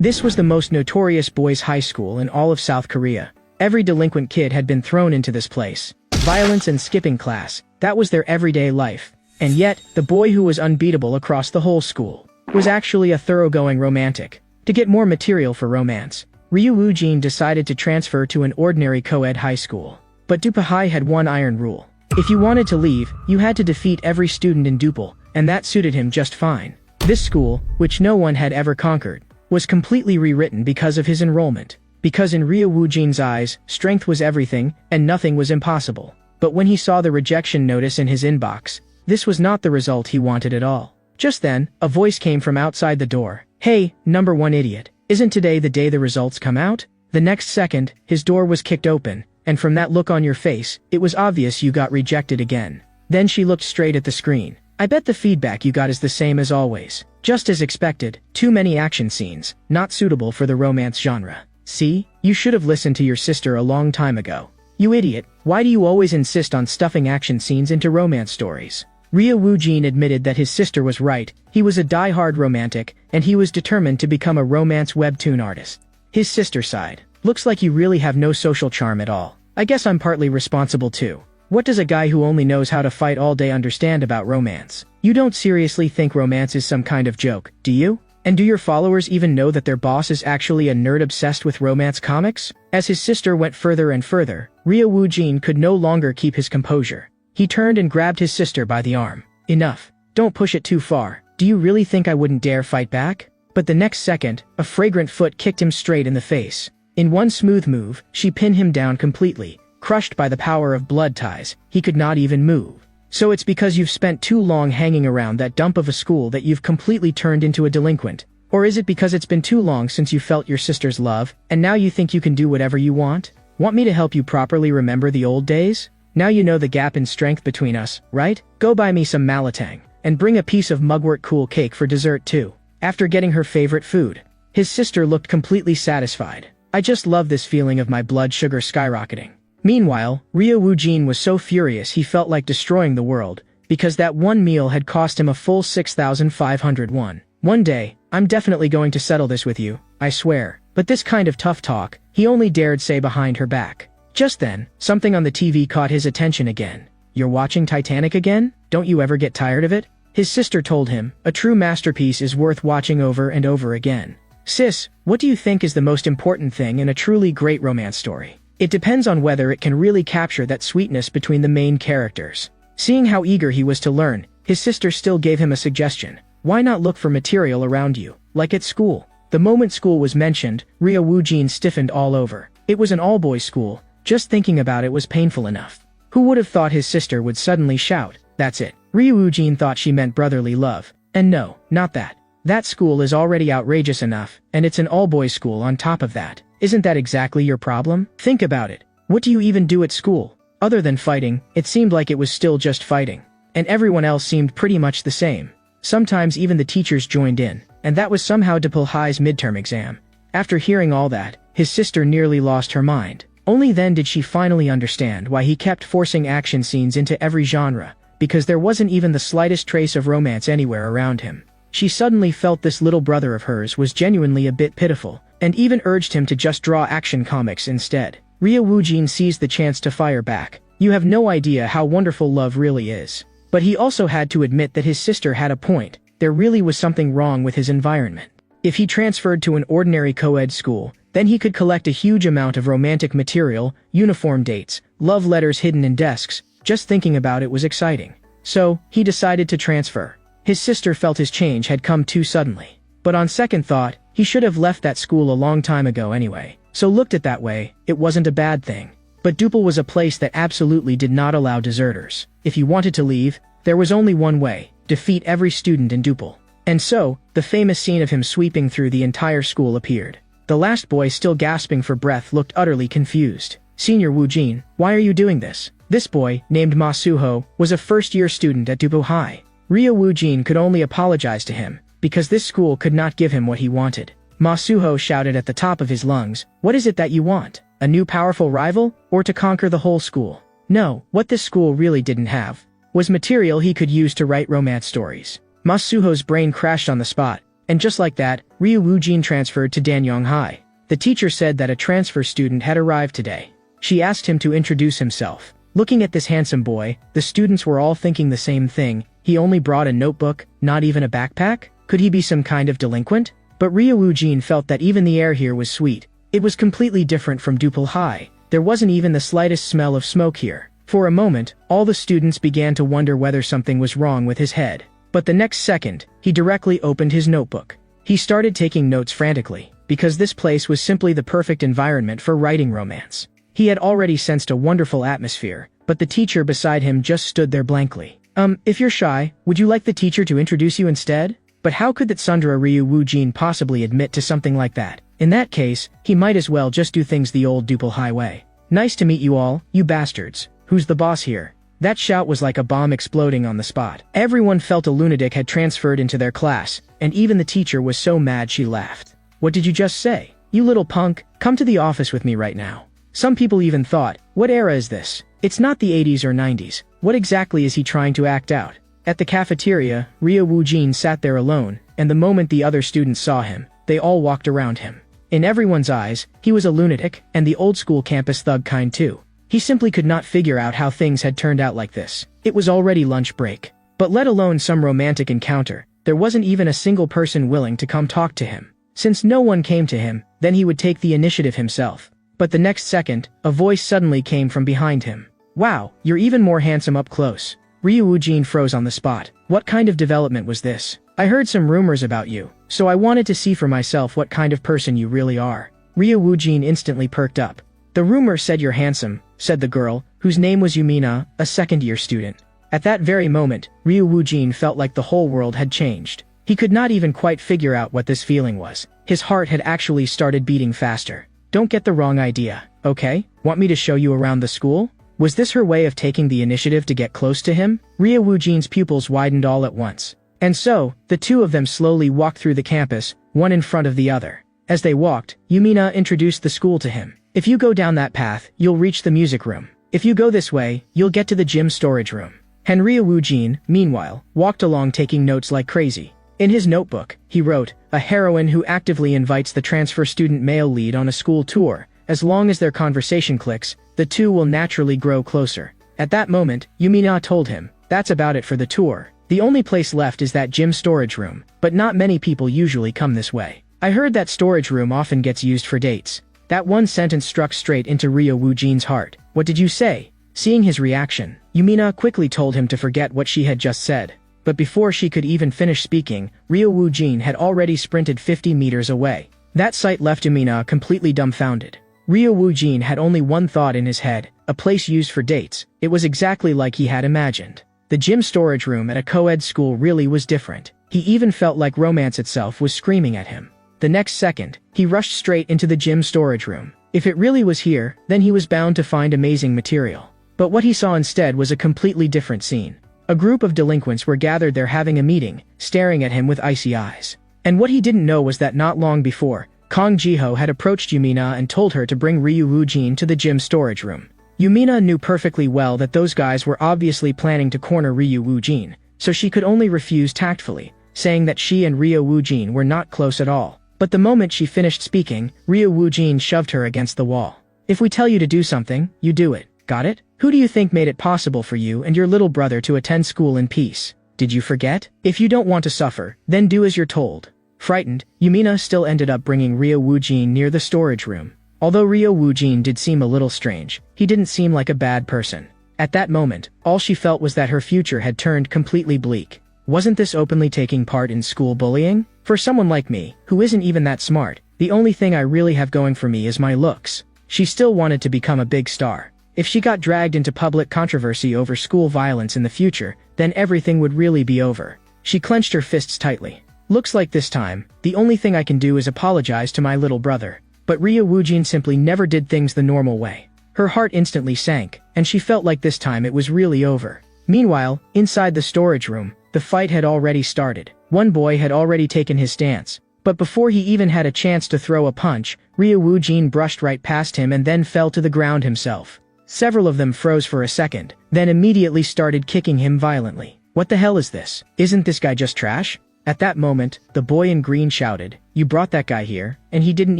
This was the most notorious boys' high school in all of South Korea. Every delinquent kid had been thrown into this place. Violence and skipping class, that was their everyday life. And yet, the boy who was unbeatable across the whole school was actually a thoroughgoing romantic. To get more material for romance, Ryu Woo-jin decided to transfer to an ordinary co-ed high school. But Dupa High had one iron rule. If you wanted to leave, you had to defeat every student in Dupal, and that suited him just fine. This school, which no one had ever conquered, was completely rewritten because of his enrollment. Because in Ryu Woo-jin's eyes, strength was everything, and nothing was impossible. But when he saw the rejection notice in his inbox, this was not the result he wanted at all. Just then, a voice came from outside the door. "Hey, number one idiot, isn't today the day the results come out?" The next second, his door was kicked open, and from that look on your face, it was obvious you got rejected again. Then she looked straight at the screen. "I bet the feedback you got is the same as always. Just as expected, too many action scenes, not suitable for the romance genre. See? You should have listened to your sister a long time ago. You idiot, why do you always insist on stuffing action scenes into romance stories?" Ryu Woo-jin admitted that his sister was right. He was a die-hard romantic, and he was determined to become a romance webtoon artist. His sister sighed. "Looks like you really have no social charm at all. I guess I'm partly responsible too. What does a guy who only knows how to fight all day understand about romance? You don't seriously think romance is some kind of joke, do you? And do your followers even know that their boss is actually a nerd obsessed with romance comics?" As his sister went further and further, Ryu Woo-jin could no longer keep his composure. He turned and grabbed his sister by the arm. "Enough. Don't push it too far. Do you really think I wouldn't dare fight back?" But the next second, a fragrant foot kicked him straight in the face. In one smooth move, she pinned him down completely. Crushed by the power of blood ties, he could not even move. "So it's because you've spent too long hanging around that dump of a school that you've completely turned into a delinquent? Or is it because it's been too long since you felt your sister's love, and now you think you can do whatever you want? Want me to help you properly remember the old days? Now you know the gap in strength between us, right? Go buy me some malatang, and bring a piece of mugwort cool cake for dessert too." After getting her favorite food, his sister looked completely satisfied. "I just love this feeling of my blood sugar skyrocketing." Meanwhile, Ryu Woo-jin was so furious he felt like destroying the world, because that one meal had cost him a full 6,500 won. "One day, I'm definitely going to settle this with you, I swear." But this kind of tough talk, he only dared say behind her back. Just then, something on the TV caught his attention again. "You're watching Titanic again? Don't you ever get tired of it?" His sister told him, "A true masterpiece is worth watching over and over again." "Sis, what do you think is the most important thing in a truly great romance story?" "It depends on whether it can really capture that sweetness between the main characters." Seeing how eager he was to learn, his sister still gave him a suggestion. "Why not look for material around you, like at school?" The moment school was mentioned, Ryu Woo-jin stiffened all over. It was an all-boys school. Just thinking about it was painful enough. Who would have thought his sister would suddenly shout, "That's it." Ryu Woo-jin thought she meant brotherly love. And no, not that. That school is already outrageous enough, and it's an all-boys school on top of that. Isn't that exactly your problem? Think about it. What do you even do at school? Other than fighting, it seemed like it was still just fighting. And everyone else seemed pretty much the same. Sometimes even the teachers joined in, and that was somehow Dupal High's midterm exam. After hearing all that, his sister nearly lost her mind. Only then did she finally understand why he kept forcing action scenes into every genre, because there wasn't even the slightest trace of romance anywhere around him. She suddenly felt this little brother of hers was genuinely a bit pitiful, and even urged him to just draw action comics instead. Ryu Woo-jin seized the chance to fire back. "You have no idea how wonderful love really is." But he also had to admit that his sister had a point. There really was something wrong with his environment. If he transferred to an ordinary co-ed school, then he could collect a huge amount of romantic material, uniform dates, love letters hidden in desks. Just thinking about it was exciting. So, he decided to transfer. His sister felt his change had come too suddenly. But on second thought, he should have left that school a long time ago anyway. So looked at that way, it wasn't a bad thing. But Dupal was a place that absolutely did not allow deserters. If he wanted to leave, there was only one way: defeat every student in Dupal. And so, the famous scene of him sweeping through the entire school appeared. The last boy, still gasping for breath, looked utterly confused. "Senior Woo-jin, why are you doing this?" This boy, named Ma-suho, was a first-year student at Dupal High. Ryu Woo-jin could only apologize to him, because this school could not give him what he wanted. Ma-suho shouted at the top of his lungs, "What is it that you want? A new powerful rival, or to conquer the whole school?" No, what this school really didn't have was material he could use to write romance stories. Ma-suho's brain crashed on the spot, And just like that, Ryu Woojin transferred to Danyang High. The teacher said that a transfer student had arrived today. She asked him to introduce himself. Looking at this handsome boy, the students were all thinking the same thing. He only brought a notebook, not even a backpack? Could he be some kind of delinquent? But Ryu Woojin felt that even the air here was sweet. It was completely different from Dupal High. There wasn't even the slightest smell of smoke here. For a moment, all the students began to wonder whether something was wrong with his head. But the next second, he directly opened his notebook. He started taking notes frantically, because this place was simply the perfect environment for writing romance. He had already sensed a wonderful atmosphere, but the teacher beside him just stood there blankly. If you're shy, would you like the teacher to introduce you instead? But how could that Sundara Ryu Woojin possibly admit to something like that? In that case, he might as well just do things the old Dupal High way. Nice to meet you all, you bastards. Who's the boss here? That shout was like a bomb exploding on the spot. Everyone felt a lunatic had transferred into their class, and even the teacher was so mad she laughed. What did you just say? You little punk, come to the office with me right now. Some people even thought, what era is this? It's not the 80s or 90s. What exactly is he trying to act out? At the cafeteria, Ryu Woojin sat there alone, and the moment the other students saw him, they all walked around him. In everyone's eyes, he was a lunatic, and the old-school campus thug kind too. He simply could not figure out how things had turned out like this. It was already lunch break. But let alone some romantic encounter, there wasn't even a single person willing to come talk to him. Since no one came to him, then he would take the initiative himself. But the next second, a voice suddenly came from behind him. Wow, you're even more handsome up close. Ryu Woojin froze on the spot. What kind of development was this? I heard some rumors about you, so I wanted to see for myself what kind of person you really are. Ryu Woojin instantly perked up. The rumor said you're handsome, said the girl, whose name was Yumina, a second-year student. At that very moment, Ryu Woojin felt like the whole world had changed. He could not even quite figure out what this feeling was. His heart had actually started beating faster. Don't get the wrong idea, okay? Want me to show you around the school? Was this her way of taking the initiative to get close to him? Ryu Woojin's pupils widened all at once. And so, the two of them slowly walked through the campus, one in front of the other. As they walked, Yumina introduced the school to him. If you go down that path, you'll reach the music room. If you go this way, you'll get to the gym storage room. Ryu Woojin, meanwhile, walked along taking notes like crazy. In his notebook, he wrote, a heroine who actively invites the transfer student male lead on a school tour. As long as their conversation clicks, the two will naturally grow closer. At that moment, Yumina told him, that's about it for the tour. The only place left is that gym storage room, but not many people usually come this way. I heard that storage room often gets used for dates. That one sentence struck straight into Ryu Woojin's heart. What did you say? Seeing his reaction, Yumina quickly told him to forget what she had just said. But before she could even finish speaking, Ryu Woojin had already sprinted 50 meters away. That sight left Yumina completely dumbfounded. Ryu Woojin had only one thought in his head, a place used for dates. It was exactly like he had imagined. The gym storage room at a co-ed school really was different. He even felt like romance itself was screaming at him. The next second, he rushed straight into the gym storage room. If it really was here, then he was bound to find amazing material. But what he saw instead was a completely different scene. A group of delinquents were gathered there having a meeting, staring at him with icy eyes. And what he didn't know was that not long before, Kong Jiho had approached Yumina and told her to bring Ryu Woojin to the gym storage room. Yumina knew perfectly well that those guys were obviously planning to corner Ryu Woojin, so she could only refuse tactfully, saying that she and Ryu Woojin were not close at all. But the moment she finished speaking, Ryu Woojin shoved her against the wall. If we tell you to do something, you do it. Got it? Who do you think made it possible for you and your little brother to attend school in peace? Did you forget? If you don't want to suffer, then do as you're told. Frightened, Yumina still ended up bringing Ryu Woojin near the storage room. Although Ryu Woojin did seem a little strange, he didn't seem like a bad person. At that moment, all she felt was that her future had turned completely bleak. Wasn't this openly taking part in school bullying? For someone like me, who isn't even that smart, the only thing I really have going for me is my looks. She still wanted to become a big star. If she got dragged into public controversy over school violence in the future, then everything would really be over. She clenched her fists tightly. Looks like this time, the only thing I can do is apologize to my little brother. But Ryu Woojin simply never did things the normal way. Her heart instantly sank, and she felt like this time it was really over. Meanwhile, inside the storage room, the fight had already started. One boy had already taken his stance. But before he even had a chance to throw a punch, Ryu Woojin brushed right past him and then fell to the ground himself. Several of them froze for a second, then immediately started kicking him violently. What the hell is this? Isn't this guy just trash? At that moment, the boy in green shouted, "You brought that guy here, and he didn't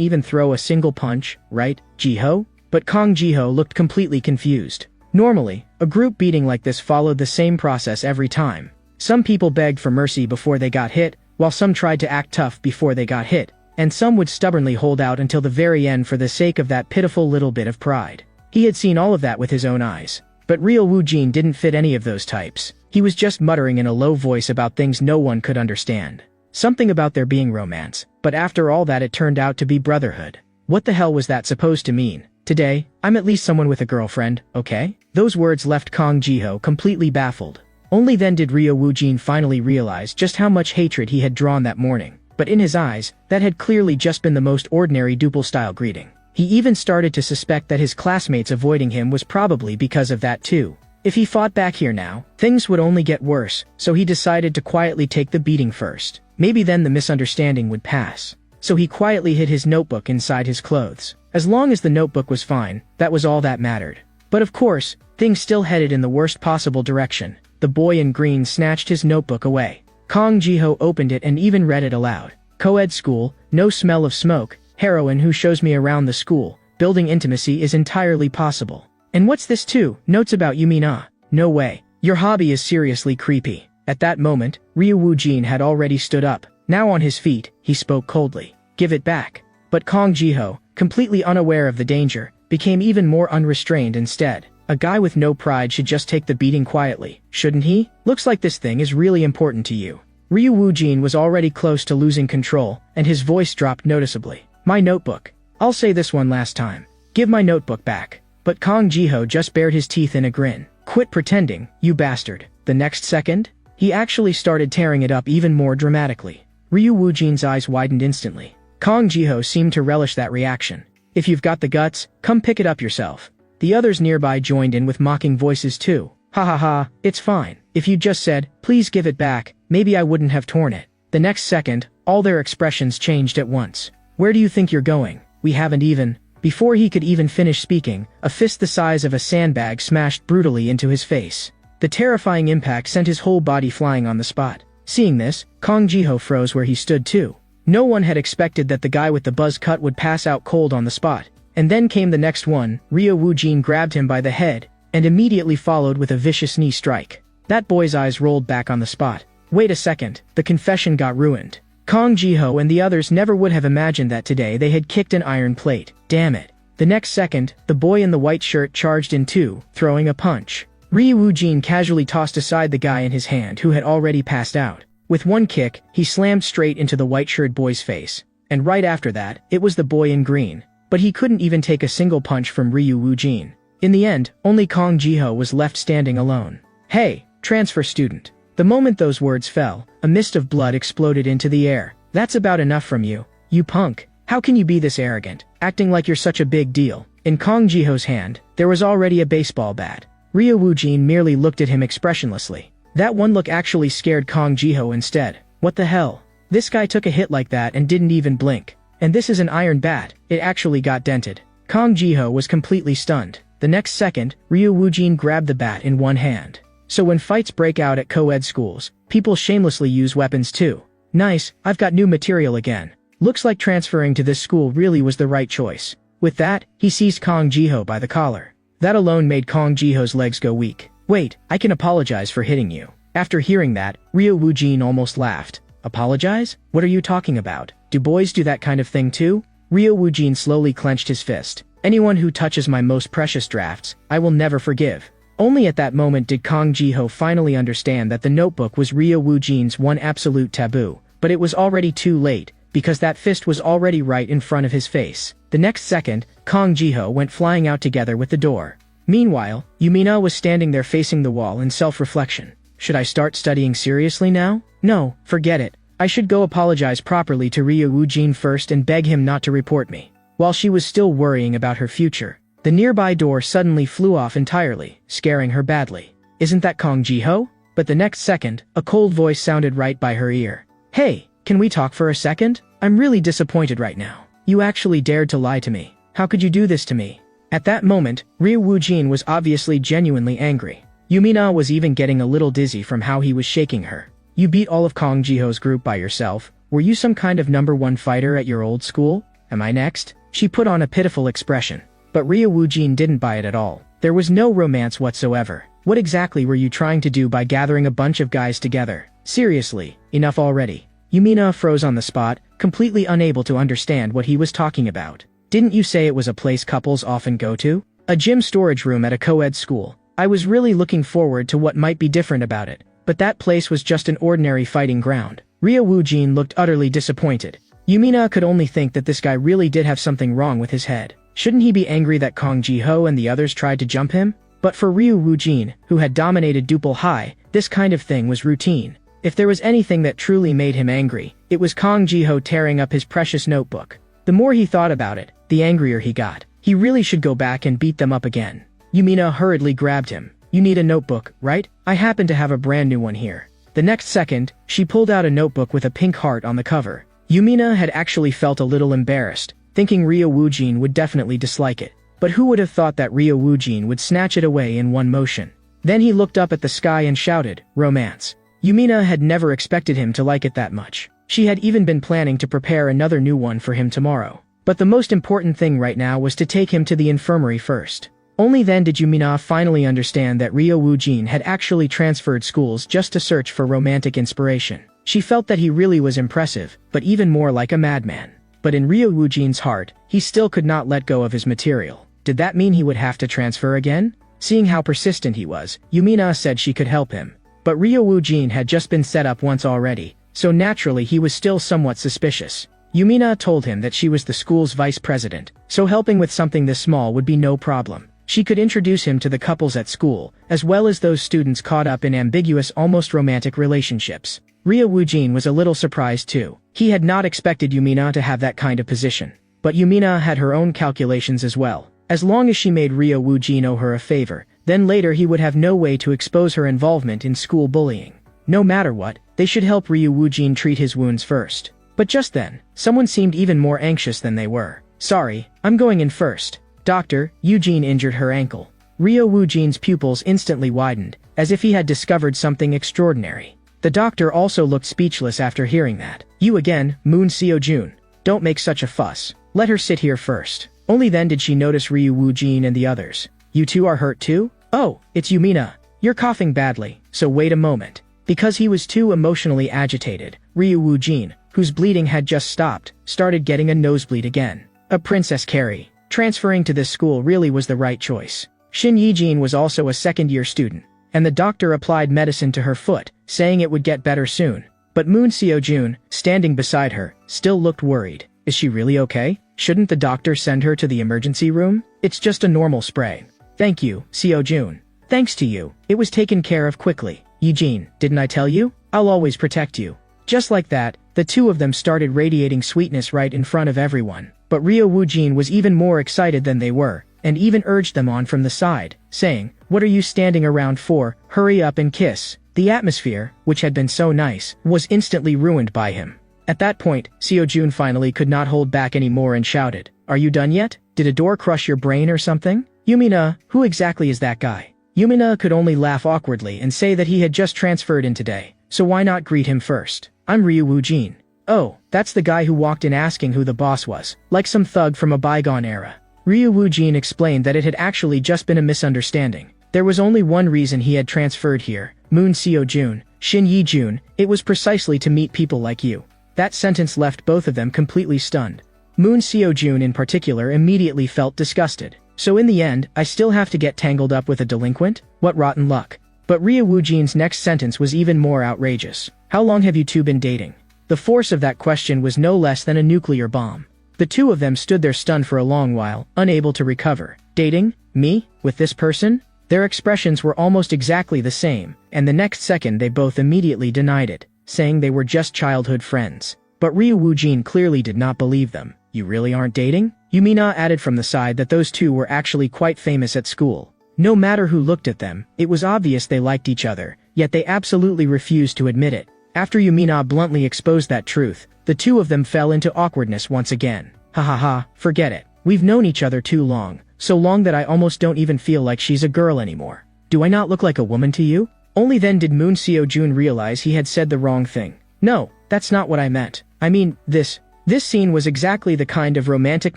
even throw a single punch, right, Jiho?" But Kong Jiho looked completely confused. Normally, a group beating like this followed the same process every time. Some people begged for mercy before they got hit, while some tried to act tough before they got hit, and some would stubbornly hold out until the very end for the sake of that pitiful little bit of pride. He had seen all of that with his own eyes. But real Wu Jin didn't fit any of those types. He was just muttering in a low voice about things no one could understand. Something about there being romance, but after all that it turned out to be brotherhood. What the hell was that supposed to mean? Today, I'm at least someone with a girlfriend, okay? Those words left Kong Jiho completely baffled. Only then did Ryo Woo-jin finally realize just how much hatred he had drawn that morning. But in his eyes, that had clearly just been the most ordinary duple-style greeting. He even started to suspect that his classmates avoiding him was probably because of that too. If he fought back here now, things would only get worse, so he decided to quietly take the beating first. Maybe then the misunderstanding would pass. So he quietly hid his notebook inside his clothes. As long as the notebook was fine, that was all that mattered. But of course, things still headed in the worst possible direction. The boy in green snatched his notebook away. Kong Jiho opened it and even read it aloud. Co-ed school, no smell of smoke, heroine who shows me around the school, building intimacy is entirely possible. And what's this too? Notes about Yumina. No way. Your hobby is seriously creepy. At that moment, Ryu Woo-jin had already stood up. Now on his feet, he spoke coldly. Give it back. But Kong Jiho, completely unaware of the danger, became even more unrestrained instead. A guy with no pride should just take the beating quietly, shouldn't he? Looks like this thing is really important to you. Ryu Woo-jin was already close to losing control, and his voice dropped noticeably. My notebook. I'll say this one last time. Give my notebook back. But Kong Jiho just bared his teeth in a grin. Quit pretending, you bastard. The next second, he actually started tearing it up even more dramatically. Ryu Woo-jin's eyes widened instantly. Kong Jiho seemed to relish that reaction. If you've got the guts, come pick it up yourself. The others nearby joined in with mocking voices too. Ha ha ha, it's fine. If you just said, please give it back, maybe I wouldn't have torn it. The next second, all their expressions changed at once. Where do you think you're going? We haven't even... Before he could even finish speaking, a fist the size of a sandbag smashed brutally into his face. The terrifying impact sent his whole body flying on the spot. Seeing this, Kong Jiho froze where he stood too. No one had expected that the guy with the buzz cut would pass out cold on the spot. And then came the next one. Ryo Woo-jin grabbed him by the head, and immediately followed with a vicious knee strike. That boy's eyes rolled back on the spot. Wait a second, the confession got ruined. Kong Jiho and the others never would have imagined that today they had kicked an iron plate. Damn it. The next second, the boy in the white shirt charged in too, throwing a punch. Ryu Woo-jin casually tossed aside the guy in his hand who had already passed out. With one kick, he slammed straight into the white-shirt boy's face. And right after that, it was the boy in green. But he couldn't even take a single punch from Ryu Woo-jin. In the end, only Kong Jiho was left standing alone. Hey, transfer student. The moment those words fell, a mist of blood exploded into the air. That's about enough from you, you punk. How can you be this arrogant, acting like you're such a big deal? In Kong Jiho's hand, there was already a baseball bat. Ryo Woo-jin merely looked at him expressionlessly. That one look actually scared Kong Jiho instead. What the hell? This guy took a hit like that and didn't even blink. And this is an iron bat, it actually got dented. Kong Jiho was completely stunned. The next second, Ryo Woo-jin grabbed the bat in one hand. So when fights break out at co-ed schools, people shamelessly use weapons too. Nice, I've got new material again. Looks like transferring to this school really was the right choice. With that, he seized Kong Jiho by the collar. That alone made Kong Jiho's legs go weak. Wait, I can apologize for hitting you. After hearing that, Ryo Woo-jin almost laughed. Apologize? What are you talking about? Do boys do that kind of thing too? Ryo Woo-jin slowly clenched his fist. Anyone who touches my most precious drafts, I will never forgive. Only at that moment did Kong Jiho finally understand that the notebook was Ryo Woo-jin's one absolute taboo. But it was already too late, because that fist was already right in front of his face. The next second, Kong Jiho went flying out together with the door. Meanwhile, Yumina was standing there facing the wall in self-reflection. Should I start studying seriously now? No, forget it. I should go apologize properly to Ryo Woo-jin first and beg him not to report me. While she was still worrying about her future, the nearby door suddenly flew off entirely, scaring her badly. Isn't that Kong Jiho? But the next second, a cold voice sounded right by her ear. Hey, can we talk for a second? I'm really disappointed right now. You actually dared to lie to me. How could you do this to me? At that moment, Ryo Woo-jin was obviously genuinely angry. Yumina was even getting a little dizzy from how he was shaking her. You beat all of Kong Jiho's group by yourself. Were you some kind of #1 fighter at your old school? Am I next? She put on a pitiful expression. But Ryu Woojin didn't buy it at all. There was no romance whatsoever. What exactly were you trying to do by gathering a bunch of guys together? Seriously, enough already. Yumina froze on the spot, completely unable to understand what he was talking about. Didn't you say it was a place couples often go to? A gym storage room at a co-ed school. I was really looking forward to what might be different about it, but that place was just an ordinary fighting ground. Ryu Woojin looked utterly disappointed. Yumina could only think that this guy really did have something wrong with his head. Shouldn't he be angry that Kong Jiho and the others tried to jump him? But for Ryu Woojin, who had dominated Dupal High, this kind of thing was routine. If there was anything that truly made him angry, it was Kong Jiho tearing up his precious notebook. The more he thought about it, the angrier he got. He really should go back and beat them up again. Yumina hurriedly grabbed him. You need a notebook, right? I happen to have a brand new one here. The next second, she pulled out a notebook with a pink heart on the cover. Yumina had actually felt a little embarrassed, thinking Ryu Woojin would definitely dislike it. But who would have thought that Ryu Woojin would snatch it away in one motion? Then he looked up at the sky and shouted, "Romance." Yumina had never expected him to like it that much. She had even been planning to prepare another new one for him tomorrow. But the most important thing right now was to take him to the infirmary first. Only then did Yumina finally understand that Ryu Woojin had actually transferred schools just to search for romantic inspiration. She felt that he really was impressive, but even more like a madman. But in Ryu Woojin's heart, he still could not let go of his material. Did that mean he would have to transfer again? Seeing how persistent he was, Yumina said she could help him. But Ryu Woojin had just been set up once already, so naturally he was still somewhat suspicious. Yumina told him that she was the school's vice president, so helping with something this small would be no problem. She could introduce him to the couples at school, as well as those students caught up in ambiguous, almost romantic relationships. Ryu Woojin was a little surprised too. He had not expected Yumina to have that kind of position. But Yumina had her own calculations as well. As long as she made Ryu Woojin owe her a favor, then later he would have no way to expose her involvement in school bullying. No matter what, they should help Ryu Woojin treat his wounds first. But just then, someone seemed even more anxious than they were. Sorry, I'm going in first. Doctor, Eugene injured her ankle. Ryu Woojin's pupils instantly widened, as if he had discovered something extraordinary. The doctor also looked speechless after hearing that. You again, Moon Seo-jun. Don't make such a fuss. Let her sit here first. Only then did she notice Ryu Woojin and the others. You two are hurt too? Oh, it's Yumina. You're coughing badly, so wait a moment. Because he was too emotionally agitated, Ryu Woojin, whose bleeding had just stopped, started getting a nosebleed again. A Princess Carrie. Transferring to this school really was the right choice. Shin Yijin was also a second-year student, and the doctor applied medicine to her foot, saying it would get better soon. But Moon Seo-jun, standing beside her, still looked worried. Is she really okay? Shouldn't the doctor send her to the emergency room? It's just a normal sprain. Thank you, Seo-jun. Thanks to you, it was taken care of quickly. Eugene, didn't I tell you? I'll always protect you. Just like that, the two of them started radiating sweetness right in front of everyone. But Ryu Woojin was even more excited than they were, and even urged them on from the side, saying, What are you standing around for? Hurry up and kiss. The atmosphere, which had been so nice, was instantly ruined by him. At that point, Seo-jun finally could not hold back anymore and shouted, Are you done yet? Did a door crush your brain or something? Yumina, who exactly is that guy? Yumina could only laugh awkwardly and say that he had just transferred in today, so why not greet him first? I'm Ryu Woojin. Oh, that's the guy who walked in asking who the boss was, like some thug from a bygone era. Ryu Woojin explained that it had actually just been a misunderstanding. There was only one reason he had transferred here, Moon Seo-jun, Shin Yi-jun, it was precisely to meet people like you. That sentence left both of them completely stunned. Moon Seo-jun in particular immediately felt disgusted. So in the end, I still have to get tangled up with a delinquent? What rotten luck. But Ryu Woojin's next sentence was even more outrageous. How long have you two been dating? The force of that question was no less than a nuclear bomb. The two of them stood there stunned for a long while, unable to recover. Dating? Me? With this person? Their expressions were almost exactly the same, and the next second they both immediately denied it, saying they were just childhood friends. But Ryu Woojin clearly did not believe them. You really aren't dating? Yumina added from the side that those two were actually quite famous at school. No matter who looked at them, it was obvious they liked each other, yet they absolutely refused to admit it. After Yumina bluntly exposed that truth, the two of them fell into awkwardness once again. Ha ha ha, forget it. We've known each other too long, so long that I almost don't even feel like she's a girl anymore. Do I not look like a woman to you? Only then did Moon Seo-jun realize he had said the wrong thing. No, that's not what I meant. I mean, this scene was exactly the kind of romantic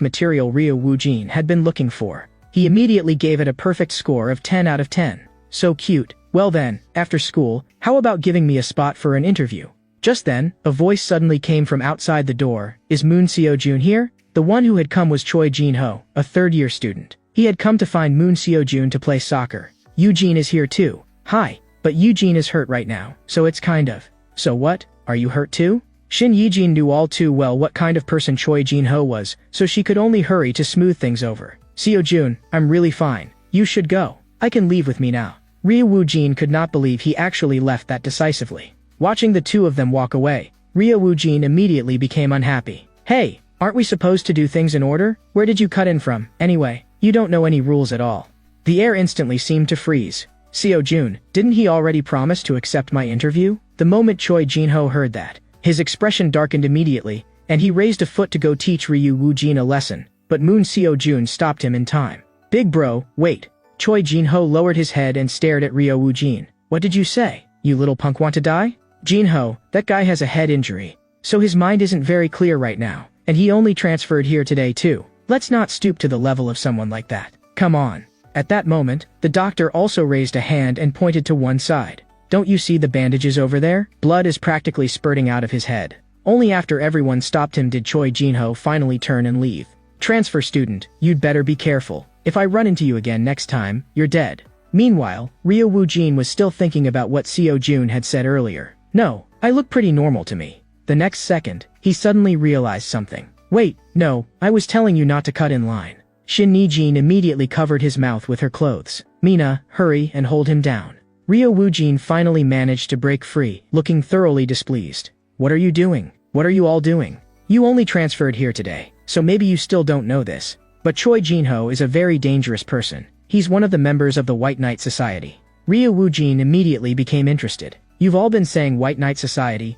material Ryo Woo-jin had been looking for. He immediately gave it a perfect score of 10 out of 10. So cute. Well then, after school, how about giving me a spot for an interview? Just then, a voice suddenly came from outside the door. Is Moon Seo-jun here? The one who had come was Choi Jin-ho, a third-year student. He had come to find Moon Seo-jun to play soccer. Eugene is here too. Hi, but Eugene is hurt right now, so it's kind of. So what? Are you hurt too? Shin Yi-jin knew all too well what kind of person Choi Jin-ho was, so she could only hurry to smooth things over. Seo-jun, I'm really fine. You should go. I can leave with me now. Ryo Woo-jin could not believe he actually left that decisively. Watching the two of them walk away, Ryo Woo-jin immediately became unhappy. Hey, aren't we supposed to do things in order? Where did you cut in from, anyway? You don't know any rules at all. The air instantly seemed to freeze. Seo-jun, didn't he already promise to accept my interview? The moment Choi Jin-ho heard that, his expression darkened immediately, and he raised a foot to go teach Ryo Woo-jin a lesson, but Moon Seo-jun stopped him in time. Big bro, wait. Choi Jin-ho lowered his head and stared at Ryo Woo-jin. What did you say? You little punk want to die? Jin-ho, that guy has a head injury, so his mind isn't very clear right now, and he only transferred here today too. Let's not stoop to the level of someone like that. Come on. At that moment, the doctor also raised a hand and pointed to one side. Don't you see the bandages over there? Blood is practically spurting out of his head. Only after everyone stopped him did Choi Jin-ho finally turn and leave. Transfer student, you'd better be careful. If I run into you again next time, you're dead. Meanwhile, Ryo Woo-jin was still thinking about what Seo-jun had said earlier. No, I look pretty normal to me. The next second, he suddenly realized something. Wait, no, I was telling you not to cut in line. Shin Yi-jin immediately covered his mouth with her clothes. Mina, hurry and hold him down. Ryo Woo-jin finally managed to break free, looking thoroughly displeased. What are you doing? What are you all doing? You only transferred here today, so maybe you still don't know this. But Choi Jin-ho is a very dangerous person. He's one of the members of the White Knight Society. Ryo Woo-jin immediately became interested. You've all been saying White Knight Society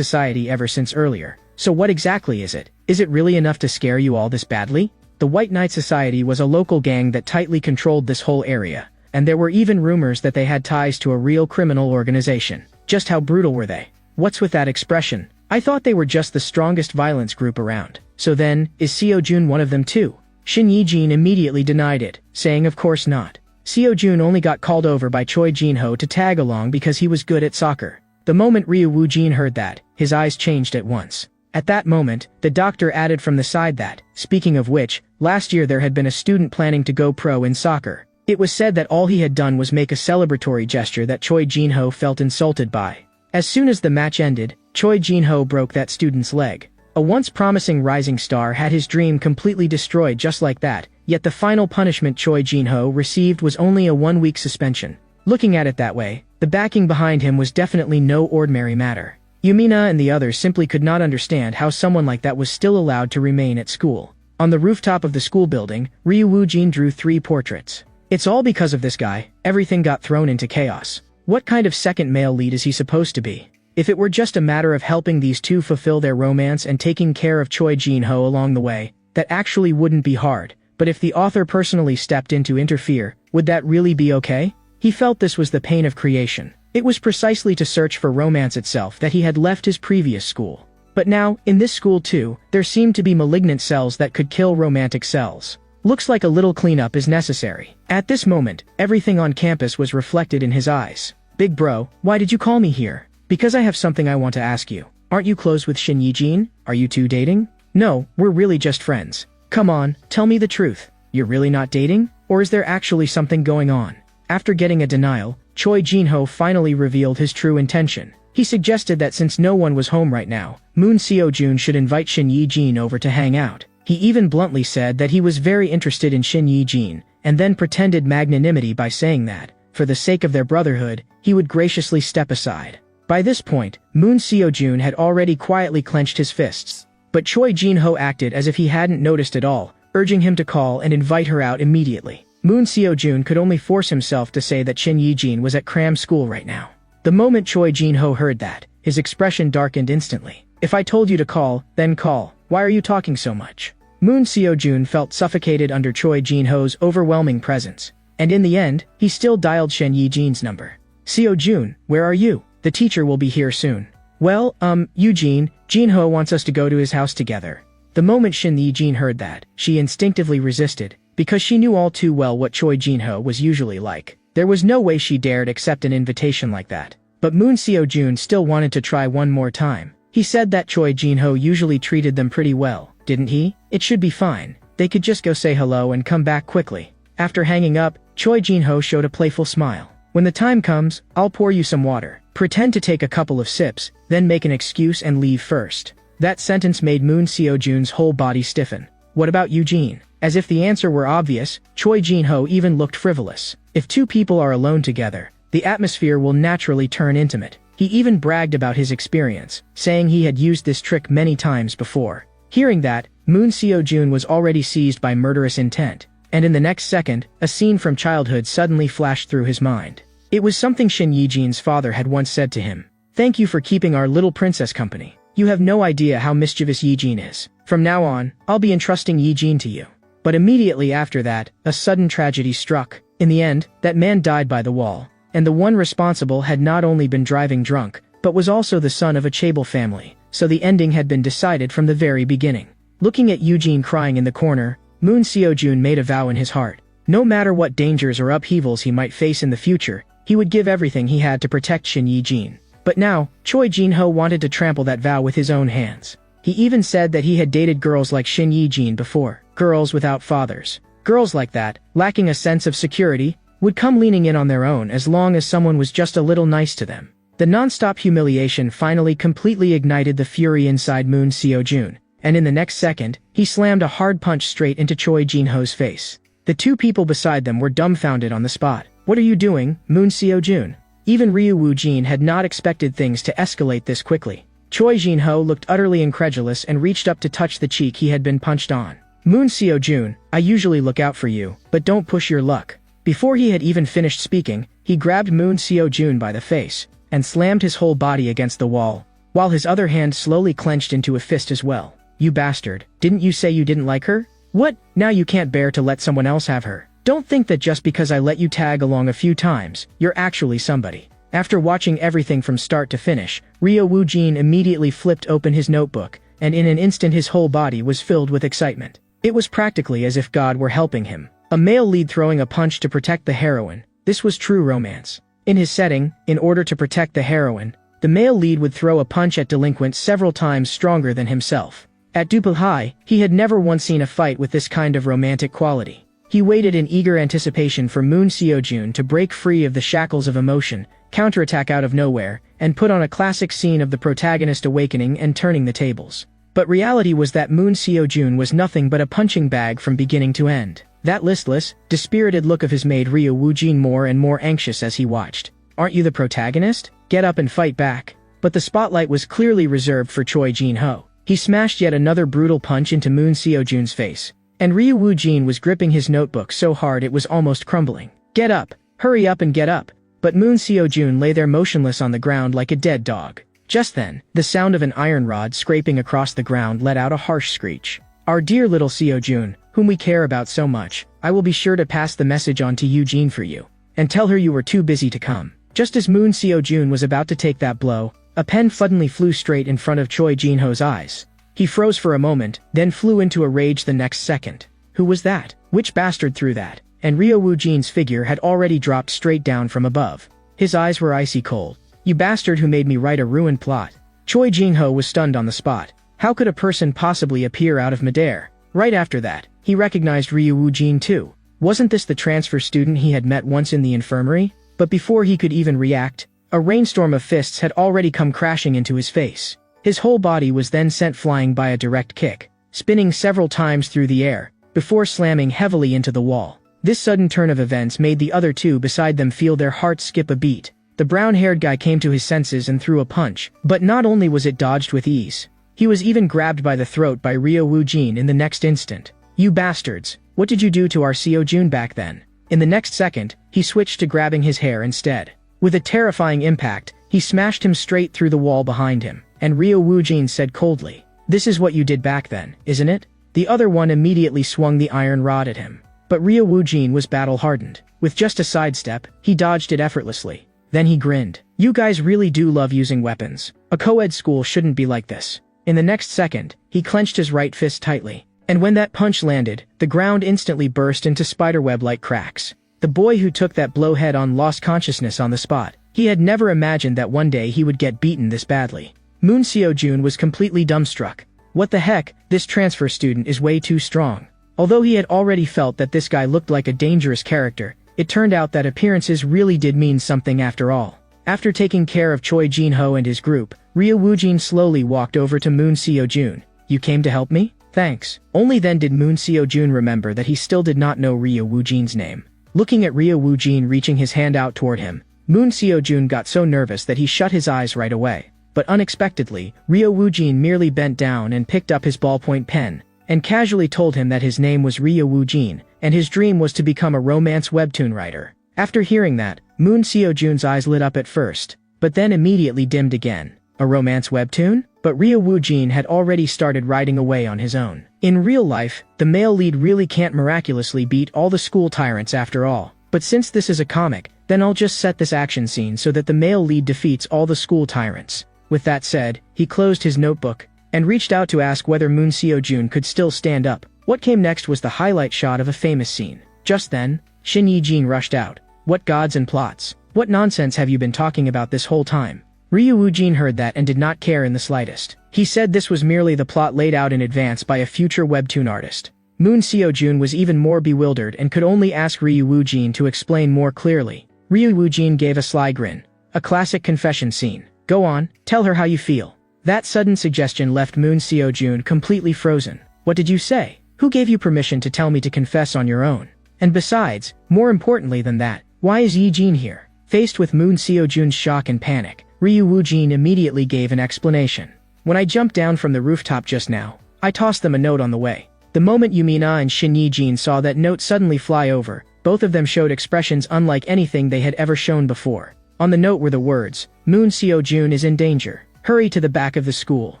ever since earlier. So what exactly is it? Is it really enough to scare you all this badly? The White Knight Society was a local gang that tightly controlled this whole area, and there were even rumors that they had ties to a real criminal organization. Just how brutal were they? What's with that expression? I thought they were just the strongest violence group around. So then, is Seo-jun one of them too? Shin Yi-jin immediately denied it, saying of course not. Seo-jun only got called over by Choi Jin-ho to tag along because he was good at soccer. The moment Ryo Woo-jin heard that, his eyes changed at once. At that moment, the doctor added from the side that, speaking of which, last year there had been a student planning to go pro in soccer. It was said that all he had done was make a celebratory gesture that Choi Jin-ho felt insulted by. As soon as the match ended, Choi Jin-ho broke that student's leg. A once promising rising star had his dream completely destroyed just like that, yet the final punishment Choi Jin-ho received was only a 1-week suspension. Looking at it that way, the backing behind him was definitely no ordinary matter. Yumina and the others simply could not understand how someone like that was still allowed to remain at school. On the rooftop of the school building, Ryo Woo-jin drew 3 portraits. It's all because of this guy. Everything got thrown into chaos. What kind of second male lead is he supposed to be? If it were just a matter of helping these two fulfill their romance and taking care of Choi Jin-ho along the way, that actually wouldn't be hard. But if the author personally stepped in to interfere, would that really be okay? He felt this was the pain of creation. It was precisely to search for romance itself that he had left his previous school. But now, in this school too, there seemed to be malignant cells that could kill romantic cells. Looks like a little cleanup is necessary. At this moment, everything on campus was reflected in his eyes. Big bro, why did you call me here? Because I have something I want to ask you. Aren't you close with Shin Yi-jin? Are you two dating? No, we're really just friends. Come on, tell me the truth. You're really not dating? Or is there actually something going on? After getting a denial, Choi Jin-ho finally revealed his true intention. He suggested that since no one was home right now, Moon Seo-jun should invite Shin Yi-jin over to hang out. He even bluntly said that he was very interested in Shin Yi-jin, and then pretended magnanimity by saying that, for the sake of their brotherhood, he would graciously step aside. By this point, Moon Seo-jun had already quietly clenched his fists. But Choi Jin-ho acted as if he hadn't noticed at all, urging him to call and invite her out immediately. Moon Seo-jun could only force himself to say that Shin Yi-jin was at cram school right now. The moment Choi Jin-ho heard that, his expression darkened instantly. If I told you to call, then call. Why are you talking so much? Moon Seo-jun felt suffocated under Choi Jin-ho's overwhelming presence. And in the end, he still dialed Shin Yi-jin's number. Seo-jun, where are you? The teacher will be here soon. Well, Eugene, Jinho wants us to go to his house together. The moment Shin Yi-jin heard that, she instinctively resisted, because she knew all too well what Choi Jinho was usually like. There was no way she dared accept an invitation like that. But Moon Seo-jun still wanted to try one more time. He said that Choi Jinho usually treated them pretty well, didn't he? It should be fine. They could just go say hello and come back quickly. After hanging up, Choi Jinho showed a playful smile. When the time comes, I'll pour you some water. Pretend to take a couple of sips, then make an excuse and leave first. That sentence made Moon Seo-jun's whole body stiffen. What about Eugene? As if the answer were obvious, Choi Jinho even looked frivolous. If two people are alone together, the atmosphere will naturally turn intimate. He even bragged about his experience, saying he had used this trick many times before. Hearing that, Moon Seo-jun was already seized by murderous intent, and in the next second, a scene from childhood suddenly flashed through his mind. It was something Shin Yi-jin's father had once said to him. Thank you for keeping our little princess company. You have no idea how mischievous Yi-jin is. From now on, I'll be entrusting Yi-jin to you. But immediately after that, a sudden tragedy struck. In the end, that man died by the wall, and the one responsible had not only been driving drunk, but was also the son of a chaebol family, so the ending had been decided from the very beginning. Looking at Eugene crying in the corner, Moon Seo-jun made a vow in his heart. No matter what dangers or upheavals he might face in the future, he would give everything he had to protect Shin Yi-jin. But now, Choi Jinho wanted to trample that vow with his own hands. He even said that he had dated girls like Shin Yi-jin before, girls without fathers. Girls like that, lacking a sense of security, would come leaning in on their own as long as someone was just a little nice to them. The non-stop humiliation finally completely ignited the fury inside Moon Seo-jun, and in the next second, he slammed a hard punch straight into Choi Jinho's face. The two people beside them were dumbfounded on the spot. What are you doing, Moon Seo-jun? Even Ryu Woo-jin had not expected things to escalate this quickly. Choi Jinho looked utterly incredulous and reached up to touch the cheek he had been punched on. Moon Seo-jun, I usually look out for you, but don't push your luck. Before he had even finished speaking, he grabbed Moon Seo-jun by the face, and slammed his whole body against the wall, while his other hand slowly clenched into a fist as well. You bastard, didn't you say you didn't like her? What, now you can't bear to let someone else have her? Don't think that just because I let you tag along a few times, you're actually somebody. After watching everything from start to finish, Ryo Woo-jin immediately flipped open his notebook, and in an instant his whole body was filled with excitement. It was practically as if God were helping him. A male lead throwing a punch to protect the heroine. This was true romance. In his setting, in order to protect the heroine, the male lead would throw a punch at delinquents several times stronger than himself. At Duple High, he had never once seen a fight with this kind of romantic quality. He waited in eager anticipation for Moon Seo-jun to break free of the shackles of emotion, counterattack out of nowhere, and put on a classic scene of the protagonist awakening and turning the tables. But reality was that Moon Seo-jun was nothing but a punching bag from beginning to end. That listless, dispirited look of his made Ryo Woo-jin more and more anxious as he watched. Aren't you the protagonist? Get up and fight back. But the spotlight was clearly reserved for Choi Jinho. He smashed yet another brutal punch into Moon Seo-jun's face. And Ryu Woo-jin was gripping his notebook so hard it was almost crumbling. Get up! Hurry up and get up! But Moon Seo-jun lay there motionless on the ground like a dead dog. Just then, the sound of an iron rod scraping across the ground let out a harsh screech. Our dear little Seo-jun, whom we care about so much, I will be sure to pass the message on to Eugene for you. And tell her you were too busy to come. Just as Moon Seo-jun was about to take that blow, a pen suddenly flew straight in front of Choi Jinho's eyes. He froze for a moment, then flew into a rage the next second. Who was that? Which bastard threw that? And Ryo Woo-jin's figure had already dropped straight down from above. His eyes were icy cold. You bastard who made me write a ruined plot. Choi Jinho was stunned on the spot. How could a person possibly appear out of midair? Right after that, he recognized Ryu Woo-jin too. Wasn't this the transfer student he had met once in the infirmary? But before he could even react, a rainstorm of fists had already come crashing into his face. His whole body was then sent flying by a direct kick, spinning several times through the air, before slamming heavily into the wall. This sudden turn of events made the other two beside them feel their hearts skip a beat. The brown-haired guy came to his senses and threw a punch, but not only was it dodged with ease, he was even grabbed by the throat by Ryo Woo-jin in the next instant. You bastards, what did you do to our Seo-jun back then? In the next second, he switched to grabbing his hair instead. With a terrifying impact, he smashed him straight through the wall behind him, and Ryo Woo-jin said coldly, "This is what you did back then, isn't it?" The other one immediately swung the iron rod at him. But Ryo Woo-jin was battle-hardened. With just a sidestep, he dodged it effortlessly. Then he grinned. You guys really do love using weapons. A co-ed school shouldn't be like this. In the next second, he clenched his right fist tightly. And when that punch landed, the ground instantly burst into spiderweb-like cracks. The boy who took that blow head-on lost consciousness on the spot. He had never imagined that one day he would get beaten this badly. Moon Seo-jun was completely dumbstruck. What the heck, this transfer student is way too strong. Although he had already felt that this guy looked like a dangerous character, it turned out that appearances really did mean something after all. After taking care of Choi Jin-ho and his group, Ryo Woojin slowly walked over to Moon Seo-jun. You came to help me? Thanks. Only then did Moon Seo-jun remember that he still did not know Ryo Woojin's name. Looking at Ryo Woojin reaching his hand out toward him, Moon Seo-jun got so nervous that he shut his eyes right away. But unexpectedly, Ryo Woojin merely bent down and picked up his ballpoint pen, and casually told him that his name was Ryo Woojin, and his dream was to become a romance webtoon writer. After hearing that, Moon Seo-jun's eyes lit up at first, but then immediately dimmed again. A romance webtoon? But Ryo Woojin had already started writing away on his own. In real life, the male lead really can't miraculously beat all the school tyrants after all. But since this is a comic, then I'll just set this action scene so that the male lead defeats all the school tyrants. With that said, he closed his notebook and reached out to ask whether Moon Seo-jun could still stand up. What came next was the highlight shot of a famous scene. Just then, Shin Yi-jin rushed out. What gods and plots? What nonsense have you been talking about this whole time? Ryo Woojin heard that and did not care in the slightest. He said this was merely the plot laid out in advance by a future webtoon artist. Moon Seo-jun was even more bewildered and could only ask Ryo Woojin to explain more clearly. Ryo Woojin gave a sly grin. A classic confession scene. Go on, tell her how you feel. That sudden suggestion left Moon Seo-jun completely frozen. What did you say? Who gave you permission to tell me to confess on your own? And besides, more importantly than that, why is Yi-jin here? Faced with Moon Seo-jun's shock and panic, Ryo Woojin immediately gave an explanation. When I jumped down from the rooftop just now, I tossed them a note on the way. The moment Yumina and Shin Yi-jin saw that note suddenly fly over, both of them showed expressions unlike anything they had ever shown before. On the note were the words, Moon Seo-jun is in danger. Hurry to the back of the school.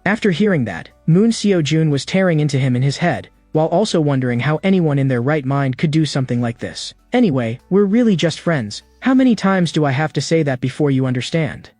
After hearing that, Moon Seo-jun was tearing into him in his head, while also wondering how anyone in their right mind could do something like this. Anyway, we're really just friends. How many times do I have to say that before you understand?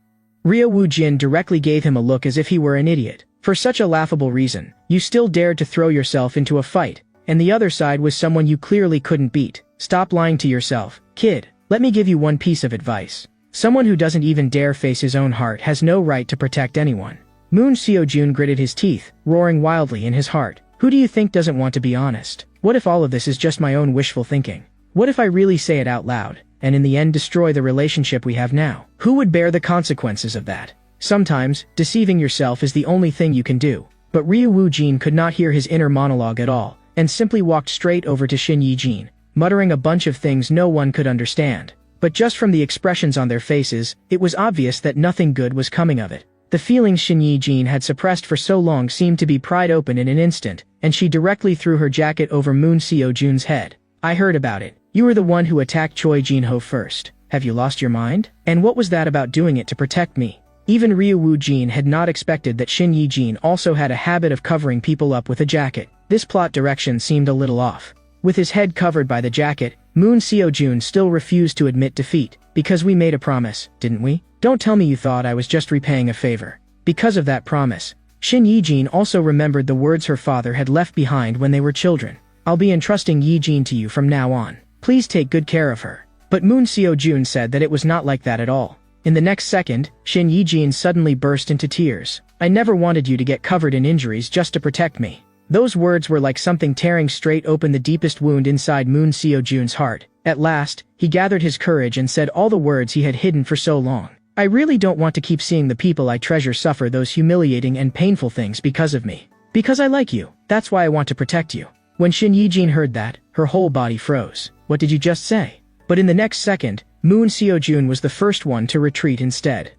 Ryo Woojin directly gave him a look as if he were an idiot. For such a laughable reason, you still dared to throw yourself into a fight, and the other side was someone you clearly couldn't beat. Stop lying to yourself, kid. Let me give you one piece of advice. Someone who doesn't even dare face his own heart has no right to protect anyone. Moon Seo-jun gritted his teeth, roaring wildly in his heart. Who do you think doesn't want to be honest? What if all of this is just my own wishful thinking? What if I really say it out loud, and in the end destroy the relationship we have now? Who would bear the consequences of that? Sometimes, deceiving yourself is the only thing you can do. But Ryo Woojin could not hear his inner monologue at all, and simply walked straight over to Shin Yi-jin, muttering a bunch of things no one could understand. But just from the expressions on their faces, it was obvious that nothing good was coming of it. The feelings Shin Yi-jin had suppressed for so long seemed to be pried open in an instant, and she directly threw her jacket over Moon Seo-jun's head. I heard about it. You were the one who attacked Choi Jin-ho first. Have you lost your mind? And what was that about doing it to protect me? Even Ryo Woojin had not expected that Shin Yi-jin also had a habit of covering people up with a jacket. This plot direction seemed a little off. With his head covered by the jacket, Moon Seo-jun still refused to admit defeat. Because we made a promise, didn't we? Don't tell me you thought I was just repaying a favor. Because of that promise, Shin Yi-jin also remembered the words her father had left behind when they were children. I'll be entrusting Yi-jin to you from now on. Please take good care of her. But Moon Seo-jun said that it was not like that at all. In the next second, Shin Yi-jin suddenly burst into tears. I never wanted you to get covered in injuries just to protect me. Those words were like something tearing straight open the deepest wound inside Moon Seo-jun's heart. At last, he gathered his courage and said all the words he had hidden for so long. I really don't want to keep seeing the people I treasure suffer those humiliating and painful things because of me. Because I like you, that's why I want to protect you. When Shin Yi-jin heard that, her whole body froze. What did you just say? But in the next second, Moon Seo-jun was the first one to retreat instead.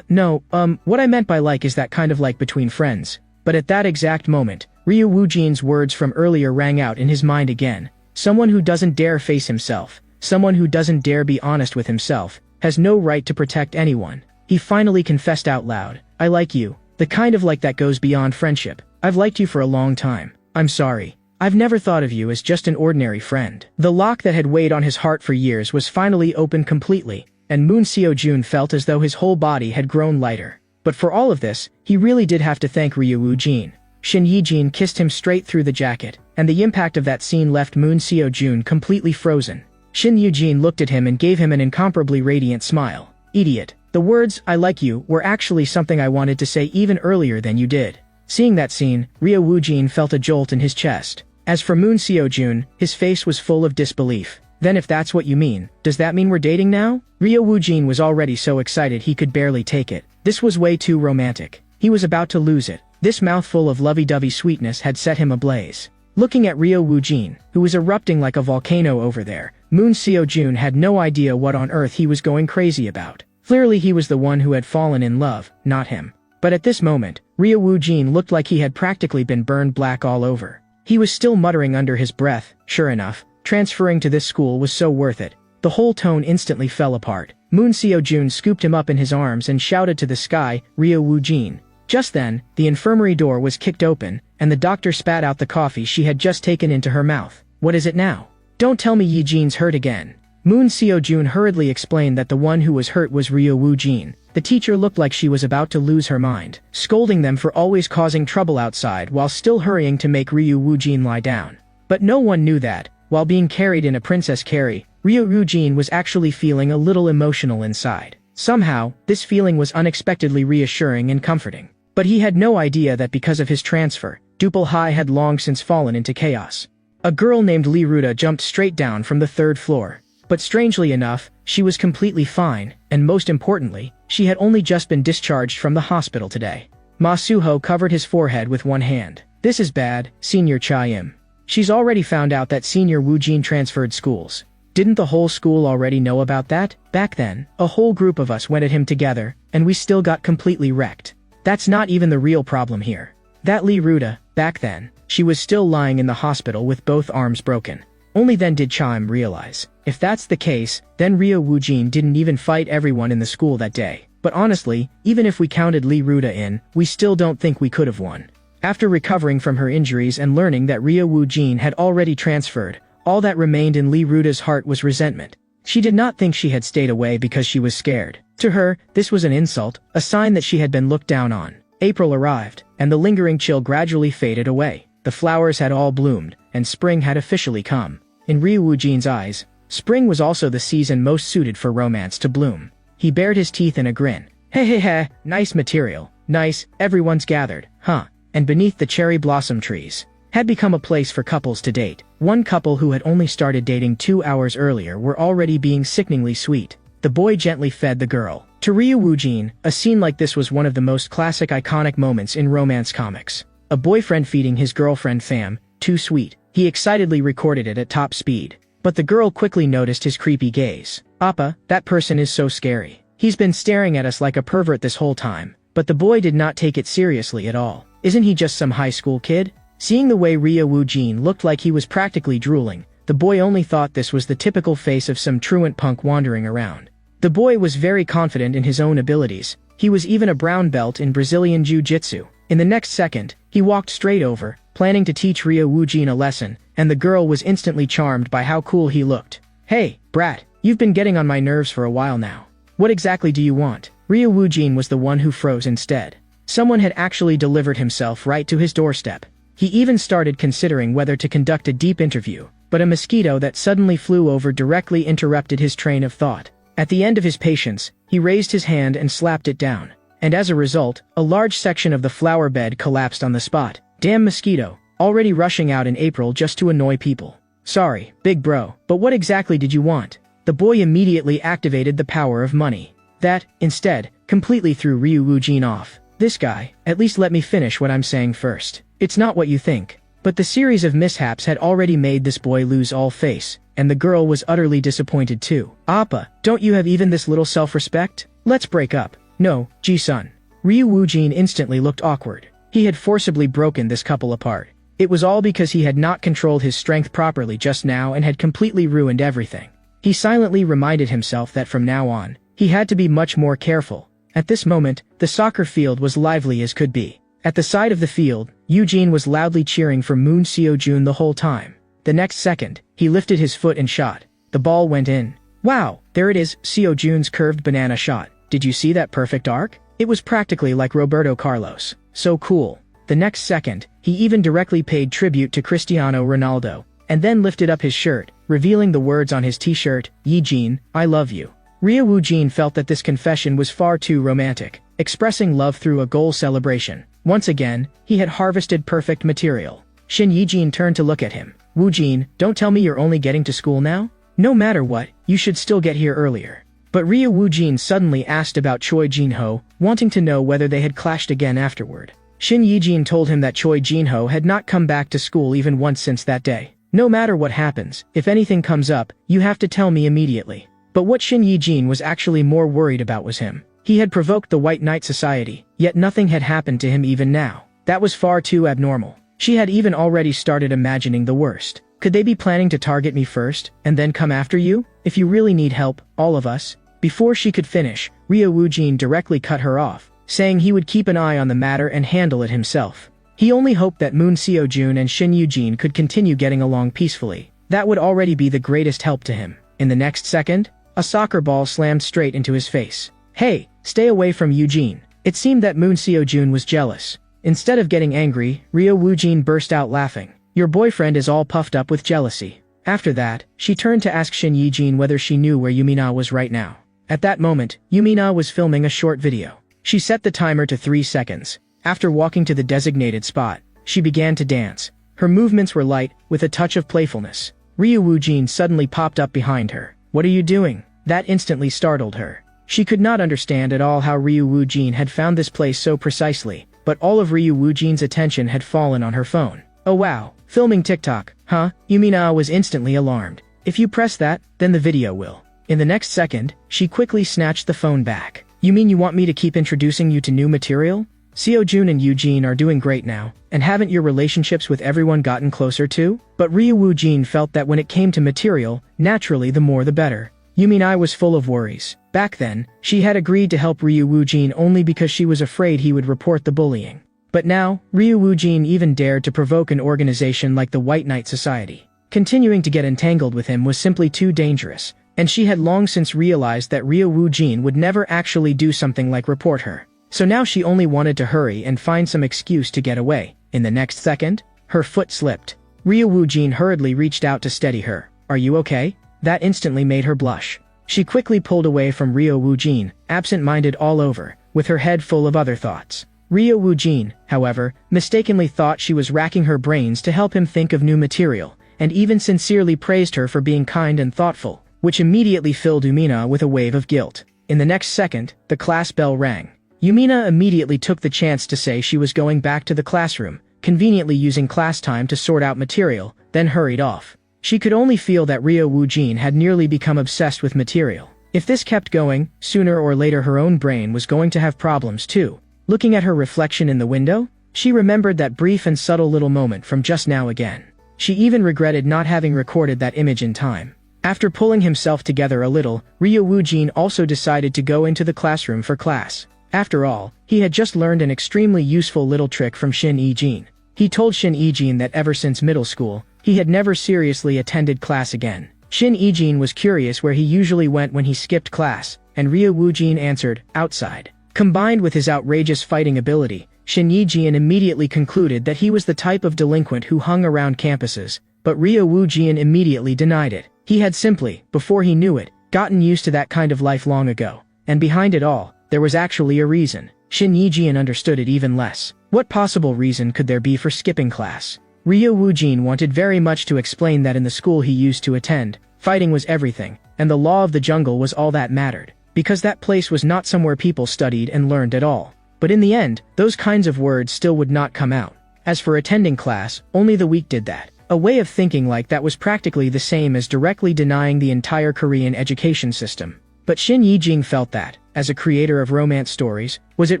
No, what I meant by like is that kind of like between friends. But at that exact moment, Ryo Woojin's words from earlier rang out in his mind again. Someone who doesn't dare face himself, someone who doesn't dare be honest with himself, has no right to protect anyone. He finally confessed out loud. I like you. The kind of like that goes beyond friendship. I've liked you for a long time. I'm sorry. I've never thought of you as just an ordinary friend. The lock that had weighed on his heart for years was finally open completely, and Moon Seo-jun felt as though his whole body had grown lighter. But for all of this, he really did have to thank Ryu Woo-jin. Shin Yi-jin kissed him straight through the jacket, and the impact of that scene left Moon Seo-jun completely frozen. Shin Yi-jin looked at him and gave him an incomparably radiant smile. Idiot. The words, "I like you," were actually something I wanted to say even earlier than you did. Seeing that scene, Ryu Woo-jin felt a jolt in his chest. As for Moon Seo-jun, his face was full of disbelief. Then if that's what you mean, does that mean we're dating now? Ryu Woo-jin was already so excited he could barely take it. This was way too romantic. He was about to lose it. This mouthful of lovey-dovey sweetness had set him ablaze. Looking at Ryu Woo-jin, who was erupting like a volcano over there, Moon Seo-jun had no idea what on earth he was going crazy about. Clearly he was the one who had fallen in love, not him. But at this moment, Ryu Woo-jin looked like he had practically been burned black all over. He was still muttering under his breath, "Sure enough, transferring to this school was so worth it." The whole tone instantly fell apart. Moon Seo-jun scooped him up in his arms and shouted to the sky, "Ryu Woo-jin." Just then, the infirmary door was kicked open, and the doctor spat out the coffee she had just taken into her mouth. "What is it now? Don't tell me Yi-jin's hurt again." Moon Seo-jun hurriedly explained that the one who was hurt was Ryu Woo-jin. The teacher looked like she was about to lose her mind, scolding them for always causing trouble outside while still hurrying to make Ryu Woo-jin lie down. But no one knew that, while being carried in a princess carry, Ryu Woo-jin was actually feeling a little emotional inside. Somehow, this feeling was unexpectedly reassuring and comforting. But he had no idea that because of his transfer, Dupal High had long since fallen into chaos. A girl named Lee Ruta jumped straight down from the 3rd floor. But strangely enough, she was completely fine, and most importantly, she had only just been discharged from the hospital today. Ma Suho covered his forehead with one hand. "This is bad, Senior Cha-im. She's already found out that Senior Woo-jin transferred schools. Didn't the whole school already know about that? Back then, a whole group of us went at him together, and we still got completely wrecked. That's not even the real problem here. That Lee Ruta, back then, she was still lying in the hospital with both arms broken. Only then did Cha-im realize. If that's the case, then Ryu Woo-jin didn't even fight everyone in the school that day. But honestly, even if we counted Lee Ruta in, we still don't think we could have won." After recovering from her injuries and learning that Ryu Woo-jin had already transferred, all that remained in Lee Ruta's heart was resentment. She did not think she had stayed away because she was scared. To her, this was an insult, a sign that she had been looked down on. April arrived, and the lingering chill gradually faded away. The flowers had all bloomed, and spring had officially come. In Ryu Woo-jin's eyes, spring was also the season most suited for romance to bloom. He bared his teeth in a grin. "Hey, nice material. Nice, everyone's gathered, huh?" And beneath the cherry blossom trees had become a place for couples to date. One couple who had only started dating 2 hours earlier were already being sickeningly sweet. The boy gently fed the girl. To Ryu Woo-jin, a scene like this was one of the most classic iconic moments in romance comics. A boyfriend feeding his girlfriend fam, too sweet. He excitedly recorded it at top speed. But the girl quickly noticed his creepy gaze. "Appa, that person is so scary. He's been staring at us like a pervert this whole time." But the boy did not take it seriously at all. "Isn't he just some high school kid?" Seeing the way Ryu Woo-jin looked like he was practically drooling, the boy only thought this was the typical face of some truant punk wandering around. The boy was very confident in his own abilities. He was even a brown belt in Brazilian Jiu-Jitsu. In the next second, he walked straight over, planning to teach Ryu Woo-jin a lesson, and the girl was instantly charmed by how cool he looked. "Hey, brat, you've been getting on my nerves for a while now. What exactly do you want?" Ryu Woo-jin was the one who froze instead. Someone had actually delivered himself right to his doorstep. He even started considering whether to conduct a deep interview, but a mosquito that suddenly flew over directly interrupted his train of thought. At the end of his patience, he raised his hand and slapped it down. And as a result, a large section of the flower bed collapsed on the spot. Damn mosquito, already rushing out in April just to annoy people. "Sorry, big bro, but what exactly did you want?" The boy immediately activated the power of money. That, instead, completely threw Ryu Woo-jin off. "This guy, at least let me finish what I'm saying first. It's not what you think." But the series of mishaps had already made this boy lose all face, and the girl was utterly disappointed too. "Appa, don't you have even this little self-respect? Let's break up." "No, Ji-sun." Ryu Woo-jin instantly looked awkward. He had forcibly broken this couple apart. It was all because he had not controlled his strength properly just now and had completely ruined everything. He silently reminded himself that from now on, he had to be much more careful. At this moment, the soccer field was lively as could be. At the side of the field, Eugene was loudly cheering for Moon Seo-jun the whole time. The next second, he lifted his foot and shot. The ball went in. "Wow, There it is, Seo Jun's curved banana shot. Did you see that perfect arc? It was practically like Roberto Carlos. So cool. The next second, he even directly paid tribute to Cristiano Ronaldo, and then lifted up his shirt, revealing the words on his t-shirt, "Yi-jin, I love you." Ryo Woo-jin felt that this confession was far too romantic, expressing love through a goal celebration. Once again, he had harvested perfect material. Shin Yi-jin turned to look at him. "Woo-jin, don't tell me you're only getting to school now? No matter what, you should still get here earlier." But Ryo Woo-jin suddenly asked about Choi Jin-ho, wanting to know whether they had clashed again afterward. Shin Yi-jin told him that Choi Jin-ho had not come back to school even once since that day. "No matter what happens, if anything comes up, you have to tell me immediately." But what Shin Yi-jin was actually more worried about was him. He had provoked the White Knight Society, yet nothing had happened to him even now. That was far too abnormal. She had even already started imagining the worst. Could they be planning to target me first, and then come after you? If you really need help, all of us. Before she could finish, Ryo Woo-jin directly cut her off, saying he would keep an eye on the matter and handle it himself. He only hoped that Moon Seo-jun and Shin Yoo-jin could continue getting along peacefully. That would already be the greatest help to him. In the next second, a soccer ball slammed straight into his face. "Hey, stay away from Eugene." It seemed that Moon Seo-jun was jealous. Instead of getting angry, Ryo Woo-jin burst out laughing. "Your boyfriend is all puffed up with jealousy." After that, she turned to ask Shin Yi-jin whether she knew where Yumina was right now. At that moment, Yumina was filming a short video. She set the timer to 3 seconds. After walking to the designated spot, she began to dance. Her movements were light, with a touch of playfulness. Ryo Woo-jin suddenly popped up behind her. "What are you doing?" That instantly startled her. She could not understand at all how Ryo Woo-jin had found this place so precisely, but all of Ryo Woo-jin's attention had fallen on her phone. "Oh wow, filming TikTok, huh?" Yumina was instantly alarmed. "If you press that, then the video will." In the next second, she quickly snatched the phone back. "You mean you want me to keep introducing you to new material? Seo-jun and Eugene are doing great now, and haven't your relationships with everyone gotten closer too?" But Ryo Woo-jin felt that when it came to material, naturally the more the better. Yumina was full of worries. Back then, she had agreed to help Ryo Woo-jin only because she was afraid he would report the bullying. But now, Ryo Woo-jin even dared to provoke an organization like the White Knight Society. Continuing to get entangled with him was simply too dangerous, and she had long since realized that Ryo Woo-jin would never actually do something like report her. So now she only wanted to hurry and find some excuse to get away. In the next second, her foot slipped. Ryo Woo-jin hurriedly reached out to steady her. "Are you okay?" That instantly made her blush. She quickly pulled away from Ryo Woo-jin, absent-minded all over, with her head full of other thoughts. Ryo Woo-jin, however, mistakenly thought she was racking her brains to help him think of new material, and even sincerely praised her for being kind and thoughtful, which immediately filled Yumina with a wave of guilt. In the next second, the class bell rang. Yumina immediately took the chance to say she was going back to the classroom, conveniently using class time to sort out material, then hurried off. She could only feel that Ryo Woo-jin had nearly become obsessed with material. If this kept going, sooner or later her own brain was going to have problems too. Looking at her reflection in the window, she remembered that brief and subtle little moment from just now again. She even regretted not having recorded that image in time. After pulling himself together a little, Ryo Woo-jin also decided to go into the classroom for class. After all, he had just learned an extremely useful little trick from Shin Yi-jin. He told Shin Yi-jin that ever since middle school, he had never seriously attended class again. Shin Yi-jin was curious where he usually went when he skipped class, and Ryo Woo-jin answered, "Outside." Combined with his outrageous fighting ability, Shin Yi-jin immediately concluded that he was the type of delinquent who hung around campuses, but Ryo Woo-jin immediately denied it. He had simply, before he knew it, gotten used to that kind of life long ago. And behind it all, there was actually a reason. Shin Yi-jin understood it even less. What possible reason could there be for skipping class? Ryo Woo-jin wanted very much to explain that in the school he used to attend, fighting was everything, and the law of the jungle was all that mattered, because that place was not somewhere people studied and learned at all. But in the end, those kinds of words still would not come out. As for attending class, only the weak did that. A way of thinking like that was practically the same as directly denying the entire Korean education system. But Shin Yi-jin felt that, as a creator of romance stories, was it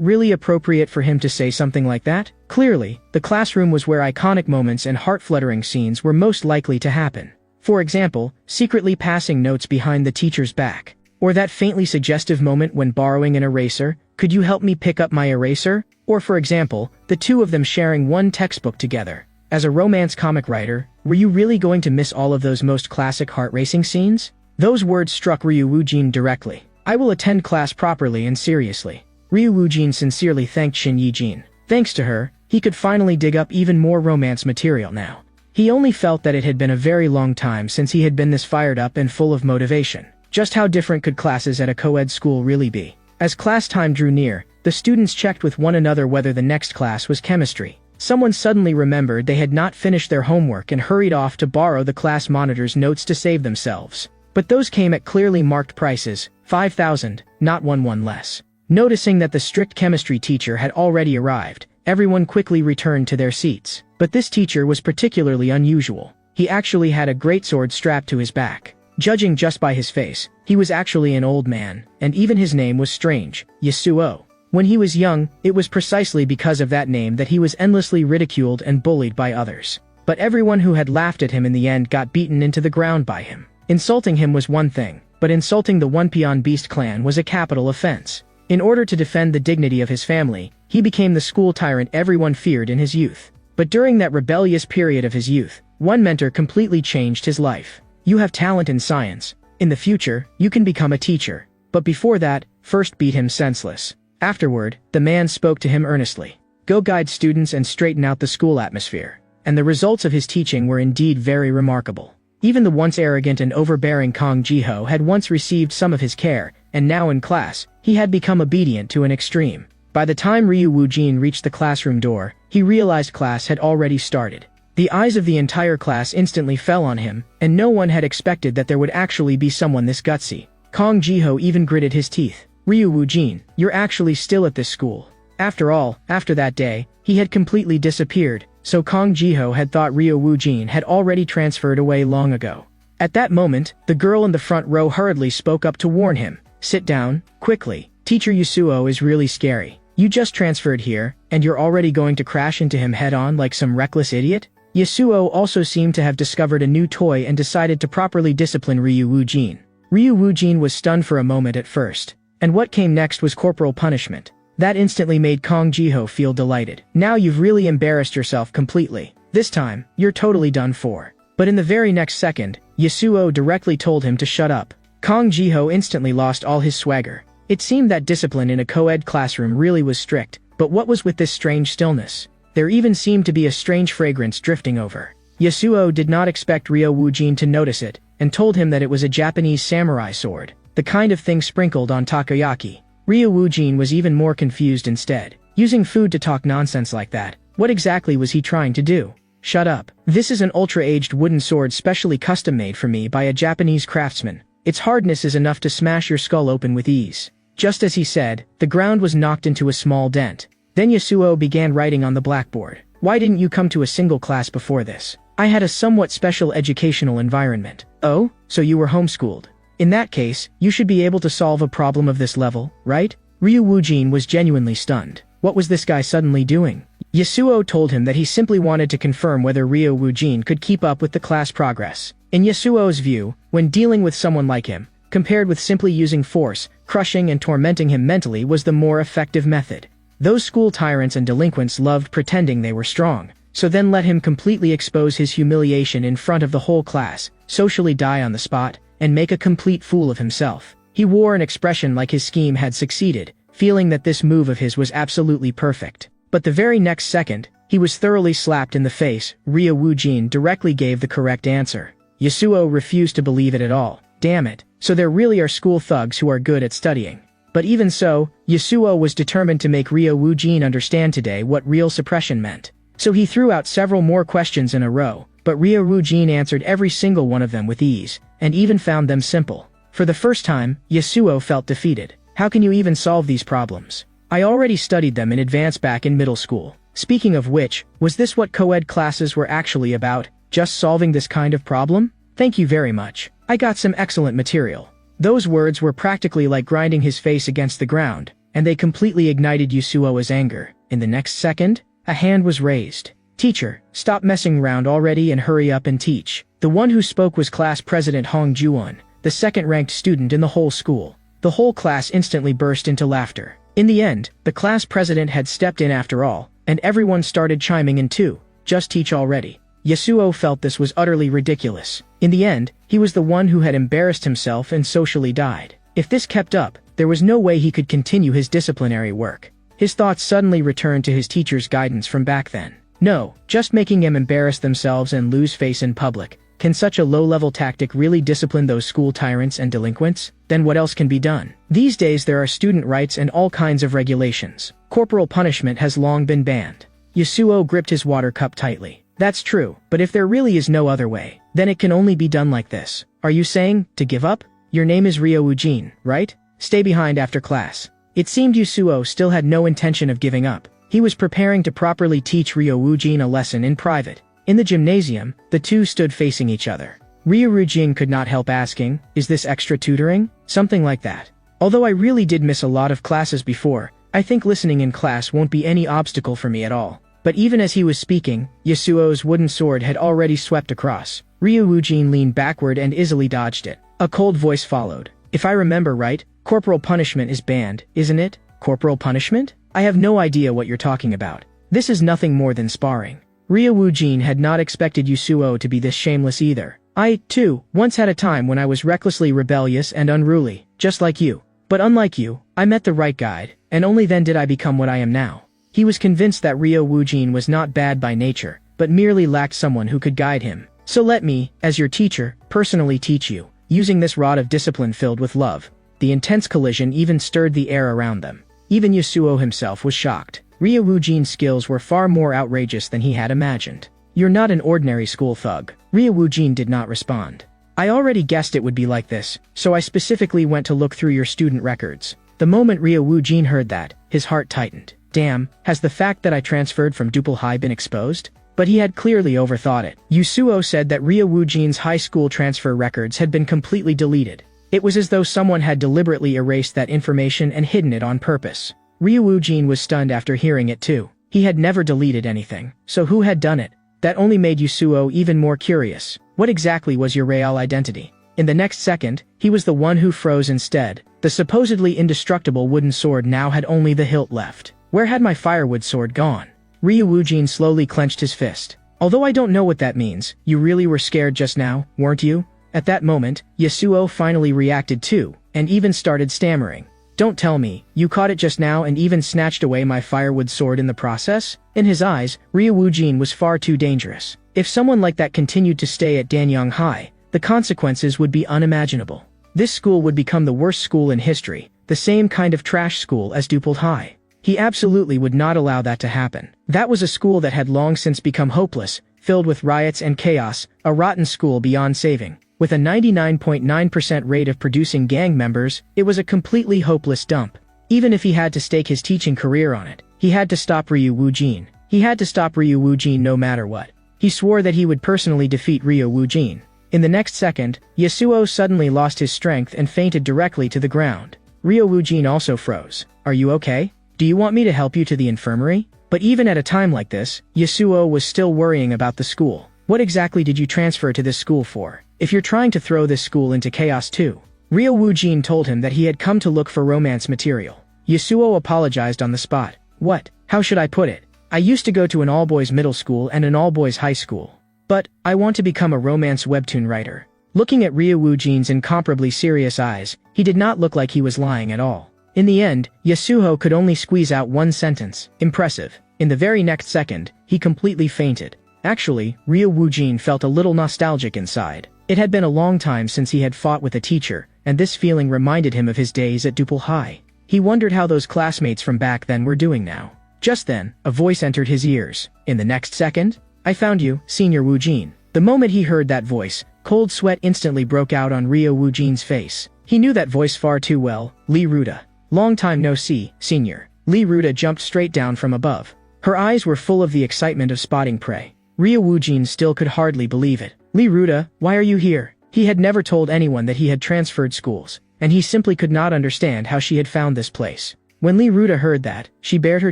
really appropriate for him to say something like that? Clearly, the classroom was where iconic moments and heart-fluttering scenes were most likely to happen. For example, secretly passing notes behind the teacher's back. Or that faintly suggestive moment when borrowing an eraser, "Could you help me pick up my eraser?" Or for example, the two of them sharing one textbook together. As a romance comic writer, were you really going to miss all of those most classic heart-racing scenes? Those words struck Ryu Woojin directly. "I will attend class properly and seriously." Ryu Woojin sincerely thanked Shin Yi-jin. Thanks to her, he could finally dig up even more romance material now. He only felt that it had been a very long time since he had been this fired up and full of motivation. Just how different could classes at a co-ed school really be? As class time drew near, the students checked with one another whether the next class was chemistry. Someone suddenly remembered they had not finished their homework and hurried off to borrow the class monitor's notes to save themselves. But those came at clearly marked prices, 5,000, not one less. Noticing that the strict chemistry teacher had already arrived, everyone quickly returned to their seats. But this teacher was particularly unusual. He actually had a greatsword strapped to his back. Judging just by his face, he was actually an old man, and even his name was strange, Yasuo. When he was young, it was precisely because of that name that he was endlessly ridiculed and bullied by others. But everyone who had laughed at him in the end got beaten into the ground by him. Insulting him was one thing, but insulting the One Peon Beast clan was a capital offense. In order to defend the dignity of his family, he became the school tyrant everyone feared in his youth. But during that rebellious period of his youth, one mentor completely changed his life. "You have talent in science. In the future, you can become a teacher." But before that, first beat him senseless. Afterward, the man spoke to him earnestly. "Go guide students and straighten out the school atmosphere." And the results of his teaching were indeed very remarkable. Even the once arrogant and overbearing Kong Jiho had once received some of his care, and now in class, he had become obedient to an extreme. By the time Ryu Woojin reached the classroom door, he realized class had already started. The eyes of the entire class instantly fell on him, and no one had expected that there would actually be someone this gutsy. Kong Jiho even gritted his teeth. "Ryu Woojin, you're actually still at this school." After all, after that day, he had completely disappeared, so Kong Jiho had thought Ryu Woojin had already transferred away long ago. At that moment, the girl in the front row hurriedly spoke up to warn him. "Sit down, quickly. Teacher Yasuo is really scary. You just transferred here, and you're already going to crash into him head-on like some reckless idiot?" Yasuo also seemed to have discovered a new toy and decided to properly discipline Ryu Woojin. Ryu Woojin was stunned for a moment at first, and what came next was corporal punishment. That instantly made Kong Jiho feel delighted. "Now you've really embarrassed yourself completely. This time, you're totally done for." But in the very next second, Yasuo directly told him to shut up. Kong Jiho instantly lost all his swagger. It seemed that discipline in a co-ed classroom really was strict, but what was with this strange stillness? There even seemed to be a strange fragrance drifting over. Yasuo did not expect Ryu Woojin to notice it, and told him that it was a Japanese samurai sword, the kind of thing sprinkled on takoyaki. Ryu Woojin was even more confused instead. Using food to talk nonsense like that, what exactly was he trying to do? "Shut up. This is an ultra-aged wooden sword specially custom-made for me by a Japanese craftsman. Its hardness is enough to smash your skull open with ease." Just as he said, the ground was knocked into a small dent. Then Yasuo began writing on the blackboard. "Why didn't you come to a single class before this? I had a somewhat special educational environment." "Oh, so you were homeschooled. In that case, you should be able to solve a problem of this level, right?" Ryu Woojin was genuinely stunned. What was this guy suddenly doing? Yasuo told him that he simply wanted to confirm whether Ryu Woojin could keep up with the class progress. In Yasuo's view, when dealing with someone like him, compared with simply using force, crushing and tormenting him mentally was the more effective method. Those school tyrants and delinquents loved pretending they were strong, so then let him completely expose his humiliation in front of the whole class, socially die on the spot, and make a complete fool of himself. He wore an expression like his scheme had succeeded, feeling that this move of his was absolutely perfect. But the very next second, he was thoroughly slapped in the face. Ryu Woojin directly gave the correct answer. Yasuo refused to believe it at all. Damn it, so there really are school thugs who are good at studying. But even so, Yasuo was determined to make Ryu Woojin understand today what real suppression meant. So he threw out several more questions in a row, but Ryu Woojin answered every single one of them with ease, and even found them simple. For the first time, Yasuo felt defeated. How can you even solve these problems? I already studied them in advance back in middle school. Speaking of which, was this what co-ed classes were actually about? Just solving this kind of problem? Thank you very much. I got some excellent material. Those words were practically like grinding his face against the ground, and they completely ignited Yasuo's anger. In the next second, a hand was raised. "Teacher, stop messing around already and hurry up and teach." The one who spoke was class president Hong Juwon, the second-ranked student in the whole school. The whole class instantly burst into laughter. In the end, the class president had stepped in after all, and everyone started chiming in too. "Just teach already. Yasuo felt this was utterly ridiculous. In the end, he was the one who had embarrassed himself and socially died. If this kept up, there was no way he could continue his disciplinary work. His thoughts suddenly returned to his teacher's guidance from back then. No, just making them embarrass themselves and lose face in public. Can such a low-level tactic really discipline those school tyrants and delinquents? Then what else can be done? These days there are student rights and all kinds of regulations. Corporal punishment has long been banned. Yasuo gripped his water cup tightly. That's true, but if there really is no other way, then it can only be done like this. Are you saying, to give up? Your name is Ryo-Eugene, right? Stay behind after class. It seemed Yasuo still had no intention of giving up. He was preparing to properly teach Ryo-Eugene a lesson in private. In the gymnasium, the two stood facing each other. Ryo-Eugene could not help asking, is this extra tutoring? Something like that. Although I really did miss a lot of classes before, I think listening in class won't be any obstacle for me at all. But even as he was speaking, Yasuo's wooden sword had already swept across. Ryo-Eugene leaned backward and easily dodged it. A cold voice followed. If I remember right, corporal punishment is banned, isn't it? Corporal punishment? I have no idea what you're talking about. This is nothing more than sparring. Ryo-Eugene had not expected Yasuo to be this shameless either. I, too, once had a time when I was recklessly rebellious and unruly, just like you. But unlike you, I met the right guide, and only then did I become what I am now. He was convinced that Ryo-Eugene was not bad by nature, but merely lacked someone who could guide him. So let me, as your teacher, personally teach you, using this rod of discipline filled with love. The intense collision even stirred the air around them. Even Yasuo himself was shocked. Ryo-Eugene's skills were far more outrageous than he had imagined. You're not an ordinary school thug. Ryo-Eugene did not respond. I already guessed it would be like this, so I specifically went to look through your student records. The moment Ryo-Eugene heard that, his heart tightened. Damn, has the fact that I transferred from Dupal High been exposed? But he had clearly overthought it. Yasuo said that Ryo-Eugene's high school transfer records had been completely deleted. It was as though someone had deliberately erased that information and hidden it on purpose. Ryo-Eugene was stunned after hearing it too. He had never deleted anything, so who had done it? That only made Yasuo even more curious. What exactly was your real identity? In the next second, he was the one who froze instead. The supposedly indestructible wooden sword now had only the hilt left. Where had my firewood sword gone? Ryo-Eugene slowly clenched his fist. Although I don't know what that means, you really were scared just now, weren't you? At that moment, Yasuo finally reacted too, and even started stammering. Don't tell me, you caught it just now and even snatched away my firewood sword in the process? In his eyes, Ryo-Eugene was far too dangerous. If someone like that continued to stay at Danyang High, the consequences would be unimaginable. This school would become the worst school in history, the same kind of trash school as Dupal High. He absolutely would not allow that to happen. That was a school that had long since become hopeless, filled with riots and chaos, a rotten school beyond saving. With a 99.9% rate of producing gang members, it was a completely hopeless dump. Even if he had to stake his teaching career on it, he had to stop Ryo-Eugene. He had to stop Ryo-Eugene no matter what. He swore that he would personally defeat Ryo-Eugene. In the next second, Yasuo suddenly lost his strength and fainted directly to the ground. Ryo-Eugene also froze. Are you okay? Do you want me to help you to the infirmary? But even at a time like this, Yasuo was still worrying about the school. What exactly did you transfer to this school for? If you're trying to throw this school into chaos too. Ryo-Eugene told him that he had come to look for romance material. Yasuo apologized on the spot. What? How should I put it? I used to go to an all-boys middle school and an all-boys high school. But, I want to become a romance webtoon writer. Looking at Ryo-Eugene's incomparably serious eyes, he did not look like he was lying at all. In the end, Yasuo could only squeeze out one sentence. Impressive. In the very next second, he completely fainted. Actually, Ryo-Eugene felt a little nostalgic inside. It had been a long time since he had fought with a teacher, and this feeling reminded him of his days at Dupal High. He wondered how those classmates from back then were doing now. Just then, a voice entered his ears. In the next second, I found you, Senior Eugene. The moment he heard that voice, cold sweat instantly broke out on Ryo-Eugene's face. He knew that voice far too well. Lee Ruta. Long time no see, Senior. Lee Ruta jumped straight down from above. Her eyes were full of the excitement of spotting prey. Ryo-Eugene still could hardly believe it. Lee Ruta, why are you here? He had never told anyone that he had transferred schools, and he simply could not understand how she had found this place. When Lee Ruta heard that, she bared her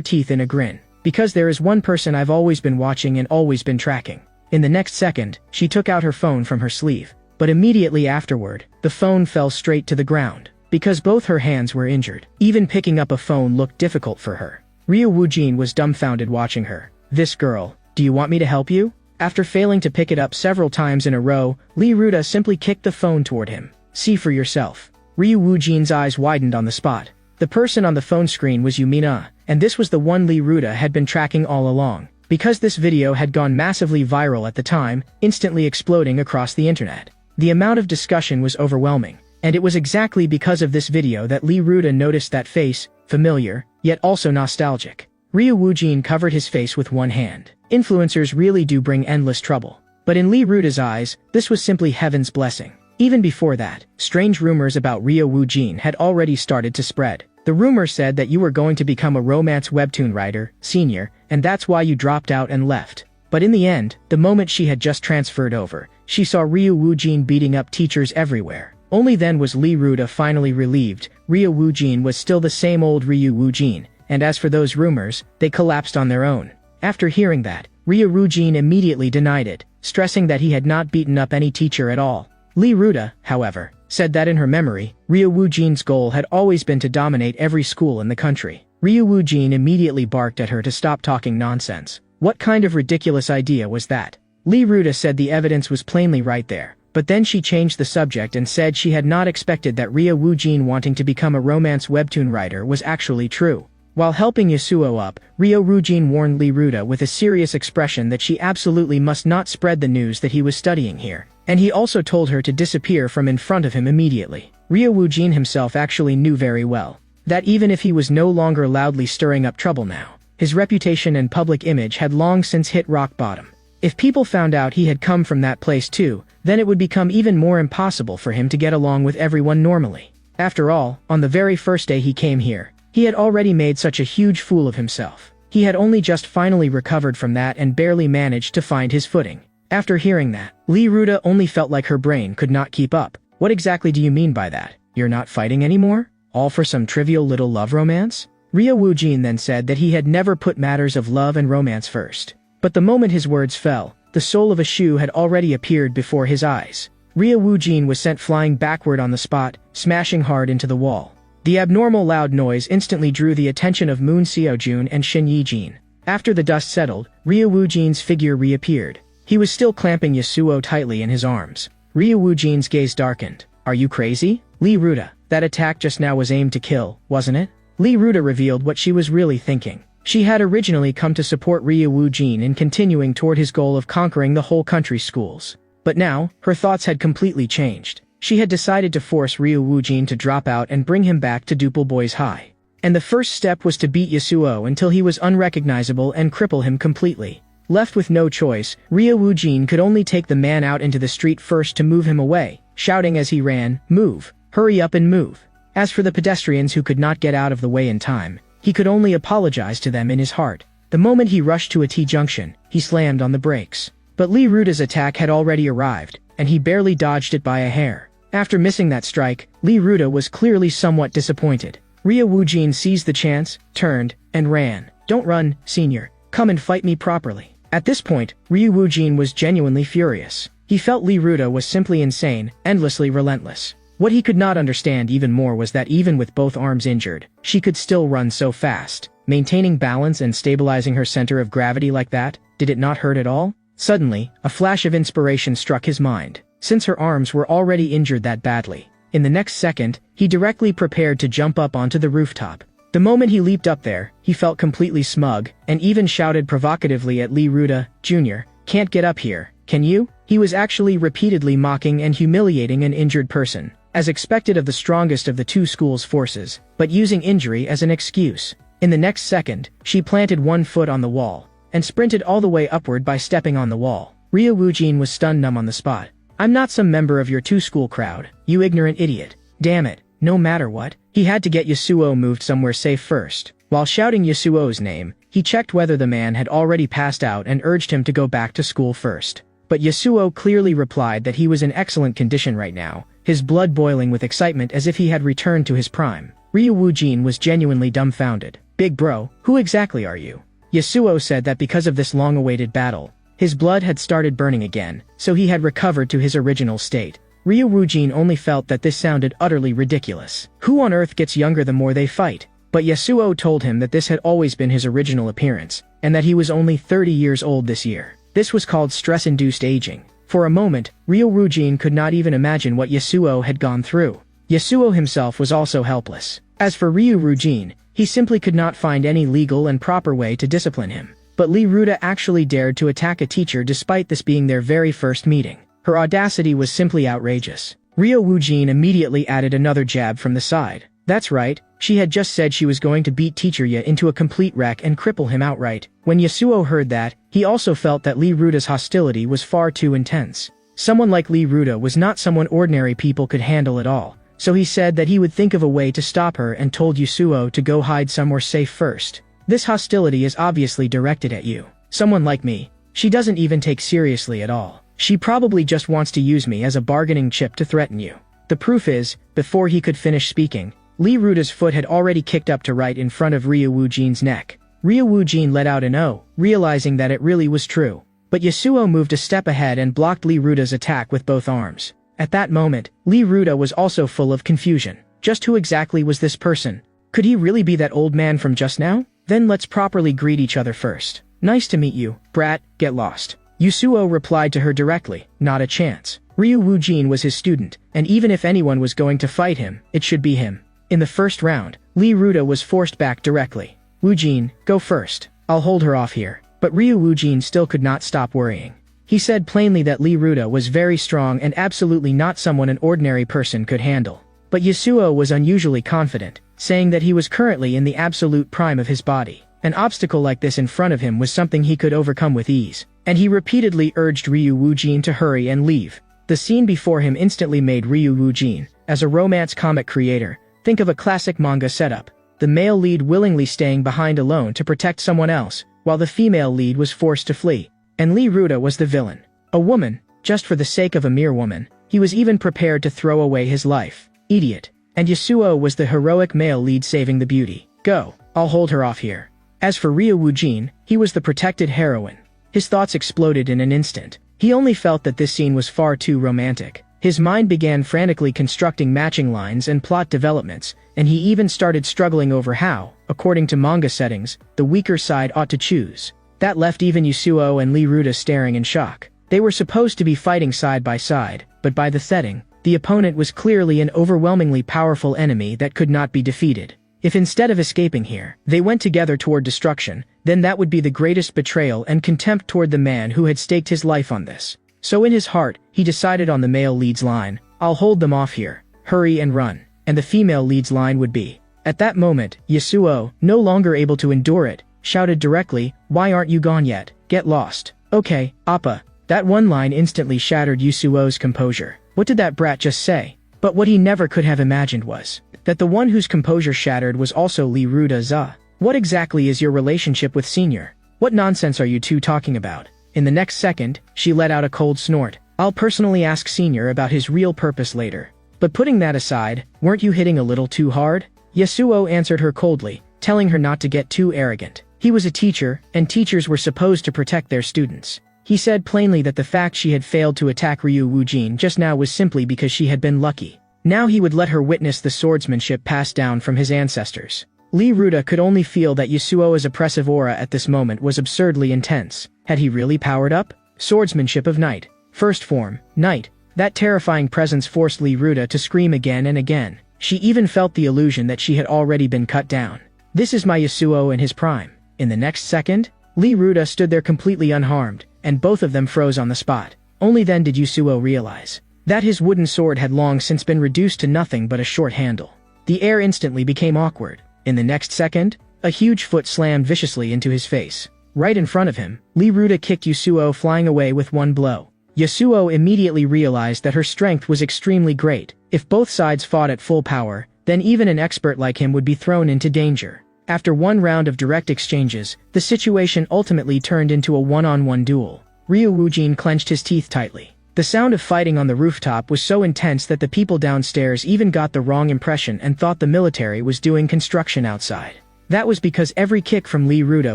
teeth in a grin. Because there is one person I've always been watching and always been tracking. In the next second, she took out her phone from her sleeve. But immediately afterward, the phone fell straight to the ground. Because both her hands were injured, even picking up a phone looked difficult for her. Ryo-Eugene was dumbfounded watching her. This girl, do you want me to help you? After failing to pick it up several times in a row, Lee Ruda simply kicked the phone toward him. "See for yourself." Ryu Woojin's eyes widened on the spot. The person on the phone screen was Yumina, and this was the one Lee Ruda had been tracking all along. Because this video had gone massively viral at the time, instantly exploding across the internet. The amount of discussion was overwhelming, and it was exactly because of this video that Lee Ruda noticed that face, familiar, yet also nostalgic. Ryu Woojin covered his face with one hand. Influencers really do bring endless trouble. But in Lee Ruda's eyes, this was simply heaven's blessing. Even before that, strange rumors about Ryu Woojin had already started to spread. The rumor said that you were going to become a romance webtoon writer, senior, and that's why you dropped out and left. But in the end, the moment she had just transferred over, she saw Ryu Woojin beating up teachers everywhere. Only then was Lee Ruda finally relieved. Ryu Woojin was still the same old Ryu Woojin, and as for those rumors, they collapsed on their own. After hearing that, Ryu Woojin immediately denied it, stressing that he had not beaten up any teacher at all. Lee Ruda, however, said that in her memory, Ryu Woojin's goal had always been to dominate every school in the country. Ryu Woojin immediately barked at her to stop talking nonsense. What kind of ridiculous idea was that? Lee Ruda said the evidence was plainly right there, but then she changed the subject and said she had not expected that Ryu Woojin wanting to become a romance webtoon writer was actually true. While helping Yasuo up, Ryu Woojin warned Lee Ruda with a serious expression that she absolutely must not spread the news that he was studying here. And he also told her to disappear from in front of him immediately. Ryu Woojin himself actually knew very well that even if he was no longer loudly stirring up trouble now, his reputation and public image had long since hit rock bottom. If people found out he had come from that place too, then it would become even more impossible for him to get along with everyone normally. After all, on the very first day he came here, he had already made such a huge fool of himself. He had only just finally recovered from that and barely managed to find his footing. After hearing that, Lee Ruda only felt like her brain could not keep up. What exactly do you mean by that? You're not fighting anymore? All for some trivial little love romance? Ryu Woojin then said that he had never put matters of love and romance first. But the moment his words fell, the soul of a shoe had already appeared before his eyes. Ryu Woojin was sent flying backward on the spot, smashing hard into the wall. The abnormal loud noise instantly drew the attention of Moon Seojun and Shin Yijin. After the dust settled, Ryu Woojin's figure reappeared. He was still clamping Yasuo tightly in his arms. Ryu Woojin's gaze darkened. "Are you crazy? Lee Ruda, that attack just now was aimed to kill, wasn't it?" Lee Ruda revealed what she was really thinking. She had originally come to support Ryu Woojin in continuing toward his goal of conquering the whole country's schools. But now, her thoughts had completely changed. She had decided to force Ryu Woojin to drop out and bring him back to Dupal Boys High. And the first step was to beat Yasuo until he was unrecognizable and cripple him completely. Left with no choice, Ryu Woojin could only take the man out into the street first to move him away, shouting as he ran, "Move! Hurry up and move!" As for the pedestrians who could not get out of the way in time, he could only apologize to them in his heart. The moment he rushed to a T-junction, he slammed on the brakes. But Lee Ruda's attack had already arrived, and he barely dodged it by a hair. After missing that strike, Lee Ruda was clearly somewhat disappointed. Ryu Woojin seized the chance, turned, and ran. "Don't run, senior. Come and fight me properly." At this point, Ryu Woojin was genuinely furious. He felt Lee Ruda was simply insane, endlessly relentless. What he could not understand even more was that even with both arms injured, she could still run so fast. Maintaining balance and stabilizing her center of gravity like that, did it not hurt at all? Suddenly, a flash of inspiration struck his mind. Since her arms were already injured that badly, in the next second, he directly prepared to jump up onto the rooftop. The moment he leaped up there, he felt completely smug, and even shouted provocatively at Lee Ruda, "Jr., can't get up here, can you?" He was actually repeatedly mocking and humiliating an injured person, as expected of the strongest of the two schools' forces, but using injury as an excuse. In the next second, she planted one foot on the wall, and sprinted all the way upward by stepping on the wall. Ryu Woojin was stun numb on the spot. "I'm not some member of your two-school crowd, you ignorant idiot. Damn it, no matter what." He had to get Yasuo moved somewhere safe first. While shouting Yasuo's name, he checked whether the man had already passed out and urged him to go back to school first. But Yasuo clearly replied that he was in excellent condition right now, his blood boiling with excitement as if he had returned to his prime. Ryu Woojin was genuinely dumbfounded. "Big bro, who exactly are you?" Yasuo said that because of this long-awaited battle, his blood had started burning again, so he had recovered to his original state. Ryu Woojin only felt that this sounded utterly ridiculous. Who on earth gets younger the more they fight? But Yasuo told him that this had always been his original appearance, and that he was only 30 years old this year. This was called stress-induced aging. For a moment, Ryo Woo-jin could not even imagine what Yasuo had gone through. Yasuo himself was also helpless. As for Ryo Woo-jin, he simply could not find any legal and proper way to discipline him. But Lee Ruda actually dared to attack a teacher despite this being their very first meeting. Her audacity was simply outrageous. Ryo Woo-jin immediately added another jab from the side. That's right, she had just said she was going to beat Teacher Ye into a complete wreck and cripple him outright. When Yasuo heard that, he also felt that Lee Ruda's hostility was far too intense. Someone like Lee Ruda was not someone ordinary people could handle at all, so he said that he would think of a way to stop her and told Yasuo to go hide somewhere safe first. This hostility is obviously directed at you. Someone like me. She doesn't even take seriously at all. She probably just wants to use me as a bargaining chip to threaten you. The proof is, before he could finish speaking, Lee Ruda's foot had already kicked up to right in front of Ryo Woo-jin's neck. Ryo Woo-jin let out an "oh," realizing that it really was true. But Yasuo moved a step ahead and blocked Lee Ruda's attack with both arms. At that moment, Lee Ruda was also full of confusion. Just who exactly was this person? Could he really be that old man from just now? Then let's properly greet each other first. Nice to meet you, brat, get lost. Yasuo replied to her directly, not a chance. Ryo Woo-jin was his student, and even if anyone was going to fight him, it should be him. In the first round, Lee Ruda was forced back directly. Woo-jin, go first. I'll hold her off here. But Ryo Woo-jin still could not stop worrying. He said plainly that Lee Ruda was very strong and absolutely not someone an ordinary person could handle. But Yasuo was unusually confident, saying that he was currently in the absolute prime of his body. An obstacle like this in front of him was something he could overcome with ease, and he repeatedly urged Ryo Woo-jin to hurry and leave. The scene before him instantly made Ryo Woo-jin, as a romance comic creator, think of a classic manga setup. The male lead willingly staying behind alone to protect someone else, while the female lead was forced to flee. And Lee Ruda was the villain. A woman, just for the sake of a mere woman. He was even prepared to throw away his life. Idiot. And Yasuo was the heroic male lead saving the beauty. Go, I'll hold her off here. As for Ryo Woo-jin, he was the protected heroine. His thoughts exploded in an instant. He only felt that this scene was far too romantic. His mind began frantically constructing matching lines and plot developments, and he even started struggling over how, according to manga settings, the weaker side ought to choose. That left even Yasuo and Lee Ruda staring in shock. They were supposed to be fighting side by side, but by the setting, the opponent was clearly an overwhelmingly powerful enemy that could not be defeated. If instead of escaping here, they went together toward destruction, then that would be the greatest betrayal and contempt toward the man who had staked his life on this. So in his heart, he decided on the male lead's line, I'll hold them off here, hurry and run, and the female lead's line would be. At that moment, Yasuo, no longer able to endure it, shouted directly, why aren't you gone yet? Get lost. Okay, Appa. That one line instantly shattered Yasuo's composure. What did that brat just say? But what he never could have imagined was that the one whose composure shattered was also Lee Ruda. What exactly is your relationship with Senior? What nonsense are you two talking about? In the next second, she let out a cold snort. I'll personally ask Senior about his real purpose later. But putting that aside, weren't you hitting a little too hard? Yasuo answered her coldly, telling her not to get too arrogant. He was a teacher, and teachers were supposed to protect their students. He said plainly that the fact she had failed to attack Ryo Woo-jin just now was simply because she had been lucky. Now he would let her witness the swordsmanship passed down from his ancestors. Lee Ruda could only feel that Yasuo's oppressive aura at this moment was absurdly intense. Had he really powered up? Swordsmanship of Night. First form, Night. That terrifying presence forced Lee Ruda to scream again and again. She even felt the illusion that she had already been cut down. This is my Yasuo in his prime. In the next second, Lee Ruda stood there completely unharmed, and both of them froze on the spot. Only then did Yasuo realize that his wooden sword had long since been reduced to nothing but a short handle. The air instantly became awkward. In the next second, a huge foot slammed viciously into his face. Right in front of him, Lee Ruda kicked Yasuo flying away with one blow. Yasuo immediately realized that her strength was extremely great. If both sides fought at full power, then even an expert like him would be thrown into danger. After one round of direct exchanges, the situation ultimately turned into a one-on-one duel. Ryo Woo-jin clenched his teeth tightly. The sound of fighting on the rooftop was so intense that the people downstairs even got the wrong impression and thought the military was doing construction outside. That was because every kick from Lee Ruda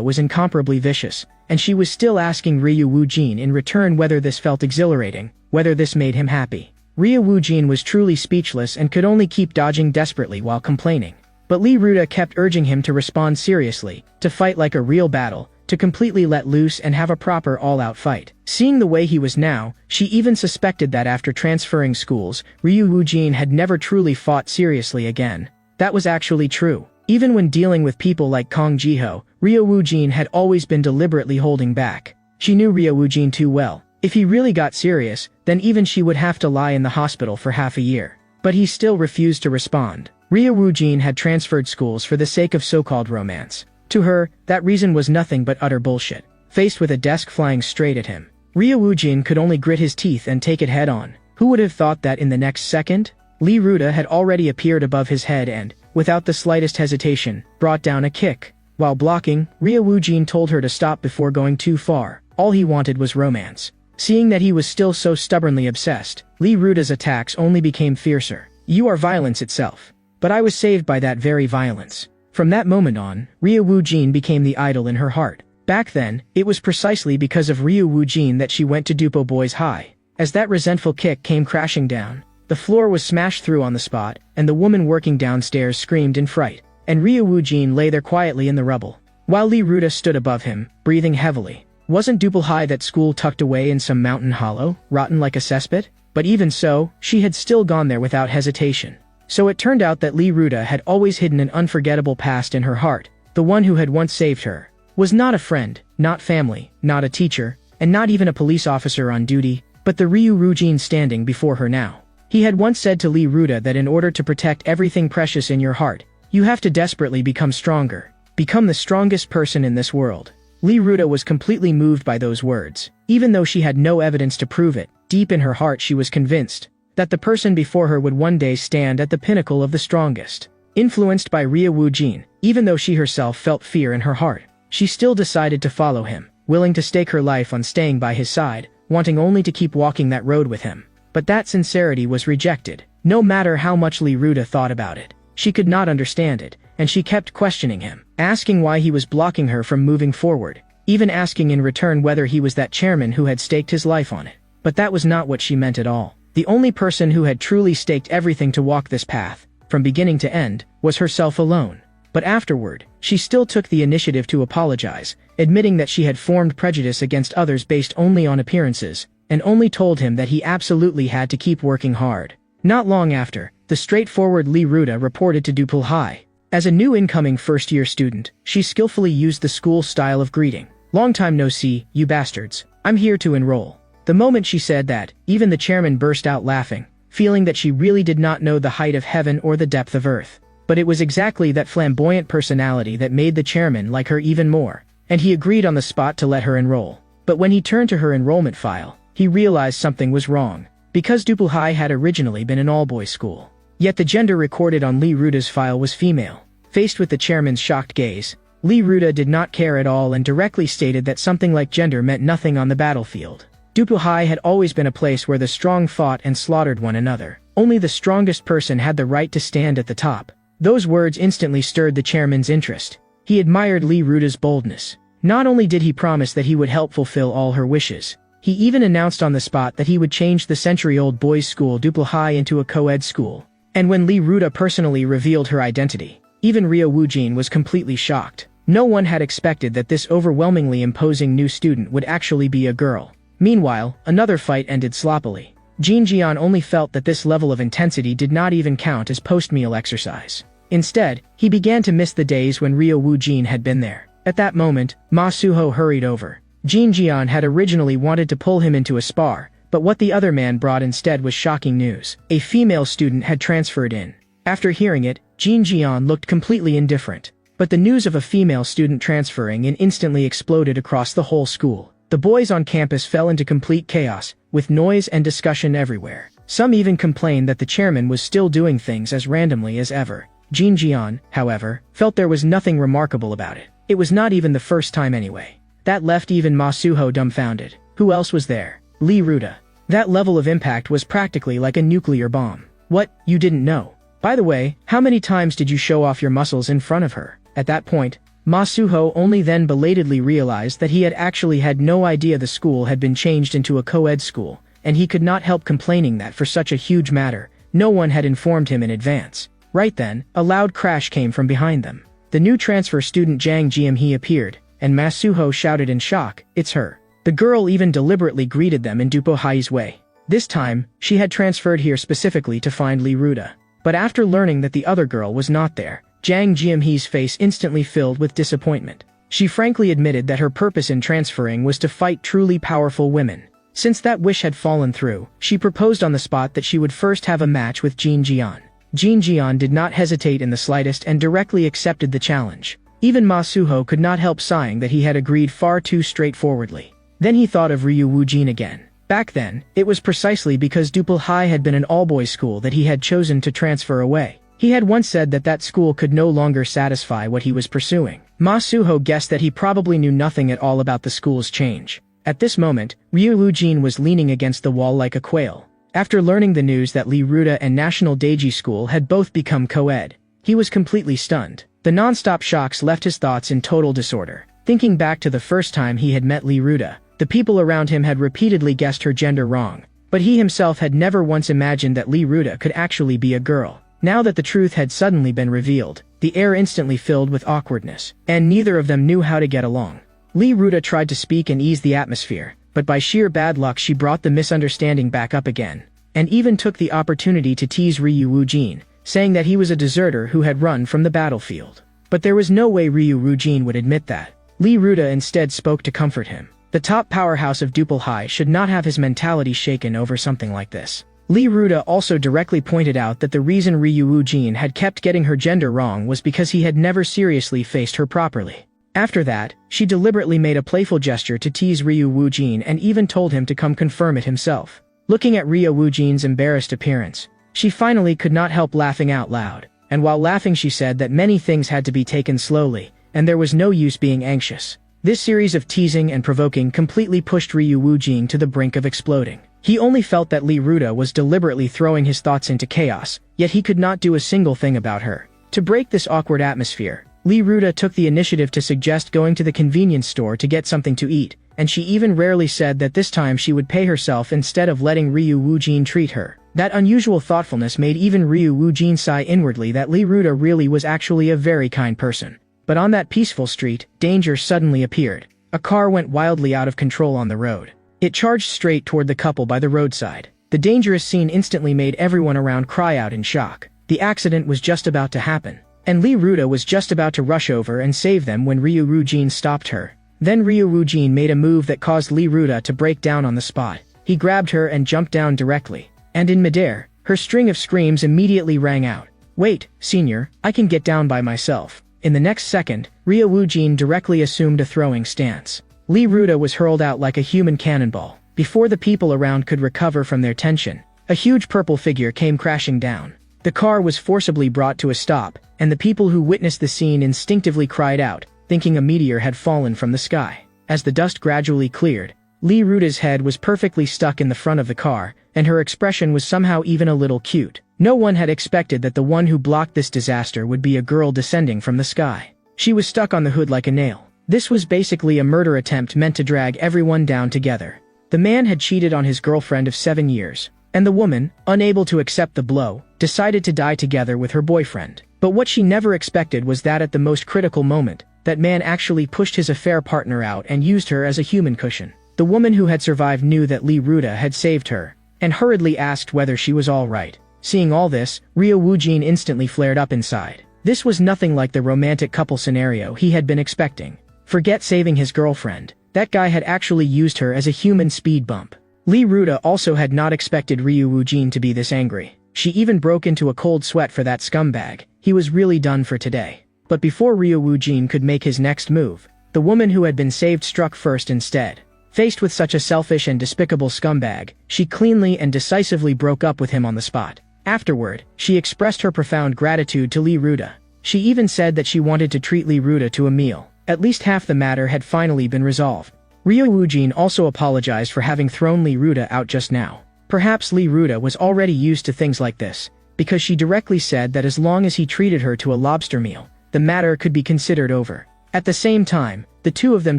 was incomparably vicious, and she was still asking Ryo Woo-jin in return whether this felt exhilarating, whether this made him happy. Ryo Woo-jin was truly speechless and could only keep dodging desperately while complaining. But Lee Ruda kept urging him to respond seriously, to fight like a real battle, to completely let loose and have a proper all-out fight. Seeing the way he was now, she even suspected that after transferring schools, Ryu Woojin had never truly fought seriously again. That was actually true. Even when dealing with people like Kong Jiho, Ryu Woojin had always been deliberately holding back. She knew Ryu Woojin too well. If he really got serious, then even she would have to lie in the hospital for half a year. But he still refused to respond. Ryu Woojin had transferred schools for the sake of so-called romance. To her, that reason was nothing but utter bullshit. Faced with a desk flying straight at him, Ryu Woojin could only grit his teeth and take it head-on. Who would have thought that in the next second? Lee Ruda had already appeared above his head and, without the slightest hesitation, brought down a kick. While blocking, Ryu Woojin told her to stop before going too far. All he wanted was romance. Seeing that he was still so stubbornly obsessed, Lee Ruda's attacks only became fiercer. You are violence itself. But I was saved by that very violence. From that moment on, Ryu Woojin became the idol in her heart. Back then, it was precisely because of Ryu Woojin that she went to Dupo Boys High. As that resentful kick came crashing down, the floor was smashed through on the spot, and the woman working downstairs screamed in fright. And Ryu Woojin lay there quietly in the rubble, while Lee Ruda stood above him, breathing heavily. Wasn't Duple High that school tucked away in some mountain hollow, rotten like a cesspit? But even so, she had still gone there without hesitation. So it turned out that Lee Ruda had always hidden an unforgettable past in her heart. The one who had once saved her was not a friend, not family, not a teacher, and not even a police officer on duty, but the Ryu Woojin standing before her now. He had once said to Lee Ruda that in order to protect everything precious in your heart, you have to desperately become stronger. Become the strongest person in this world. Lee Ruda was completely moved by those words. Even though she had no evidence to prove it, deep in her heart she was convinced that the person before her would one day stand at the pinnacle of the strongest. Influenced by Ryu Woojin, even though she herself felt fear in her heart, she still decided to follow him, willing to stake her life on staying by his side, wanting only to keep walking that road with him. But that sincerity was rejected. No matter how much Lee Ruda thought about it, she could not understand it, and she kept questioning him, asking why he was blocking her from moving forward, even asking in return whether he was that chairman who had staked his life on it. But that was not what she meant at all. The only person who had truly staked everything to walk this path, from beginning to end, was herself alone. But afterward, she still took the initiative to apologize, admitting that she had formed prejudice against others based only on appearances, and only told him that he absolutely had to keep working hard. Not long after, the straightforward Lee Ruda reported to Duple High. As a new incoming first-year student, she skillfully used the school style of greeting. Long time no see, you bastards. I'm here to enroll. The moment she said that, even the chairman burst out laughing, feeling that she really did not know the height of heaven or the depth of earth. But it was exactly that flamboyant personality that made the chairman like her even more, and he agreed on the spot to let her enroll. But when he turned to her enrollment file, he realized something was wrong. Because Duple High had originally been an all-boys school, yet the gender recorded on Lee Ruda's file was female. Faced with the chairman's shocked gaze, Lee Ruda did not care at all and directly stated that something like gender meant nothing on the battlefield. Duple High had always been a place where the strong fought and slaughtered one another. Only the strongest person had the right to stand at the top. Those words instantly stirred the chairman's interest. He admired Lee Ruda's boldness. Not only did he promise that he would help fulfill all her wishes, he even announced on the spot that he would change the century-old boys' school Duple High into a co-ed school. And when Lee Ruda personally revealed her identity, even Ryu Woojin was completely shocked. No one had expected that this overwhelmingly imposing new student would actually be a girl. Meanwhile, another fight ended sloppily. Jin Jian only felt that this level of intensity did not even count as post-meal exercise. Instead, he began to miss the days when Ryu Woojin had been there. At that moment, Ma Suho hurried over. Jin Jian had originally wanted to pull him into a spar, but what the other man brought instead was shocking news. A female student had transferred in. After hearing it, Jin Jian looked completely indifferent. But the news of a female student transferring in instantly exploded across the whole school. The boys on campus fell into complete chaos, with noise and discussion everywhere. Some even complained that the chairman was still doing things as randomly as ever. Jin Jian, however, felt there was nothing remarkable about it. It was not even the first time anyway. That left even Ma Suho dumbfounded. Who else was there? Lee Ruda. That level of impact was practically like a nuclear bomb. What, you didn't know? By the way, how many times did you show off your muscles in front of her? At that point, Ma Suho only then belatedly realized that he had actually had no idea the school had been changed into a co-ed school, and he could not help complaining that for such a huge matter, no one had informed him in advance. Right then, a loud crash came from behind them. The new transfer student Jang Jiamhee appeared, and Masuho shouted in shock, "It's her." The girl even deliberately greeted them in Dupohai's way. This time, she had transferred here specifically to find Lee Ruda. But after learning that the other girl was not there, Jang Jianhe's face instantly filled with disappointment. She frankly admitted that her purpose in transferring was to fight truly powerful women. Since that wish had fallen through, she proposed on the spot that she would first have a match with Jin Jian. Jin Jian did not hesitate in the slightest and directly accepted the challenge. Even Masuho could not help sighing that he had agreed far too straightforwardly. Then he thought of Ryu Wujin again. Back then, it was precisely because Dupohai had been an all-boys school that he had chosen to transfer away. He had once said that that school could no longer satisfy what he was pursuing. Masuho guessed that he probably knew nothing at all about the school's change. At this moment, Ryu Wujin was leaning against the wall like a quail. After learning the news that Lee Ruda and National Daiji School had both become co-ed, he was completely stunned. The non-stop shocks left his thoughts in total disorder. Thinking back to the first time he had met Lee Ruda, the people around him had repeatedly guessed her gender wrong, but he himself had never once imagined that Lee Ruda could actually be a girl. Now that the truth had suddenly been revealed, the air instantly filled with awkwardness, and neither of them knew how to get along. Lee Ruda tried to speak and ease the atmosphere, but by sheer bad luck she brought the misunderstanding back up again, and even took the opportunity to tease Ryu Wujin, saying that he was a deserter who had run from the battlefield. But there was no way Ryu Wujin would admit that. Lee Ruda instead spoke to comfort him. The top powerhouse of Dupohai should not have his mentality shaken over something like this. Lee Ruda also directly pointed out that the reason Ryu Wujin had kept getting her gender wrong was because he had never seriously faced her properly. After that, she deliberately made a playful gesture to tease Ryu Wujin and even told him to come confirm it himself. Looking at Ryu Wujin's embarrassed appearance, she finally could not help laughing out loud, and while laughing she said that many things had to be taken slowly, and there was no use being anxious. This series of teasing and provoking completely pushed Ryu Wujin to the brink of exploding. He only felt that Lee Ruda was deliberately throwing his thoughts into chaos, yet he could not do a single thing about her. To break this awkward atmosphere, Lee Ruda took the initiative to suggest going to the convenience store to get something to eat, and she even rarely said that this time she would pay herself instead of letting Ryu Wujin treat her. That unusual thoughtfulness made even Ryu Wujin sigh inwardly that Lee Ruda really was actually a very kind person. But on that peaceful street, danger suddenly appeared. A car went wildly out of control on the road. It charged straight toward the couple by the roadside. The dangerous scene instantly made everyone around cry out in shock. The accident was just about to happen, and Lee Ruda was just about to rush over and save them when Ryu Wujin stopped her. Then Ryu Wujin made a move that caused Lee Ruda to break down on the spot. He grabbed her and jumped down directly, and in midair, her string of screams immediately rang out. "Wait, senior, I can get down by myself." In the next second, Ryu Wujin directly assumed a throwing stance. Lee Ruda was hurled out like a human cannonball. Before the people around could recover from their tension, a huge purple figure came crashing down. The car was forcibly brought to a stop, and the people who witnessed the scene instinctively cried out, thinking a meteor had fallen from the sky. As the dust gradually cleared, Lee Ruda's head was perfectly stuck in the front of the car, and her expression was somehow even a little cute. No one had expected that the one who blocked this disaster would be a girl descending from the sky. She was stuck on the hood like a nail. This was basically a murder attempt meant to drag everyone down together. The man had cheated on his girlfriend of 7 years, and the woman, unable to accept the blow, decided to die together with her boyfriend. But what she never expected was that at the most critical moment, that man actually pushed his affair partner out and used her as a human cushion. The woman who had survived knew that Lee Ruda had saved her, and hurriedly asked whether she was all right. Seeing all this, Ryu Wujin instantly flared up inside. This was nothing like the romantic couple scenario he had been expecting. Forget saving his girlfriend. That guy had actually used her as a human speed bump. Lee Ruda also had not expected Ryu Wujin to be this angry. She even broke into a cold sweat for that scumbag. He was really done for today. But before Ryu Wujin could make his next move, the woman who had been saved struck first instead. Faced with such a selfish and despicable scumbag, she cleanly and decisively broke up with him on the spot. Afterward, she expressed her profound gratitude to Lee Ruda. She even said that she wanted to treat Lee Ruda to a meal. At least half the matter had finally been resolved. Ryu Wujin also apologized for having thrown Lee Ruda out just now. Perhaps Lee Ruda was already used to things like this, because she directly said that as long as he treated her to a lobster meal, the matter could be considered over. At the same time, the two of them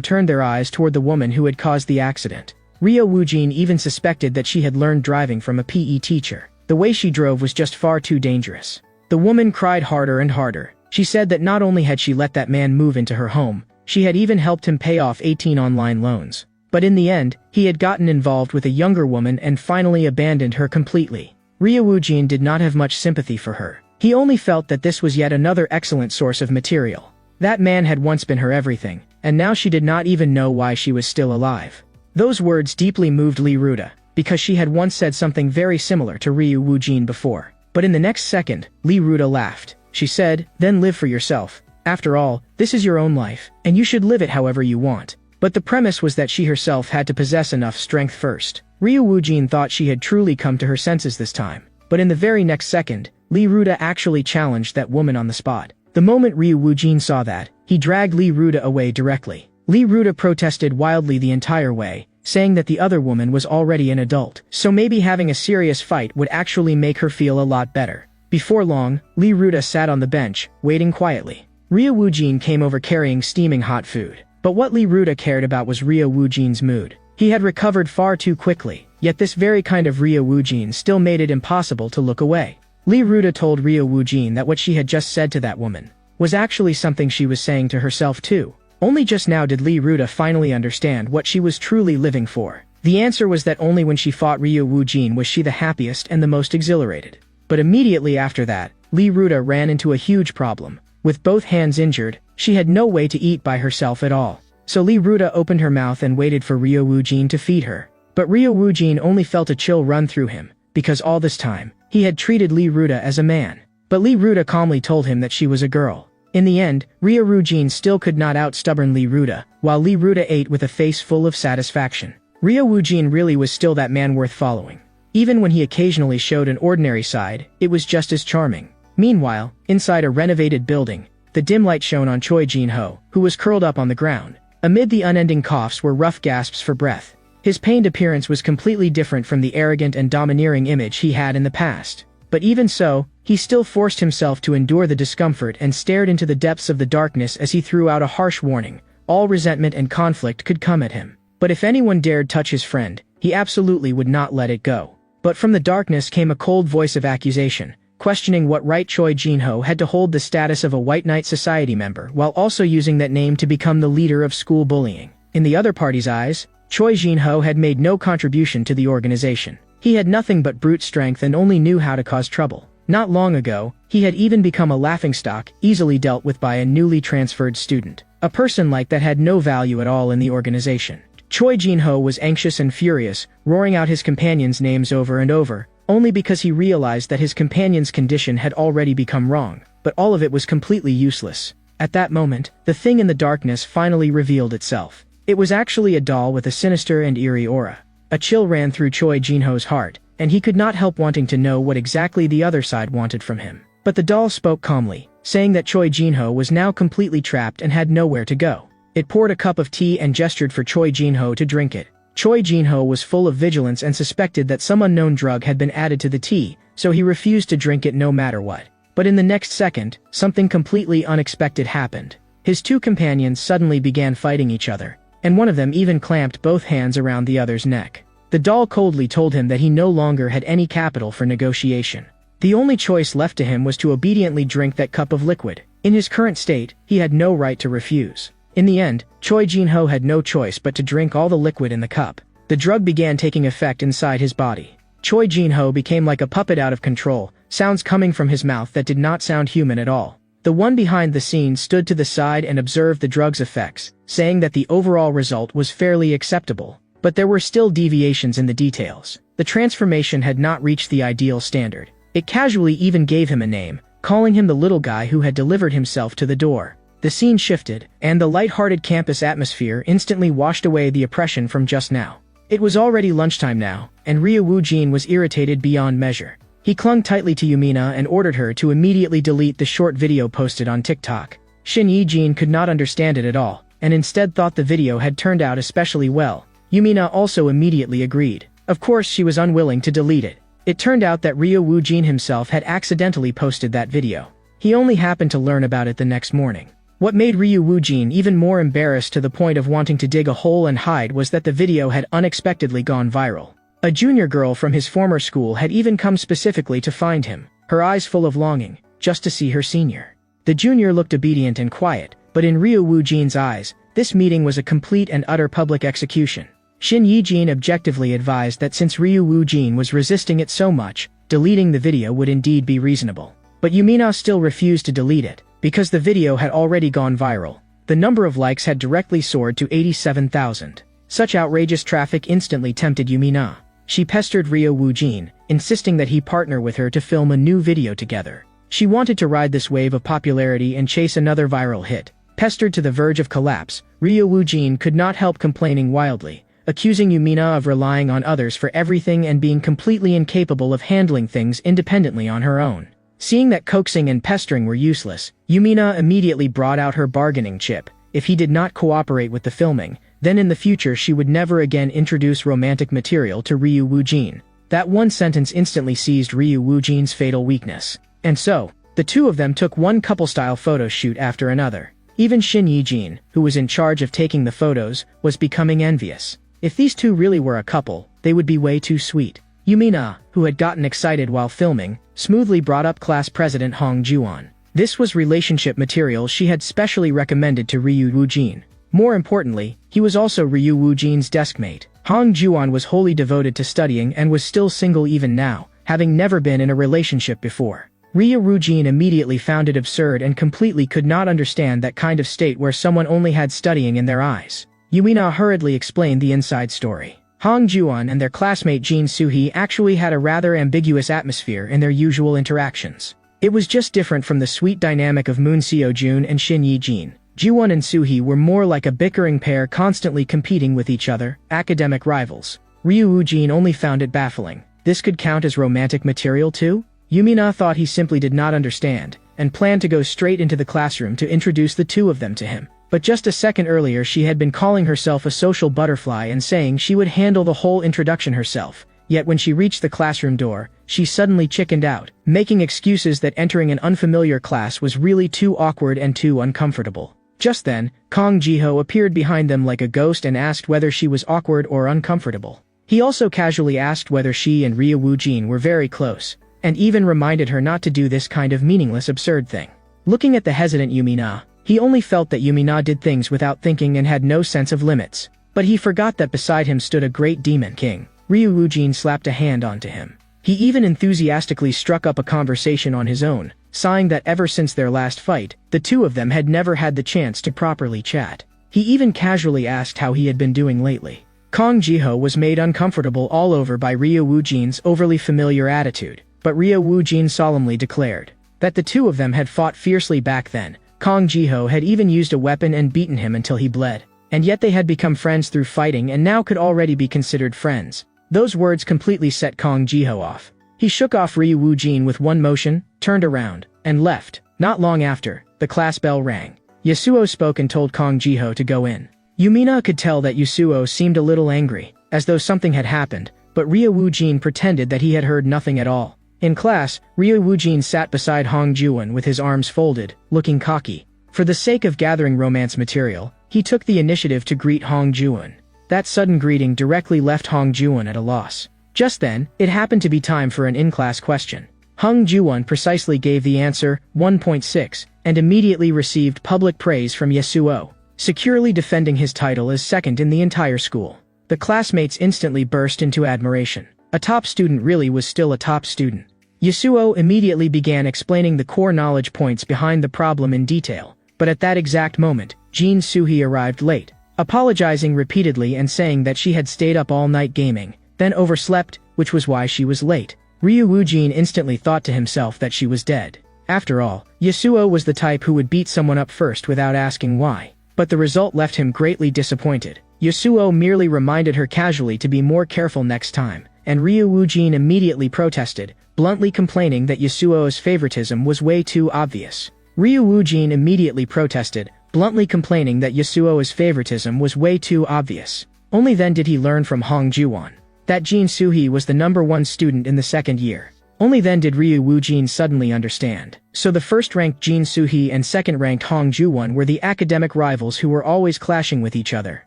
turned their eyes toward the woman who had caused the accident. Ryu Wujin even suspected that she had learned driving from a PE teacher. The way she drove was just far too dangerous. The woman cried harder and harder. She said that not only had she let that man move into her home, She had even helped him pay off 18 online loans. But in the end, he had gotten involved with a younger woman and finally abandoned her completely. Ryu Woojin did not have much sympathy for her. He only felt that this was yet another excellent source of material. That man had once been her everything, and now she did not even know why she was still alive. Those words deeply moved Lee Ruta, because she had once said something very similar to Ryu Woojin before. But in the next second, Lee Ruta laughed. She said, "Then live for yourself. After all, this is your own life, and you should live it however you want." But the premise was that she herself had to possess enough strength first. Ryu Woojin thought she had truly come to her senses this time. But in the very next second, Lee Ruta actually challenged that woman on the spot. The moment Ryu Woojin saw that, he dragged Lee Ruta away directly. Lee Ruta protested wildly the entire way, saying that the other woman was already an adult, so maybe having a serious fight would actually make her feel a lot better. Before long, Lee Ruta sat on the bench, waiting quietly. Ryu Woojin came over carrying steaming hot food. But what Lee Ruta cared about was Ryu Woojin's mood. He had recovered far too quickly, yet this very kind of Ryu Woojin still made it impossible to look away. Lee Ruta told Ryu Woojin that what she had just said to that woman was actually something she was saying to herself too. Only just now did Lee Ruta finally understand what she was truly living for. The answer was that only when she fought Ryu Woojin was she the happiest and the most exhilarated. But immediately after that, Lee Ruta ran into a huge problem. With both hands injured, she had no way to eat by herself at all. So Lee Ruta opened her mouth and waited for Ryu Woojin to feed her. But Ryu Woojin only felt a chill run through him, because all this time, he had treated Lee Ruta as a man. But Lee Ruta calmly told him that she was a girl. In the end, Ryu Woojin still could not out-stubborn Lee Ruta, while Lee Ruta ate with a face full of satisfaction. Ryu Woojin really was still that man worth following. Even when he occasionally showed an ordinary side, it was just as charming. Meanwhile, inside a renovated building, the dim light shone on Choi Jin-ho, who was curled up on the ground. Amid the unending coughs were rough gasps for breath. His pained appearance was completely different from the arrogant and domineering image he had in the past. But even so, he still forced himself to endure the discomfort and stared into the depths of the darkness as he threw out a harsh warning. All resentment and conflict could come at him. But if anyone dared touch his friend, he absolutely would not let it go. But from the darkness came a cold voice of accusation, questioning what right Choi Jin-ho had to hold the status of a White Knight Society member while also using that name to become the leader of school bullying. In the other party's eyes, Choi Jin-ho had made no contribution to the organization. He had nothing but brute strength and only knew how to cause trouble. Not long ago, he had even become a laughingstock, easily dealt with by a newly transferred student. A person like that had no value at all in the organization. Choi Jin-ho was anxious and furious, roaring out his companions' names over and over, only because he realized that his companion's condition had already become wrong, but all of it was completely useless. At that moment, the thing in the darkness finally revealed itself. It was actually a doll with a sinister and eerie aura. A chill ran through Choi Jin-ho's heart, and he could not help wanting to know what exactly the other side wanted from him. But the doll spoke calmly, saying that Choi Jin-ho was now completely trapped and had nowhere to go. It poured a cup of tea and gestured for Choi Jin-ho to drink it. Choi Jin-ho was full of vigilance and suspected that some unknown drug had been added to the tea, so he refused to drink it no matter what. But in the next second, something completely unexpected happened. His two companions suddenly began fighting each other, and one of them even clamped both hands around the other's neck. The doll coldly told him that he no longer had any capital for negotiation. The only choice left to him was to obediently drink that cup of liquid. In his current state, he had no right to refuse. In the end, Choi Jin-ho had no choice but to drink all the liquid in the cup. The drug began taking effect inside his body. Choi Jin-ho became like a puppet out of control, sounds coming from his mouth that did not sound human at all. The one behind the scenes stood to the side and observed the drug's effects, saying that the overall result was fairly acceptable. But there were still deviations in the details. The transformation had not reached the ideal standard. It casually even gave him a name, calling him the little guy who had delivered himself to the door. The scene shifted, and the light-hearted campus atmosphere instantly washed away the oppression from just now. It was already lunchtime now, and Ryu Woojin was irritated beyond measure. He clung tightly to Yumina and ordered her to immediately delete the short video posted on TikTok. Shin Yi-jin could not understand it at all, and instead thought the video had turned out especially well. Yumina also immediately agreed. Of course, she was unwilling to delete it. It turned out that Ryu Woojin himself had accidentally posted that video. He only happened to learn about it the next morning. What made Ryu Woojin even more embarrassed to the point of wanting to dig a hole and hide was that the video had unexpectedly gone viral. A junior girl from his former school had even come specifically to find him, her eyes full of longing, just to see her senior. The junior looked obedient and quiet, but in Ryu Woojin's eyes, this meeting was a complete and utter public execution. Shin Yijin objectively advised that since Ryu Woojin was resisting it so much, deleting the video would indeed be reasonable. But Yumina still refused to delete it, because the video had already gone viral. The number of likes had directly soared to 87,000. Such outrageous traffic instantly tempted Yumina. She pestered Ryu Woojin, insisting that he partner with her to film a new video together. She wanted to ride this wave of popularity and chase another viral hit. Pestered to the verge of collapse, Ryu Woojin could not help complaining wildly, accusing Yumina of relying on others for everything and being completely incapable of handling things independently on her own. Seeing that coaxing and pestering were useless, Yumina immediately brought out her bargaining chip. If he did not cooperate with the filming, then in the future she would never again introduce romantic material to Ryu Woojin. That one sentence instantly seized Ryu Woojin's fatal weakness. And so, the two of them took one couple-style photo shoot after another. Even Shin Yijin, who was in charge of taking the photos, was becoming envious. If these two really were a couple, they would be way too sweet. Yumina, who had gotten excited while filming, smoothly brought up class president Hong Juan. This was relationship material she had specially recommended to Ryu Woojin. More importantly, he was also Ryu Woojin's deskmate. Hong Juan was wholly devoted to studying and was still single even now, having never been in a relationship before. Ryu Woojin immediately found it absurd and completely could not understand that kind of state where someone only had studying in their eyes. Yumina hurriedly explained the inside story. Hong Juan and their classmate Jin Soo-hee actually had a rather ambiguous atmosphere in their usual interactions. It was just different from the sweet dynamic of Moon Seo-jun and Shin Yi-jin. Juwon and Soo-hee were more like a bickering pair constantly competing with each other, academic rivals. Ryu Woojin only found it baffling. This could count as romantic material too? Yumina thought he simply did not understand, and planned to go straight into the classroom to introduce the two of them to him. But just a second earlier she had been calling herself a social butterfly and saying she would handle the whole introduction herself. Yet when she reached the classroom door, she suddenly chickened out, making excuses that entering an unfamiliar class was really too awkward and too uncomfortable. Just then, Kong Jiho appeared behind them like a ghost and asked whether she was awkward or uncomfortable. He also casually asked whether she and Ryu Woojin were very close, and even reminded her not to do this kind of meaningless absurd thing. Looking at the hesitant Yumina, he only felt that Yumina did things without thinking and had no sense of limits. But he forgot that beside him stood a great demon king. Ryu Woojin slapped a hand onto him. He even enthusiastically struck up a conversation on his own, sighing that ever since their last fight, the two of them had never had the chance to properly chat. He even casually asked how he had been doing lately. Kong Jiho was made uncomfortable all over by Ryu Woojin's overly familiar attitude, but Ryu Woojin solemnly declared that the two of them had fought fiercely back then. Kong Jiho had even used a weapon and beaten him until he bled. And yet they had become friends through fighting and now could already be considered friends. Those words completely set Kong Jiho off. He shook off Ryu Woojin with one motion, turned around, and left. Not long after, the class bell rang. Yasuo spoke and told Kong Jiho to go in. Yumina could tell that Yasuo seemed a little angry, as though something had happened, but Ryu Woojin pretended that he had heard nothing at all. In class, Ryu Woojin sat beside Hong Juwon with his arms folded, looking cocky. For the sake of gathering romance material, he took the initiative to greet Hong Juwon. That sudden greeting directly left Hong Juwon at a loss. Just then, it happened to be time for an in-class question. Hong Juwon precisely gave the answer, 1.6, and immediately received public praise from Yasuo, securely defending his title as second in the entire school. The classmates instantly burst into admiration. A top student really was still a top student. Yasuo immediately began explaining the core knowledge points behind the problem in detail, but at that exact moment, Jin Soo-hee arrived late, apologizing repeatedly and saying that she had stayed up all night gaming, then overslept, which was why she was late. Ryu Woojin instantly thought to himself that she was dead. After all, Yasuo was the type who would beat someone up first without asking why, but the result left him greatly disappointed. Yasuo merely reminded her casually to be more careful next time, and Ryu Woojin immediately protested, bluntly complaining that Yasuo's favoritism was way too obvious. Ryu Woojin immediately protested, bluntly complaining that Yasuo's favoritism was way too obvious. Only then did he learn from Hong Juwon that Jin Soo-hee was the #1 student in the second year. Only then did Ryu Woojin suddenly understand. So the first-ranked Jin Soo-hee and second-ranked Hong Juwon were the academic rivals who were always clashing with each other.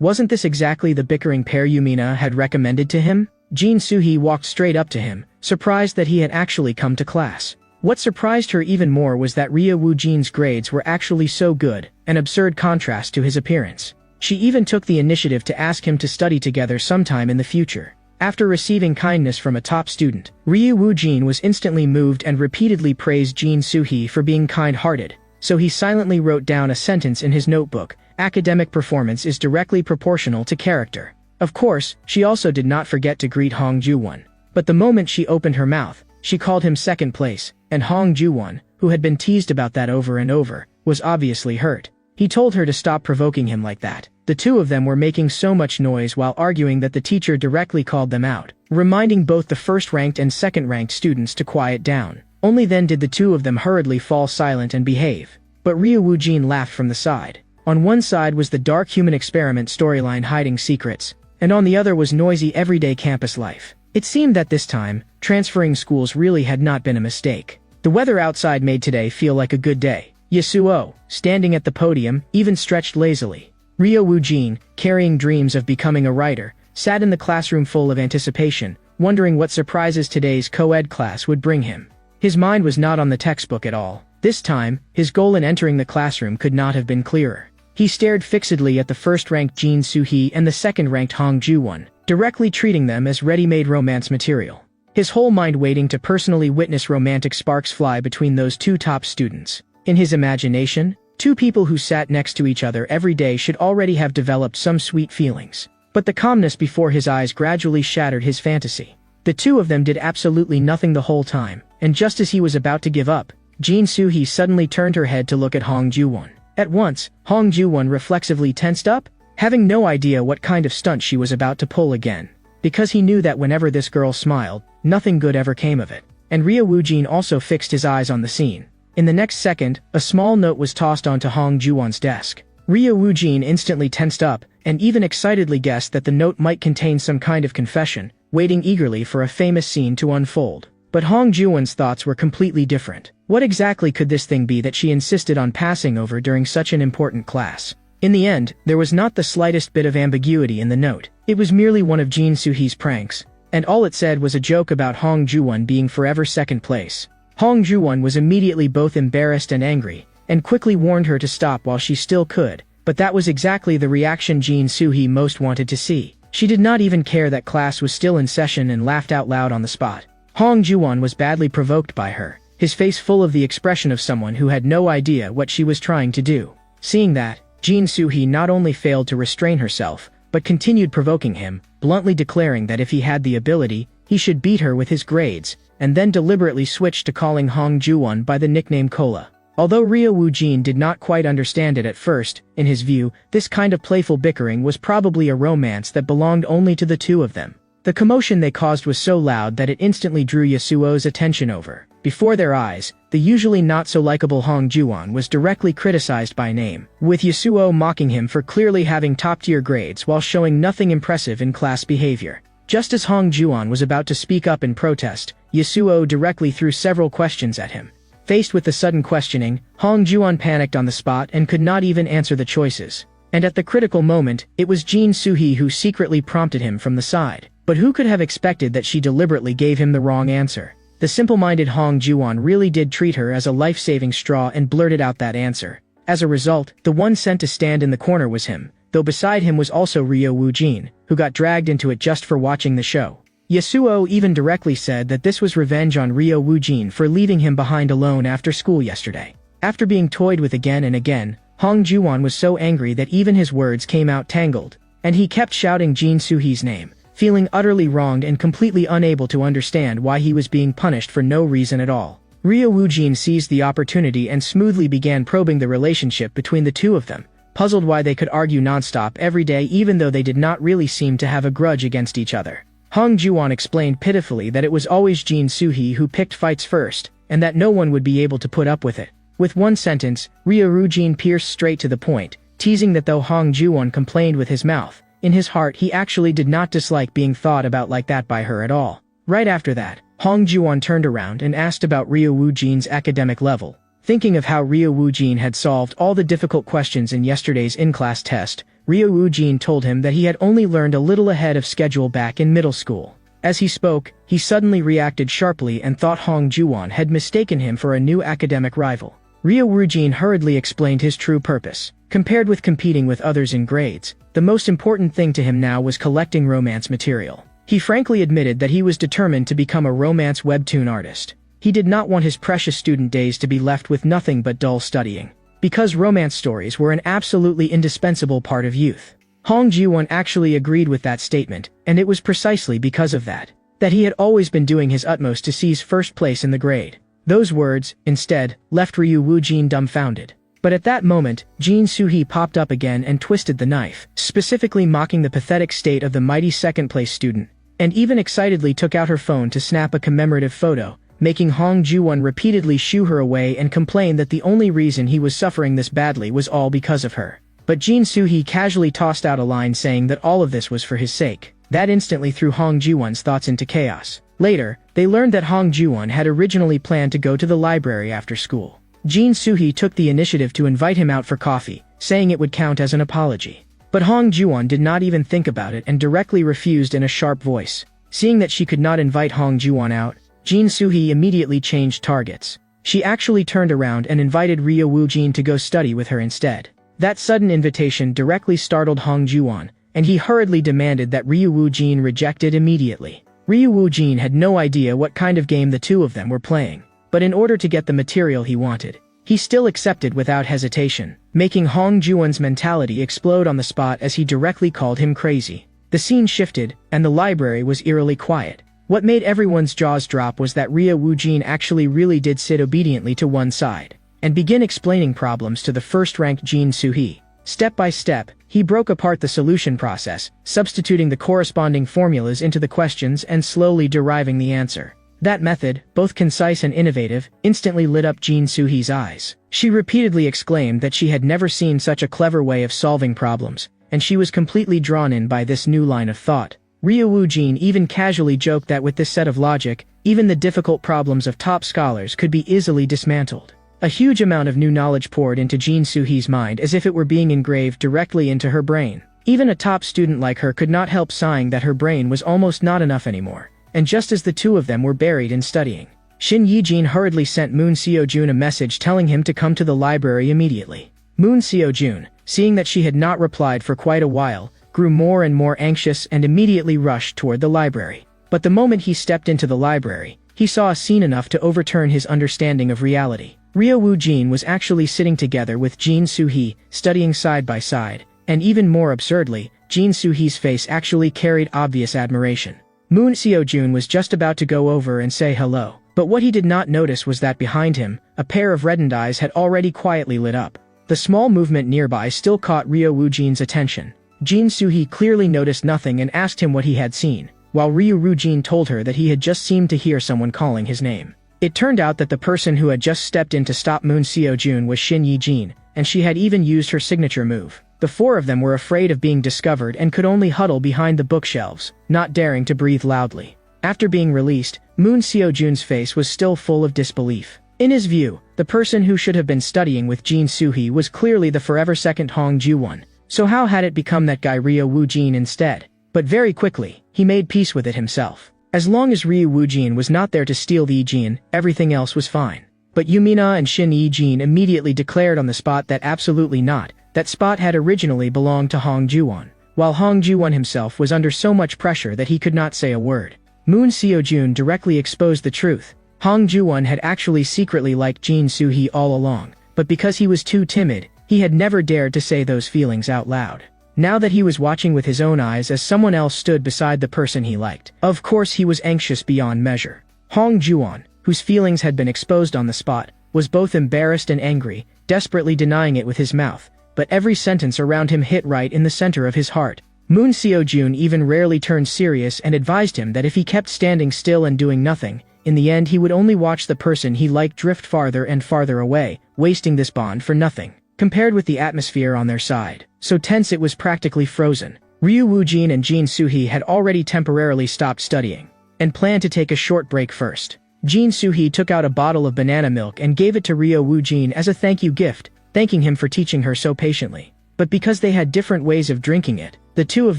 Wasn't this exactly the bickering pair Yumina had recommended to him? Jin Soo-hee walked straight up to him, surprised that he had actually come to class. What surprised her even more was that Ryo Woo-jin's grades were actually so good, an absurd contrast to his appearance. She even took the initiative to ask him to study together sometime in the future. After receiving kindness from a top student, Ryo Woo-jin was instantly moved and repeatedly praised Jin Soo-hee for being kind-hearted, so he silently wrote down a sentence in his notebook: academic performance is directly proportional to character. Of course, she also did not forget to greet Hong Ju-won. But the moment she opened her mouth, she called him second place, and Hong Ju-won, who had been teased about that over and over, was obviously hurt. He told her to stop provoking him like that. The two of them were making so much noise while arguing that the teacher directly called them out, reminding both the first-ranked and second-ranked students to quiet down. Only then did the two of them hurriedly fall silent and behave. But Ryo Woo-jin laughed from the side. On one side was the dark human experiment storyline hiding secrets, and on the other was noisy everyday campus life. It seemed that this time, transferring schools really had not been a mistake. The weather outside made today feel like a good day. Yasuo, standing at the podium, even stretched lazily. Ryo Woo-jin, carrying dreams of becoming a writer, sat in the classroom full of anticipation, wondering what surprises today's co-ed class would bring him. His mind was not on the textbook at all. This time, his goal in entering the classroom could not have been clearer. He stared fixedly at the first-ranked Jin Soo-hee and the second-ranked Hong Ju-won, directly treating them as ready-made romance material. His whole mind waiting to personally witness romantic sparks fly between those two top students. In his imagination, two people who sat next to each other every day should already have developed some sweet feelings. But the calmness before his eyes gradually shattered his fantasy. The two of them did absolutely nothing the whole time, and just as he was about to give up, Jin Soo-hee suddenly turned her head to look at Hong Ju-won. At once, Hong Ju-won reflexively tensed up, having no idea what kind of stunt she was about to pull again. Because he knew that whenever this girl smiled, nothing good ever came of it. And Ryo Woo-jin also fixed his eyes on the scene. In the next second, a small note was tossed onto Hong Ju-won's desk. Ryo Woo-jin instantly tensed up, and even excitedly guessed that the note might contain some kind of confession, waiting eagerly for a famous scene to unfold. But Hong Ju-won's thoughts were completely different. What exactly could this thing be that she insisted on passing over during such an important class? In the end, there was not the slightest bit of ambiguity in the note. It was merely one of Jin Soo-hee's pranks, and all it said was a joke about Hong Ju-won being forever second place. Hong Ju-won was immediately both embarrassed and angry, and quickly warned her to stop while she still could, but that was exactly the reaction Jin Soo-hee most wanted to see. She did not even care that class was still in session and laughed out loud on the spot. Hong Ju-won was badly provoked by her, his face full of the expression of someone who had no idea what she was trying to do. Seeing that, Jin Soo-hee not only failed to restrain herself, but continued provoking him, bluntly declaring that if he had the ability, he should beat her with his grades, and then deliberately switched to calling Hong Ju-won by the nickname Cola. Although Ryo Woo-jin did not quite understand it at first, in his view, this kind of playful bickering was probably a romance that belonged only to the two of them. The commotion they caused was so loud that it instantly drew Yasuo's attention over. Before their eyes, the usually not-so-likable Hong Ju-won was directly criticized by name, with Yasuo mocking him for clearly having top-tier grades while showing nothing impressive in class behavior. Just as Hong Ju-won was about to speak up in protest, Yasuo directly threw several questions at him. Faced with the sudden questioning, Hong Ju-won panicked on the spot and could not even answer the choices. And at the critical moment, it was Jin Soo-hee who secretly prompted him from the side. But who could have expected that she deliberately gave him the wrong answer? The simple-minded Hong Ju-won really did treat her as a life-saving straw and blurted out that answer. As a result, the one sent to stand in the corner was him, though beside him was also Ryo Woo-jin, who got dragged into it just for watching the show. Yasuo even directly said that this was revenge on Ryo Woo-jin for leaving him behind alone after school yesterday. After being toyed with again and again, Hong Ju-won was so angry that even his words came out tangled, and he kept shouting Jin Soo-hee's name, feeling utterly wronged and completely unable to understand why he was being punished for no reason at all. Ryo Woo-jin seized the opportunity and smoothly began probing the relationship between the two of them, puzzled why they could argue nonstop every day even though they did not really seem to have a grudge against each other. Hong Ju-won explained pitifully that it was always Jin Soo-hee who picked fights first, and that no one would be able to put up with it. With one sentence, Ryo Woo-jin pierced straight to the point, teasing that though Hong Ju-won complained with his mouth, in his heart he actually did not dislike being thought about like that by her at all. Right after that, Hong Ju-won turned around and asked about Ryo Woo-jin's academic level. Thinking of how Ryo Woo-jin had solved all the difficult questions in yesterday's in-class test, Ryo Woo-jin told him that he had only learned a little ahead of schedule back in middle school. As he spoke, he suddenly reacted sharply and thought Hong Juwon had mistaken him for a new academic rival. Ryo Woo-jin hurriedly explained his true purpose. Compared with competing with others in grades, the most important thing to him now was collecting romance material. He frankly admitted that he was determined to become a romance webtoon artist. He did not want his precious student days to be left with nothing but dull studying, because romance stories were an absolutely indispensable part of youth. Hong Ji-won actually agreed with that statement, and it was precisely because of that he had always been doing his utmost to seize first place in the grade. Those words, instead, left Ryo Woo-jin dumbfounded. But at that moment, Jin Soo-hee popped up again and twisted the knife, specifically mocking the pathetic state of the mighty second-place student, and even excitedly took out her phone to snap a commemorative photo, making Hong Ji-won repeatedly shoo her away and complain that the only reason he was suffering this badly was all because of her. But Jin Soo-hee casually tossed out a line saying that all of this was for his sake. That instantly threw Hong Ji-won's thoughts into chaos. Later, they learned that Hong Ji-won had originally planned to go to the library after school. Jin Soo-hee took the initiative to invite him out for coffee, saying it would count as an apology. But Hong Ji-won did not even think about it and directly refused in a sharp voice. Seeing that she could not invite Hong Ji-won out, Jin Soo-hee immediately changed targets. She actually turned around and invited Ryo Woo-jin to go study with her instead. That sudden invitation directly startled Hong Ji-won, and he hurriedly demanded that Ryo Woo-jin reject it immediately. Ryo Woo-jin had no idea what kind of game the two of them were playing, but in order to get the material he wanted, he still accepted without hesitation, making Hong Ji-won's mentality explode on the spot as he directly called him crazy. The scene shifted, and the library was eerily quiet. What made everyone's jaws drop was that Ryo Woo-jin actually really did sit obediently to one side and begin explaining problems to the first-ranked Jin Soo-hee. Step by step, he broke apart the solution process, substituting the corresponding formulas into the questions and slowly deriving the answer. That method, both concise and innovative, instantly lit up Jin Soo-hee's eyes. She repeatedly exclaimed that she had never seen such a clever way of solving problems, and she was completely drawn in by this new line of thought. Ryo Woo-jin even casually joked that with this set of logic, even the difficult problems of top scholars could be easily dismantled. A huge amount of new knowledge poured into Jin Soo-hee's mind as if it were being engraved directly into her brain. Even a top student like her could not help sighing that her brain was almost not enough anymore. And just as the two of them were buried in studying, Shin Yi-jin hurriedly sent Moon Seo-jun a message telling him to come to the library immediately. Moon Seo-jun, seeing that she had not replied for quite a while, grew more and more anxious and immediately rushed toward the library. But the moment he stepped into the library, he saw a scene enough to overturn his understanding of reality. Ryo Woo-jin was actually sitting together with Jin Soo-hee, studying side by side, and even more absurdly, Jin Soo-hee's face actually carried obvious admiration. Moon Seo-jun was just about to go over and say hello, but what he did not notice was that behind him, a pair of reddened eyes had already quietly lit up. The small movement nearby still caught Ryo Woo-jin's attention. Jin Soo-hee clearly noticed nothing and asked him what he had seen, while Ryo Woo-jin told her that he had just seemed to hear someone calling his name. It turned out that the person who had just stepped in to stop Moon Seo-jun was Shin Yi-jin, and she had even used her signature move. The four of them were afraid of being discovered and could only huddle behind the bookshelves, not daring to breathe loudly. After being released, Moon Seo-jun's face was still full of disbelief. In his view, the person who should have been studying with Jin Soo-hee was clearly the forever second Hong Ji-won. So how had it become that guy Ryo Woo-jin instead? But very quickly, he made peace with it himself. As long as Ryo Woo-jin was not there to steal the Yi-jin, everything else was fine. But Yumina and Shin Yi-jin immediately declared on the spot that absolutely not. That spot had originally belonged to Hong Ji-won, while Hong Ji-won himself was under so much pressure that he could not say a word. Moon Seo-jun directly exposed the truth. Hong Ji-won had actually secretly liked Jin Soo-hee all along, but because he was too timid, he had never dared to say those feelings out loud. Now that he was watching with his own eyes as someone else stood beside the person he liked, of course he was anxious beyond measure. Hong Ji-won, whose feelings had been exposed on the spot, was both embarrassed and angry, desperately denying it with his mouth, but every sentence around him hit right in the center of his heart. Moon Seo-jun even rarely turned serious and advised him that if he kept standing still and doing nothing, in the end he would only watch the person he liked drift farther and farther away, wasting this bond for nothing. Compared with the atmosphere on their side, so tense it was practically frozen, Ryo Woo-jin and Jin Soo-hee had already temporarily stopped studying, and planned to take a short break first. Jin Soo-hee took out a bottle of banana milk and gave it to Ryo Woo-jin as a thank you gift, thanking him for teaching her so patiently. But because they had different ways of drinking it, the two of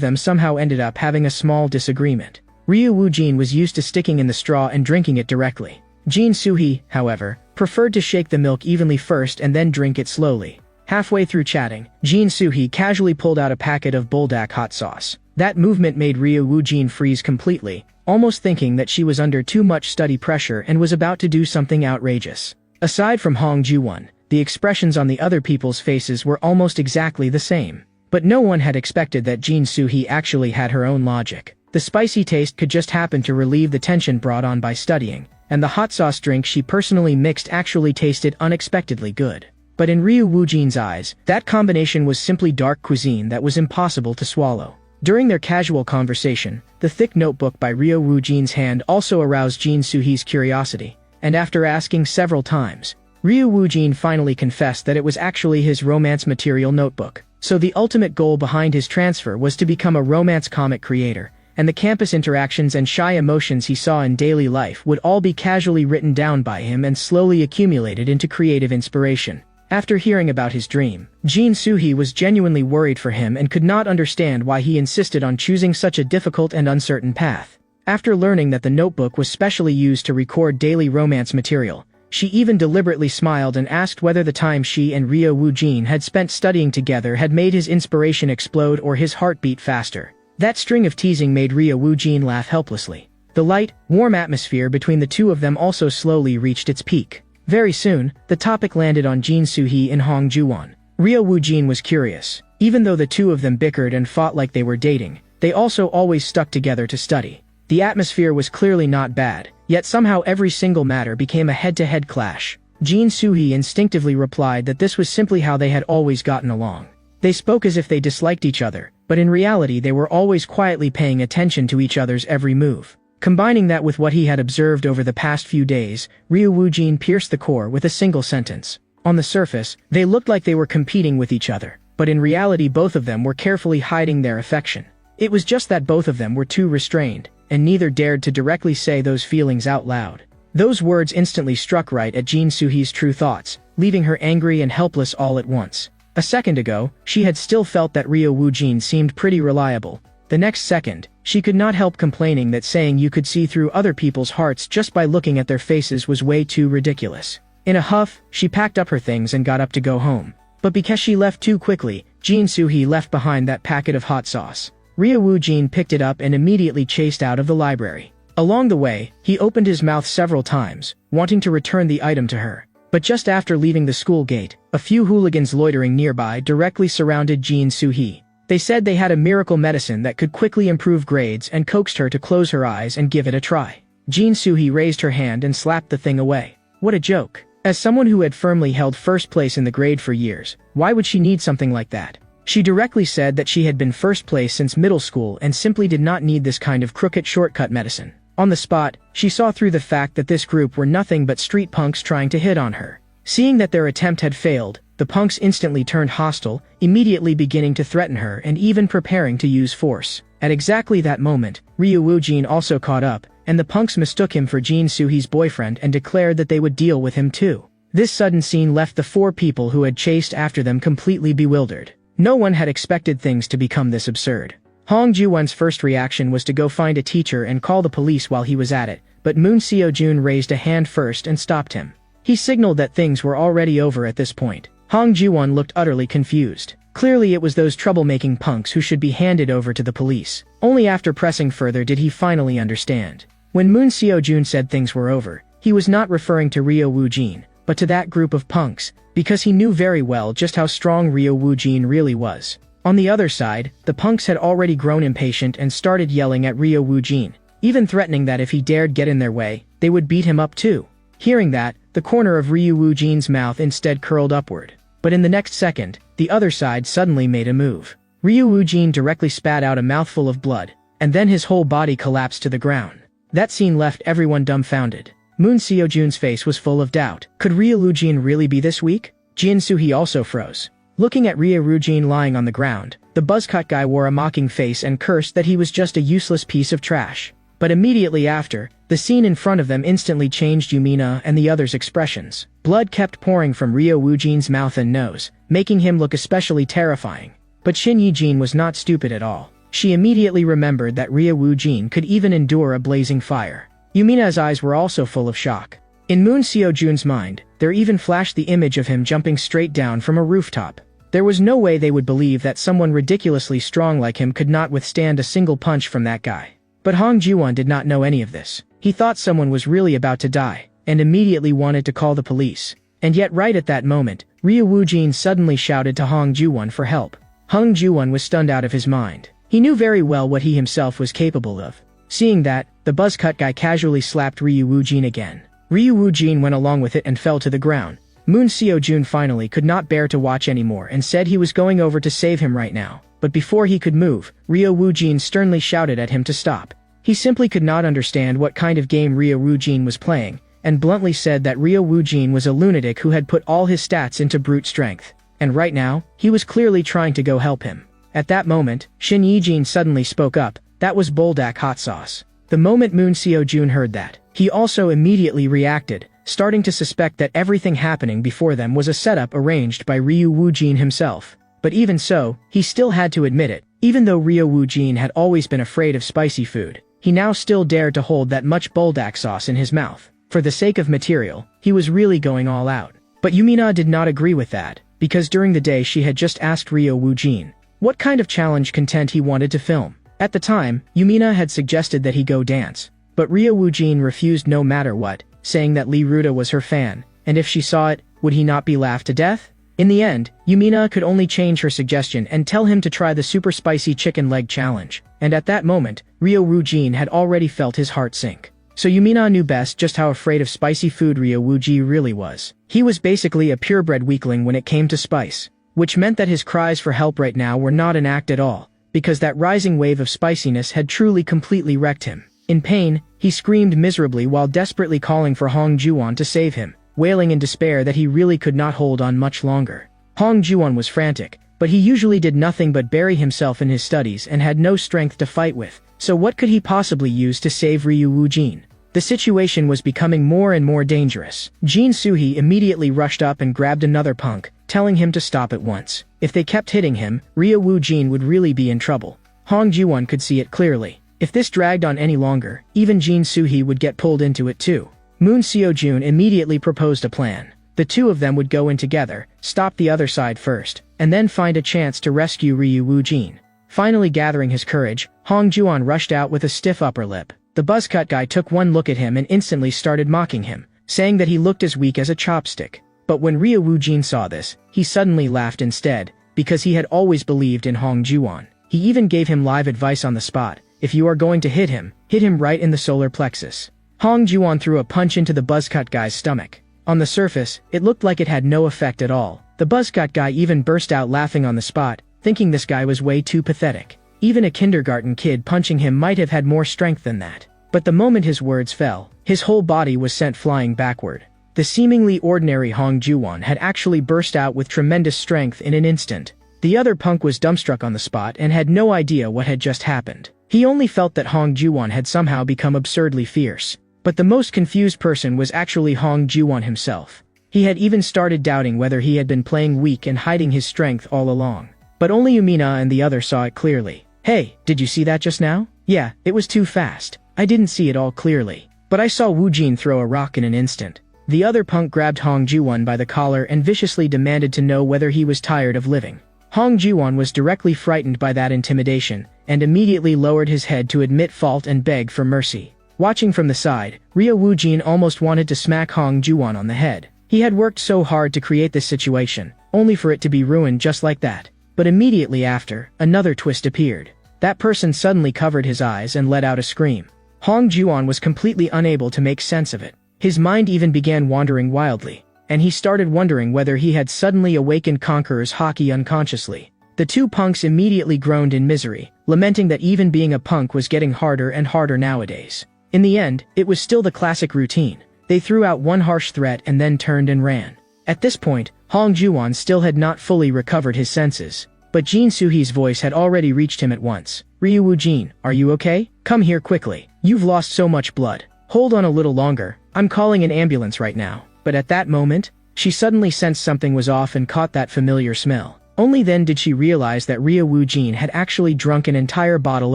them somehow ended up having a small disagreement. Ryu Woojin was used to sticking in the straw and drinking it directly. Jin Soo-hee, however, preferred to shake the milk evenly first and then drink it slowly. Halfway through chatting, Jin Soo-hee casually pulled out a packet of buldak hot sauce. That movement made Ryu Woojin freeze completely, almost thinking that she was under too much study pressure and was about to do something outrageous. Aside from Hong Ju-won, the expressions on the other people's faces were almost exactly the same. But no one had expected that Jin Soo-hee actually had her own logic. The spicy taste could just happen to relieve the tension brought on by studying, and the hot sauce drink she personally mixed actually tasted unexpectedly good. But in Ryu Woojin's eyes, that combination was simply dark cuisine that was impossible to swallow. During their casual conversation, the thick notebook by Ryu Woojin's hand also aroused Jin Soo-hee's curiosity, and after asking several times, Ryu Woojin finally confessed that it was actually his romance material notebook. So the ultimate goal behind his transfer was to become a romance comic creator, and the campus interactions and shy emotions he saw in daily life would all be casually written down by him and slowly accumulated into creative inspiration. After hearing about his dream, Jin Soo-hee was genuinely worried for him and could not understand why he insisted on choosing such a difficult and uncertain path. After learning that the notebook was specially used to record daily romance material, she even deliberately smiled and asked whether the time she and Ryu Woojin had spent studying together had made his inspiration explode or his heart beat faster. That string of teasing made Ryu Woojin laugh helplessly. The light, warm atmosphere between the two of them also slowly reached its peak. Very soon, the topic landed on Jin Soo-hee and Hong Ju-won. Ryu Woojin was curious. Even though the two of them bickered and fought like they were dating, they also always stuck together to study. The atmosphere was clearly not bad, yet somehow every single matter became a head-to-head clash. Jin Soo-hee instinctively replied that this was simply how they had always gotten along. They spoke as if they disliked each other, but in reality they were always quietly paying attention to each other's every move. Combining that with what he had observed over the past few days, Ryu Woojin pierced the core with a single sentence. On the surface, they looked like they were competing with each other, but in reality both of them were carefully hiding their affection. It was just that both of them were too restrained, and neither dared to directly say those feelings out loud. Those words instantly struck right at Jin Soo-hee's true thoughts, leaving her angry and helpless all at once. A second ago, she had still felt that Ryu Woojin seemed pretty reliable. The next second, she could not help complaining that saying you could see through other people's hearts just by looking at their faces was way too ridiculous. In a huff, she packed up her things and got up to go home. But because she left too quickly, Jin Soo-hee left behind that packet of hot sauce. Ryu Woojin picked it up and immediately chased out of the library. Along the way, he opened his mouth several times, wanting to return the item to her. But just after leaving the school gate, a few hooligans loitering nearby directly surrounded Jin Soo-hee. They said they had a miracle medicine that could quickly improve grades and coaxed her to close her eyes and give it a try. Jin Soo-hee raised her hand and slapped the thing away. What a joke. As someone who had firmly held first place in the grade for years, why would she need something like that? She directly said that she had been first place since middle school and simply did not need this kind of crooked shortcut medicine. On the spot, she saw through the fact that this group were nothing but street punks trying to hit on her. Seeing that their attempt had failed, the punks instantly turned hostile, immediately beginning to threaten her and even preparing to use force. At exactly that moment, Ryu Woojin also caught up, and the punks mistook him for Jin Soo-hee's boyfriend and declared that they would deal with him too. This sudden scene left the four people who had chased after them completely bewildered. No one had expected things to become this absurd. Hong Ju-won's first reaction was to go find a teacher and call the police while he was at it, but Moon Seo-jun raised a hand first and stopped him. He signaled that things were already over at this point. Hong Ju-won looked utterly confused. Clearly it was those troublemaking punks who should be handed over to the police. Only after pressing further did he finally understand. When Moon Seo-jun said things were over, he was not referring to Ryu Woojin, but to that group of punks, because he knew very well just how strong Ryu Woojin really was. On the other side, the punks had already grown impatient and started yelling at Ryu Woojin, even threatening that if he dared get in their way, they would beat him up too. Hearing that, the corner of Ryu Woojin's mouth instead curled upward. But in the next second, the other side suddenly made a move. Ryu Woojin directly spat out a mouthful of blood, and then his whole body collapsed to the ground. That scene left everyone dumbfounded. Moon Seo-jun's face was full of doubt. Could Ryu Woojin really be this weak? Jin Soo-hee also froze. Looking at Ryu Woojin lying on the ground, the buzzcut guy wore a mocking face and cursed that he was just a useless piece of trash. But immediately after, the scene in front of them instantly changed Yumina and the others' expressions. Blood kept pouring from Ryu Woojin's mouth and nose, making him look especially terrifying. But Shin Yi-jin was not stupid at all. she immediately remembered that Ryo Woo-jin could even endure a blazing fire. Yumina's eyes were also full of shock. In Moon Seo-jun's mind, there even flashed the image of him jumping straight down from a rooftop. There was no way they would believe that someone ridiculously strong like him could not withstand a single punch from that guy. But Hong Ji-won did not know any of this. He thought someone was really about to die, and immediately wanted to call the police. And yet right at that moment, Ryo Woo-jin suddenly shouted to Hong Ji-won for help. Hong Ji-won was stunned out of his mind. He knew very well what he himself was capable of. Seeing that, the buzzcut guy casually slapped Ryo Woo-jin again. Ryo Woo-jin went along with it and fell to the ground. Moon Seo-jun finally could not bear to watch anymore and said he was going over to save him right now. But before he could move, Ryo Woo-jin sternly shouted at him to stop. He simply could not understand what kind of game Ryo Woo-jin was playing, and bluntly said that Ryo Woo-jin was a lunatic who had put all his stats into brute strength. And right now, he was clearly trying to go help him. At that moment, Shin Yi-jin suddenly spoke up. That was Buldak hot sauce. The moment Moon Seo-jun heard that, he also immediately reacted, starting to suspect that everything happening before them was a setup arranged by Ryo Woo-jin himself. But even so, he still had to admit it. Even though Ryo Woo-jin had always been afraid of spicy food, he now still dared to hold that much Buldak sauce in his mouth. For the sake of material, he was really going all out. But Yumina did not agree with that, because during the day she had just asked Ryo Woo-jin what kind of challenge content he wanted to film. At the time, Yumina had suggested that he go dance. But Ryo Woo-jin refused no matter what, saying that Lee Ruta was her fan, and if she saw it, would he not be laughed to death? In the end, Yumina could only change her suggestion and tell him to try the super spicy chicken leg challenge. And at that moment, Ryo Woo-jin had already felt his heart sink. So Yumina knew best just how afraid of spicy food Ryo Woo-jin really was. He was basically a purebred weakling when it came to spice. Which meant that his cries for help right now were not an act at all, because that rising wave of spiciness had truly completely wrecked him. In pain, he screamed miserably while desperately calling for Hong Ji-won to save him, wailing in despair that he really could not hold on much longer. Hong Ji-won was frantic, but he usually did nothing but bury himself in his studies and had no strength to fight with, so what could he possibly use to save Ryo Woo-jin? The situation was becoming more and more dangerous. Jin Soo-hee immediately rushed up and grabbed another punk, telling him to stop at once. If they kept hitting him, Ryo Woo-jin would really be in trouble. Hong Ji-won could see it clearly. If this dragged on any longer, even Jin Soo-hee would get pulled into it too. Moon Seo-jun immediately proposed a plan. The two of them would go in together, stop the other side first, and then find a chance to rescue Ryo Woo-jin. Finally gathering his courage, Hong Ji-won rushed out with a stiff upper lip. The buzzcut guy took one look at him and instantly started mocking him, saying that he looked as weak as a chopstick. But when Ryo Woo-jin saw this, he suddenly laughed instead, because he had always believed in Hong Ji-won. He even gave him live advice on the spot. If you are going to hit him right in the solar plexus. Hong Ji-won threw a punch into the buzzcut guy's stomach. On the surface, it looked like it had no effect at all. The buzzcut guy even burst out laughing on the spot, thinking this guy was way too pathetic. Even a kindergarten kid punching him might have had more strength than that. But the moment his words fell, his whole body was sent flying backward. The seemingly ordinary Hong Ji-won had actually burst out with tremendous strength in an instant. The other punk was dumbstruck on the spot and had no idea what had just happened. He only felt that Hong Ji-won had somehow become absurdly fierce. But the most confused person was actually Hong Ji-won himself. He had even started doubting whether he had been playing weak and hiding his strength all along. But only Yumina and the other saw it clearly. Hey, did you see that just now? Yeah, it was too fast. I didn't see it all clearly. But I saw Woo-jin throw a rock in an instant. The other punk grabbed Hong Ji-won by the collar and viciously demanded to know whether he was tired of living. Hong Ji-won was directly frightened by that intimidation, and immediately lowered his head to admit fault and beg for mercy. Watching from the side, Ryo Woo-jin almost wanted to smack Hong Ji-won on the head. He had worked so hard to create this situation, only for it to be ruined just like that. But immediately after, another twist appeared. That person suddenly covered his eyes and let out a scream. Hong Ji-won was completely unable to make sense of it. His mind even began wandering wildly, and he started wondering whether he had suddenly awakened Conqueror's Haki unconsciously. The two punks immediately groaned in misery, lamenting that even being a punk was getting harder and harder nowadays. In the end, it was still the classic routine. They threw out one harsh threat and then turned and ran. At this point, Hong Ji-won still had not fully recovered his senses. But Jin Soo-hee's voice had already reached him at once. Ryo Woo-jin, are you okay? Come here quickly. You've lost so much blood. Hold on a little longer. I'm calling an ambulance right now. But at that moment, she suddenly sensed something was off and caught that familiar smell. Only then did she realize that Ryo Woo-jin had actually drunk an entire bottle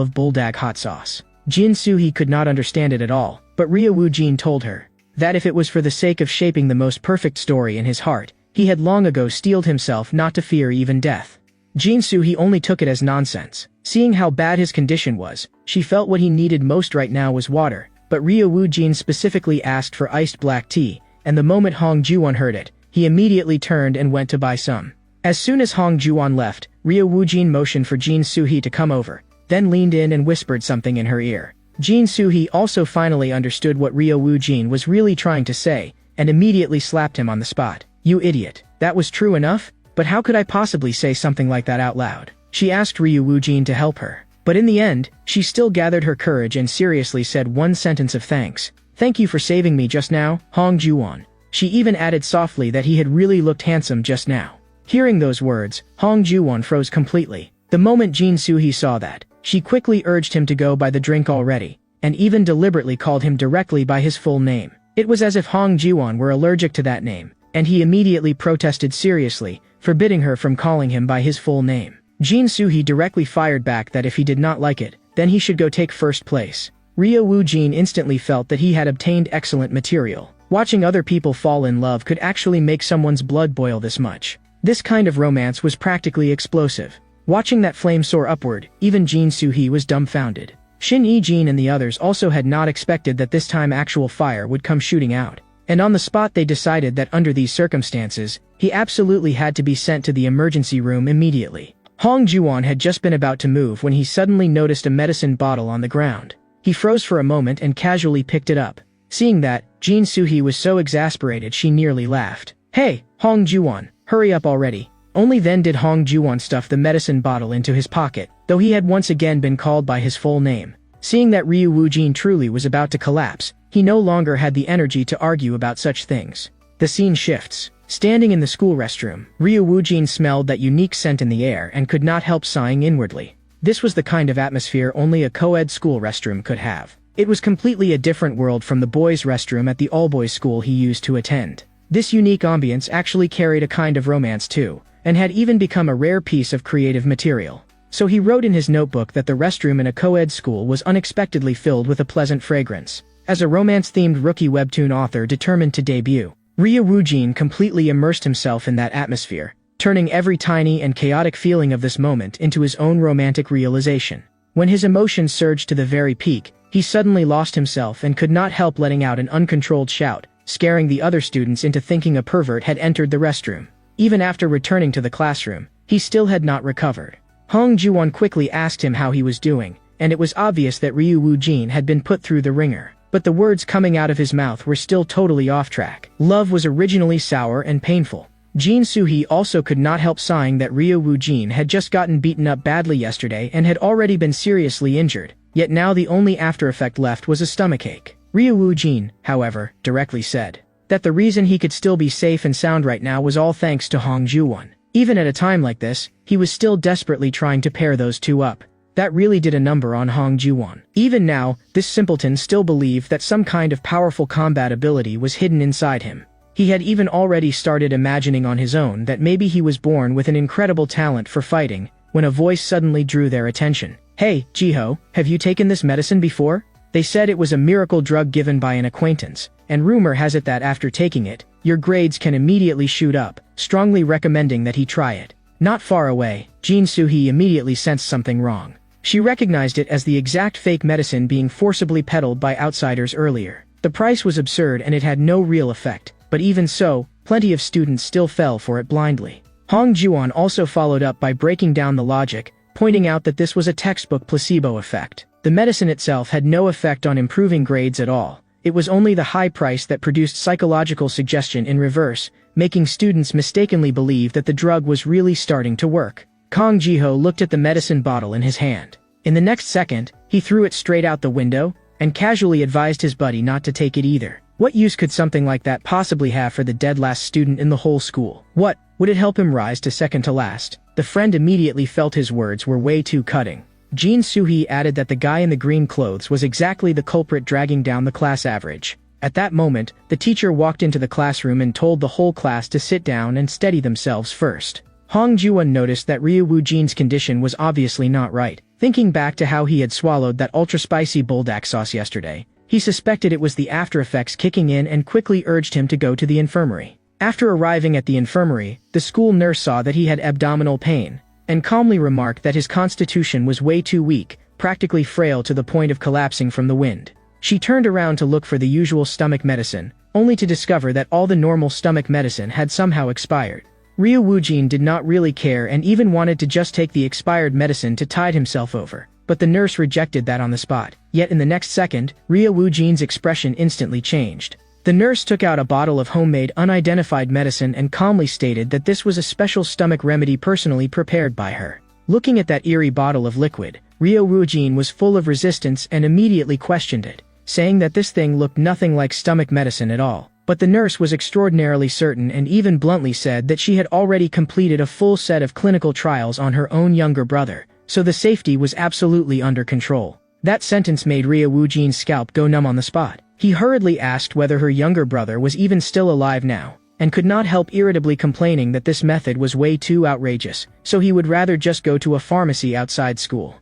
of bulldog hot sauce. Jin Soo-hee could not understand it at all, but Ryo Woo-jin told her that if it was for the sake of shaping the most perfect story in his heart, he had long ago steeled himself not to fear even death. Jin Soo-hee only took it as nonsense. Seeing how bad his condition was, she felt what he needed most right now was water, but Ryo Woo-jin specifically asked for iced black tea, and the moment Hong Ju-won heard it, he immediately turned and went to buy some. As soon as Hong Ju-won left, Ryo Woo-jin motioned for Jin Soo-hee to come over, then leaned in and whispered something in her ear. Jin Soo-hee also finally understood what Ryo Woo-jin was really trying to say, and immediately slapped him on the spot. "You idiot. That was true enough? But how could I possibly say something like that out loud?" She asked Ryo Woo-jin to help her. But in the end, she still gathered her courage and seriously said one sentence of thanks. "Thank you for saving me just now, Hong Ju-won." She even added softly that he had really looked handsome just now. Hearing those words, Hong Ju-won froze completely. The moment Jin Soo-hee saw that, she quickly urged him to go buy the drink already, and even deliberately called him directly by his full name. It was as if Hong Ju-won were allergic to that name, and he immediately protested seriously, forbidding her from calling him by his full name. Jin Soo-hee directly fired back that if he did not like it, then he should go take first place. Ryo Woo-jin instantly felt that he had obtained excellent material. Watching other people fall in love could actually make someone's blood boil this much. This kind of romance was practically explosive. Watching that flame soar upward, even Jin Soo-hee was dumbfounded. Shin Yi-jin and the others also had not expected that this time actual fire would come shooting out. And on the spot they decided that under these circumstances, he absolutely had to be sent to the emergency room immediately. Hong Ju-won had just been about to move when he suddenly noticed a medicine bottle on the ground. He froze for a moment and casually picked it up. Seeing that, Jin Soo-hee was so exasperated she nearly laughed. "Hey, Hong Ju-won, hurry up already." Only then did Hong Ju-won stuff the medicine bottle into his pocket, though he had once again been called by his full name. Seeing that Ryo Woo-jin truly was about to collapse, he no longer had the energy to argue about such things. The scene shifts. Standing in the school restroom, Ryo Woo-jin smelled that unique scent in the air and could not help sighing inwardly. This was the kind of atmosphere only a co-ed school restroom could have. It was completely a different world from the boys' restroom at the all-boys school he used to attend. This unique ambience actually carried a kind of romance too, and had even become a rare piece of creative material. So he wrote in his notebook that the restroom in a co-ed school was unexpectedly filled with a pleasant fragrance. As a romance-themed rookie webtoon author determined to debut, Ryo Woo-jin completely immersed himself in that atmosphere, turning every tiny and chaotic feeling of this moment into his own romantic realization. When his emotions surged to the very peak, he suddenly lost himself and could not help letting out an uncontrolled shout, scaring the other students into thinking a pervert had entered the restroom. Even after returning to the classroom, he still had not recovered. Hong Ju-won quickly asked him how he was doing, and it was obvious that Ryo Woo-jin had been put through the ringer. But the words coming out of his mouth were still totally off track. Love was originally sour and painful. Jin Soo-hee also could not help sighing that Ryo Woo-jin had just gotten beaten up badly yesterday and had already been seriously injured, yet now the only after effect left was a stomachache. Ryo Woo-jin, however, directly said that the reason he could still be safe and sound right now was all thanks to Hong Ju-won. Even at a time like this, he was still desperately trying to pair those two up. That really did a number on Hong Ju-won. Even now, this simpleton still believed that some kind of powerful combat ability was hidden inside him. He had even already started imagining on his own that maybe he was born with an incredible talent for fighting, when a voice suddenly drew their attention. "Hey, Jiho, have you taken this medicine before?" They said it was a miracle drug given by an acquaintance, and rumor has it that after taking it, your grades can immediately shoot up, strongly recommending that he try it. Not far away, Jin Soo-hee immediately sensed something wrong. She recognized it as the exact fake medicine being forcibly peddled by outsiders earlier. The price was absurd and it had no real effect, but even so, plenty of students still fell for it blindly. Hong Ju-won also followed up by breaking down the logic, pointing out that this was a textbook placebo effect. The medicine itself had no effect on improving grades at all. It was only the high price that produced psychological suggestion in reverse, making students mistakenly believe that the drug was really starting to work. Kang Ji-ho looked at the medicine bottle in his hand. In the next second, he threw it straight out the window, and casually advised his buddy not to take it either. What use could something like that possibly have for the dead last student in the whole school? What, would it help him rise to second to last? The friend immediately felt his words were way too cutting. Jin Soo-hee added that the guy in the green clothes was exactly the culprit dragging down the class average. At that moment, the teacher walked into the classroom and told the whole class to sit down and steady themselves first. Hong Jiwon noticed that Ryu Woojin's condition was obviously not right. Thinking back to how he had swallowed that ultra-spicy buldak sauce yesterday, he suspected it was the after-effects kicking in and quickly urged him to go to the infirmary. After arriving at the infirmary, the school nurse saw that he had abdominal pain, and calmly remarked that his constitution was way too weak, practically frail to the point of collapsing from the wind. She turned around to look for the usual stomach medicine, only to discover that all the normal stomach medicine had somehow expired. Ryu Woojin did not really care and even wanted to just take the expired medicine to tide himself over, but the nurse rejected that on the spot. Yet in the next second, Ryu Woojin's expression instantly changed. The nurse took out a bottle of homemade unidentified medicine and calmly stated that this was a special stomach remedy personally prepared by her. Looking at that eerie bottle of liquid, Ryu Woojin was full of resistance and immediately questioned it, saying that this thing looked nothing like stomach medicine at all. But the nurse was extraordinarily certain and even bluntly said that she had already completed a full set of clinical trials on her own younger brother, so the safety was absolutely under control. That sentence made Ryu Woojin's scalp go numb on the spot. He hurriedly asked whether her younger brother was even still alive now, and could not help irritably complaining that this method was way too outrageous, so he would rather just go to a pharmacy outside school.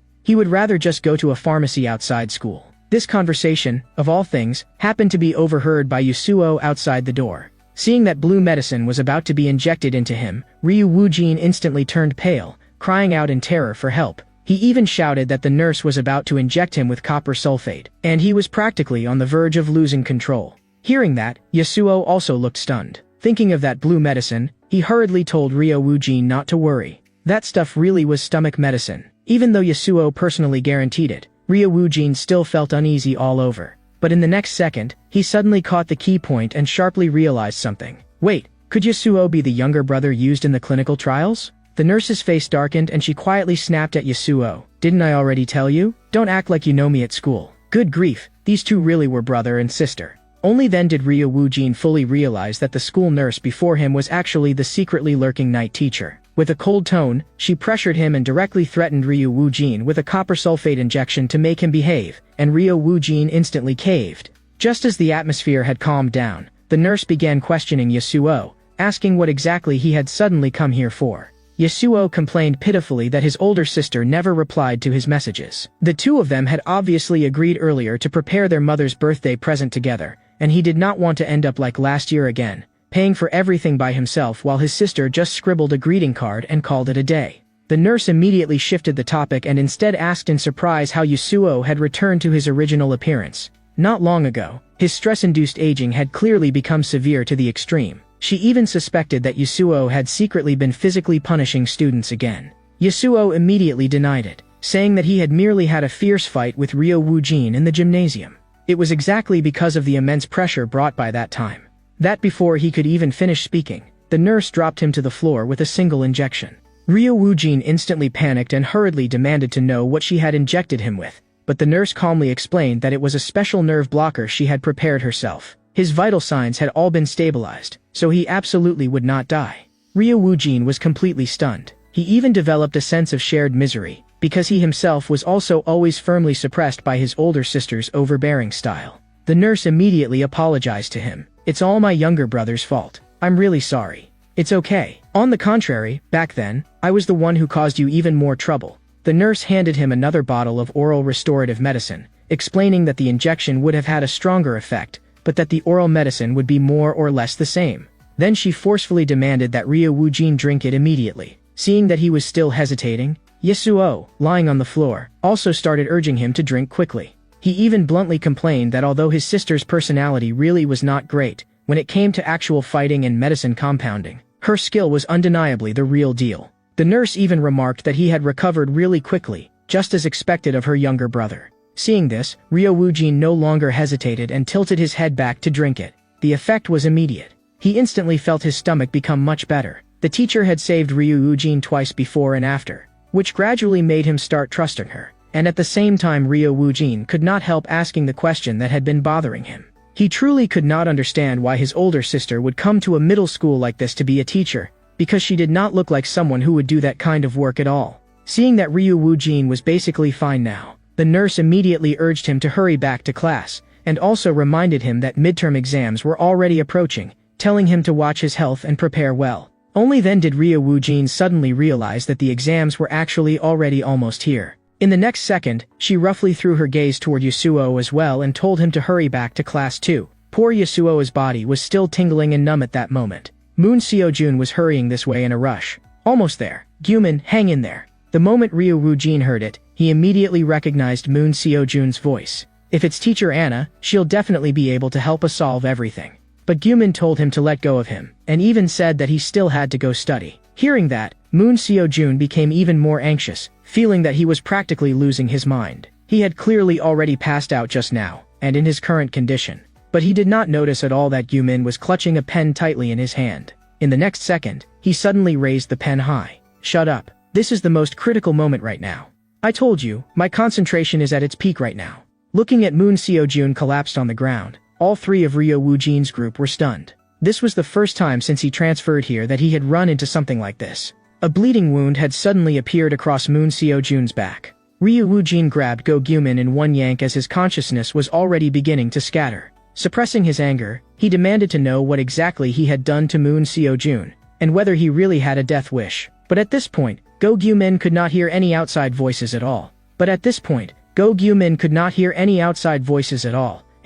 This conversation, of all things, happened to be overheard by Yasuo outside the door. Seeing that blue medicine was about to be injected into him, Ryu Woojin instantly turned pale, crying out in terror for help. He even shouted that the nurse was about to inject him with copper sulfate, and he was practically on the verge of losing control. Hearing that, Yasuo also looked stunned. Thinking of that blue medicine, he hurriedly told Ryu Woojin not to worry. That stuff really was stomach medicine. Even though Yasuo personally guaranteed it, Ryu Woojin still felt uneasy all over. But in the next second, he suddenly caught the key point and sharply realized something. Wait, could Yasuo be the younger brother used in the clinical trials? The nurse's face darkened and she quietly snapped at Yasuo. Didn't I already tell you? Don't act like you know me at school. Good grief, these two really were brother and sister. Only then did Ryu Woojin fully realize that the school nurse before him was actually the secretly lurking night teacher. With a cold tone, she pressured him and directly threatened Ryu Woojin with a copper sulfate injection to make him behave, and Ryu Woojin instantly caved. Just as the atmosphere had calmed down, the nurse began questioning Yasuo, asking what exactly he had suddenly come here for. Yasuo complained pitifully that his older sister never replied to his messages. The two of them had obviously agreed earlier to prepare their mother's birthday present together, and he did not want to end up like last year again, paying for everything by himself while his sister just scribbled a greeting card and called it a day. The nurse immediately shifted the topic and instead asked in surprise how Yasuo had returned to his original appearance. Not long ago, his stress-induced aging had clearly become severe to the extreme. She even suspected that Yasuo had secretly been physically punishing students again. Yasuo immediately denied it, saying that he had merely had a fierce fight with Ryu Woojin in the gymnasium. It was exactly because of the immense pressure brought by that time that before he could even finish speaking, the nurse dropped him to the floor with a single injection. Ryu Woojin instantly panicked and hurriedly demanded to know what she had injected him with, but the nurse calmly explained that it was a special nerve blocker she had prepared herself. His vital signs had all been stabilized, so he absolutely would not die. Ryu Woojin was completely stunned. He even developed a sense of shared misery, because he himself was also always firmly suppressed by his older sister's overbearing style. The nurse immediately apologized to him. It's all my younger brother's fault. I'm really sorry. It's okay. On the contrary, back then, I was the one who caused you even more trouble. The nurse handed him another bottle of oral restorative medicine, explaining that the injection would have had a stronger effect, but that the oral medicine would be more or less the same. Then she forcefully demanded that Ryu Woojin drink it immediately. Seeing that he was still hesitating, Yasuo, lying on the floor, also started urging him to drink quickly. He even bluntly complained that although his sister's personality really was not great, when it came to actual fighting and medicine compounding, her skill was undeniably the real deal. The nurse even remarked that he had recovered really quickly, just as expected of her younger brother. Seeing this, Ryu Woojin no longer hesitated and tilted his head back to drink it. The effect was immediate. He instantly felt his stomach become much better. The teacher had saved Ryu Woojin twice before and after, which gradually made him start trusting her. And at the same time Ryu Woojin could not help asking the question that had been bothering him. He truly could not understand why his older sister would come to a middle school like this to be a teacher, because she did not look like someone who would do that kind of work at all. Seeing that Ryu Woojin was basically fine now, the nurse immediately urged him to hurry back to class, and also reminded him that midterm exams were already approaching, telling him to watch his health and prepare well. Only then did Ryo Woojin suddenly realize that the exams were actually already almost here. In the next second, she roughly threw her gaze toward Yasuo as well and told him to hurry back to class 2. Poor Yasuo's body was still tingling and numb at that moment. Moon Seojun was hurrying this way in a rush. Almost there. Gumin, hang in there. The moment Ryo Woojin heard it, he immediately recognized Moon Seojun's voice. If it's Teacher Anna, she'll definitely be able to help us solve everything. But Gumin told him to let go of him, and even said that he still had to go study. Hearing that, Moon Seojun became even more anxious, feeling that he was practically losing his mind. He had clearly already passed out just now, and in his current condition. But he did not notice at all that Gumin was clutching a pen tightly in his hand. In the next second, he suddenly raised the pen high. Shut up. This is the most critical moment right now. I told you, my concentration is at its peak right now. Looking at Moon Seojun collapsed on the ground, all three of Ryo Woojin's group were stunned. This was the first time since he transferred here that he had run into something like this. A bleeding wound had suddenly appeared across Moon Seojun's back. Ryo Woojin grabbed Go Gumin in one yank as his consciousness was already beginning to scatter. Suppressing his anger, he demanded to know what exactly he had done to Moon Seojun, and whether he really had a death wish. But at this point, Go Gumin could not hear any outside voices at all.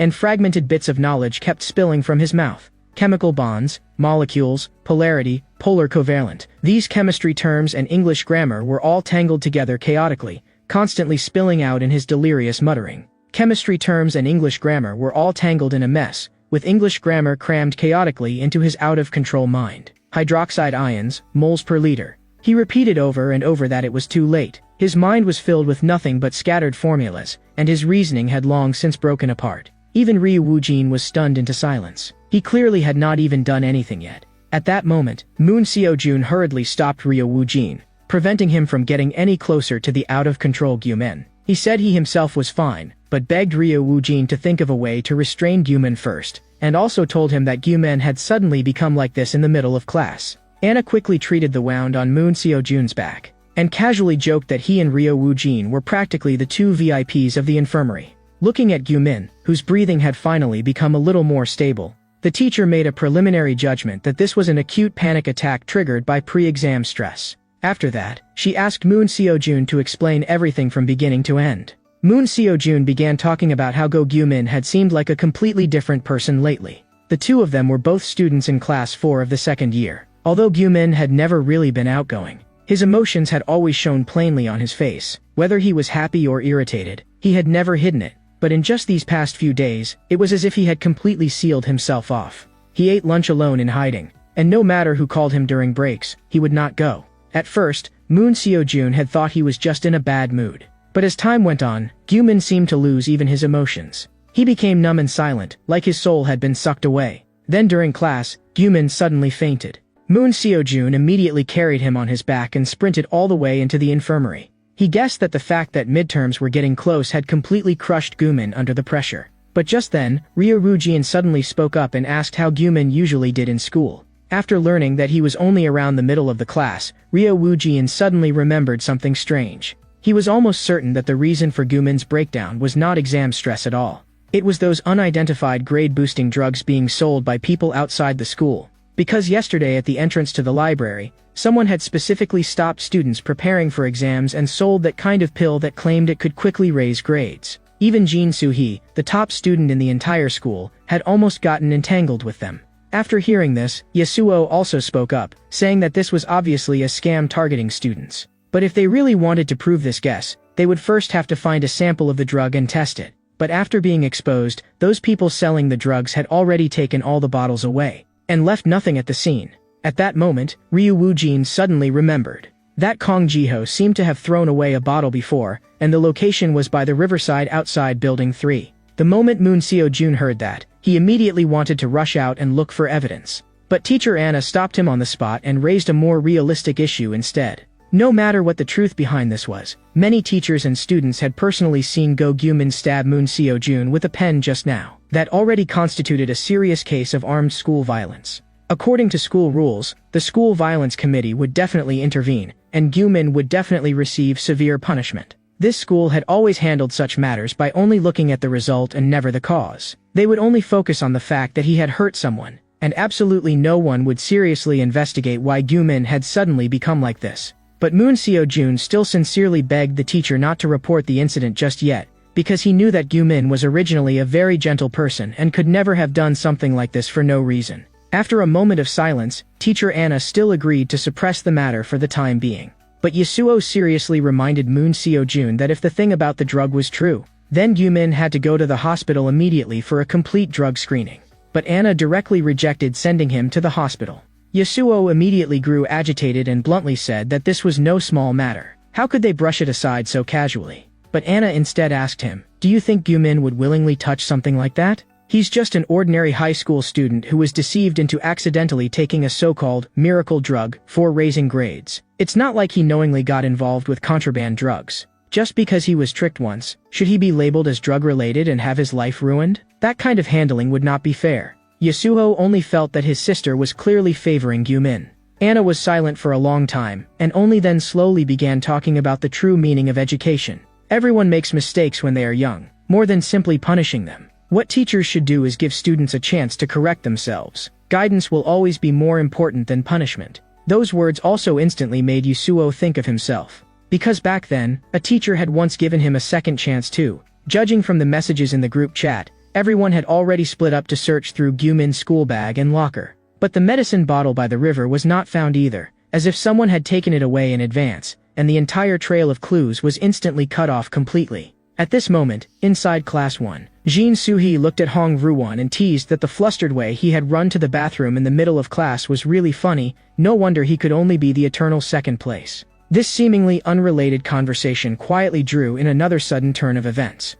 And fragmented bits of knowledge kept spilling from his mouth. Chemical bonds, molecules, polarity, polar covalent. These chemistry terms and English grammar were all tangled together chaotically, constantly spilling out in his delirious muttering. Chemistry terms and English grammar were all tangled in a mess, with English grammar crammed chaotically into his out-of-control mind. Hydroxide ions, moles per liter. He repeated over and over that it was too late. His mind was filled with nothing but scattered formulas, and his reasoning had long since broken apart. Even Ryo Woojin was stunned into silence. He clearly had not even done anything yet. At that moment, Moon Seojun hurriedly stopped Ryo Woojin, preventing him from getting any closer to the out-of-control Gumin. He said he himself was fine, but begged Ryo Woojin to think of a way to restrain Gumin first, and also told him that Gumin had suddenly become like this in the middle of class. Anna quickly treated the wound on Moon Seojun's back, and casually joked that he and Ryo Woojin were practically the two VIPs of the infirmary. Looking at Gumin, whose breathing had finally become a little more stable, the teacher made a preliminary judgment that this was an acute panic attack triggered by pre-exam stress. After that, she asked Moon Seojun to explain everything from beginning to end. Moon Seojun began talking about how Go Gumin had seemed like a completely different person lately. The two of them were both students in class 4 of the second year. Although Gumin had never really been outgoing, his emotions had always shown plainly on his face. Whether he was happy or irritated, he had never hidden it. But in just these past few days, it was as if he had completely sealed himself off. He ate lunch alone in hiding, and no matter who called him during breaks, he would not go. At first, Moon Seojun had thought he was just in a bad mood. But as time went on, Gumin seemed to lose even his emotions. He became numb and silent, like his soul had been sucked away. Then during class, Gumin suddenly fainted. Moon Seojun immediately carried him on his back and sprinted all the way into the infirmary. He guessed that the fact that midterms were getting close had completely crushed Gumin under the pressure. But just then, Ryo Woojin suddenly spoke up and asked how Gumin usually did in school. After learning that he was only around the middle of the class, Ryo Woojin suddenly remembered something strange. He was almost certain that the reason for Gumin's breakdown was not exam stress at all. It was those unidentified grade-boosting drugs being sold by people outside the school. Because yesterday at the entrance to the library, someone had specifically stopped students preparing for exams and sold that kind of pill that claimed it could quickly raise grades. Even Jin Soo-hee, the top student in the entire school, had almost gotten entangled with them. After hearing this, Yasuo also spoke up, saying that this was obviously a scam targeting students. But if they really wanted to prove this guess, they would first have to find a sample of the drug and test it. But after being exposed, those people selling the drugs had already taken all the bottles away, and left nothing at the scene. At that moment, Ryo Woojin suddenly remembered that Kong Jiho seemed to have thrown away a bottle before, and the location was by the riverside outside Building 3. The moment Moon Seojun heard that, he immediately wanted to rush out and look for evidence. But Teacher Anna stopped him on the spot and raised a more realistic issue instead. No matter what the truth behind this was, many teachers and students had personally seen Go Gumin stab Moon Seojun with a pen just now. That already constituted a serious case of armed school violence. According to school rules, the school violence committee would definitely intervene, and Gumin would definitely receive severe punishment. This school had always handled such matters by only looking at the result and never the cause. They would only focus on the fact that he had hurt someone, and absolutely no one would seriously investigate why Gyu-min had suddenly become like this. But Moon Seo-jun still sincerely begged the teacher not to report the incident just yet, because he knew that Gyu-min was originally a very gentle person and could never have done something like this for no reason. After a moment of silence, Teacher Anna still agreed to suppress the matter for the time being. But Yasuo seriously reminded Moon Seo-jun that if the thing about the drug was true, then Gyu-min had to go to the hospital immediately for a complete drug screening. But Anna directly rejected sending him to the hospital. Yasuo immediately grew agitated and bluntly said that this was no small matter. How could they brush it aside so casually? But Anna instead asked him, "Do you think Gyu-min would willingly touch something like that? He's just an ordinary high school student who was deceived into accidentally taking a so-called miracle drug for raising grades. It's not like he knowingly got involved with contraband drugs. Just because he was tricked once, should he be labeled as drug-related and have his life ruined? That kind of handling would not be fair." Yasuo only felt that his sister was clearly favoring Gyu-min. Anna was silent for a long time, and only then slowly began talking about the true meaning of education. Everyone makes mistakes when they are young, more than simply punishing them. What teachers should do is give students a chance to correct themselves. Guidance will always be more important than punishment. Those words also instantly made Yasuo think of himself. Because back then, a teacher had once given him a second chance too. Judging from the messages in the group chat, everyone had already split up to search through Gyu-min's school bag and locker. But the medicine bottle by the river was not found either, as if someone had taken it away in advance, and the entire trail of clues was instantly cut off completely. At this moment, inside Class 1, Jin Soo-hee looked at Hong Ruan and teased that the flustered way he had run to the bathroom in the middle of class was really funny. No wonder he could only be the eternal second place. This seemingly unrelated conversation quietly drew in another sudden turn of events.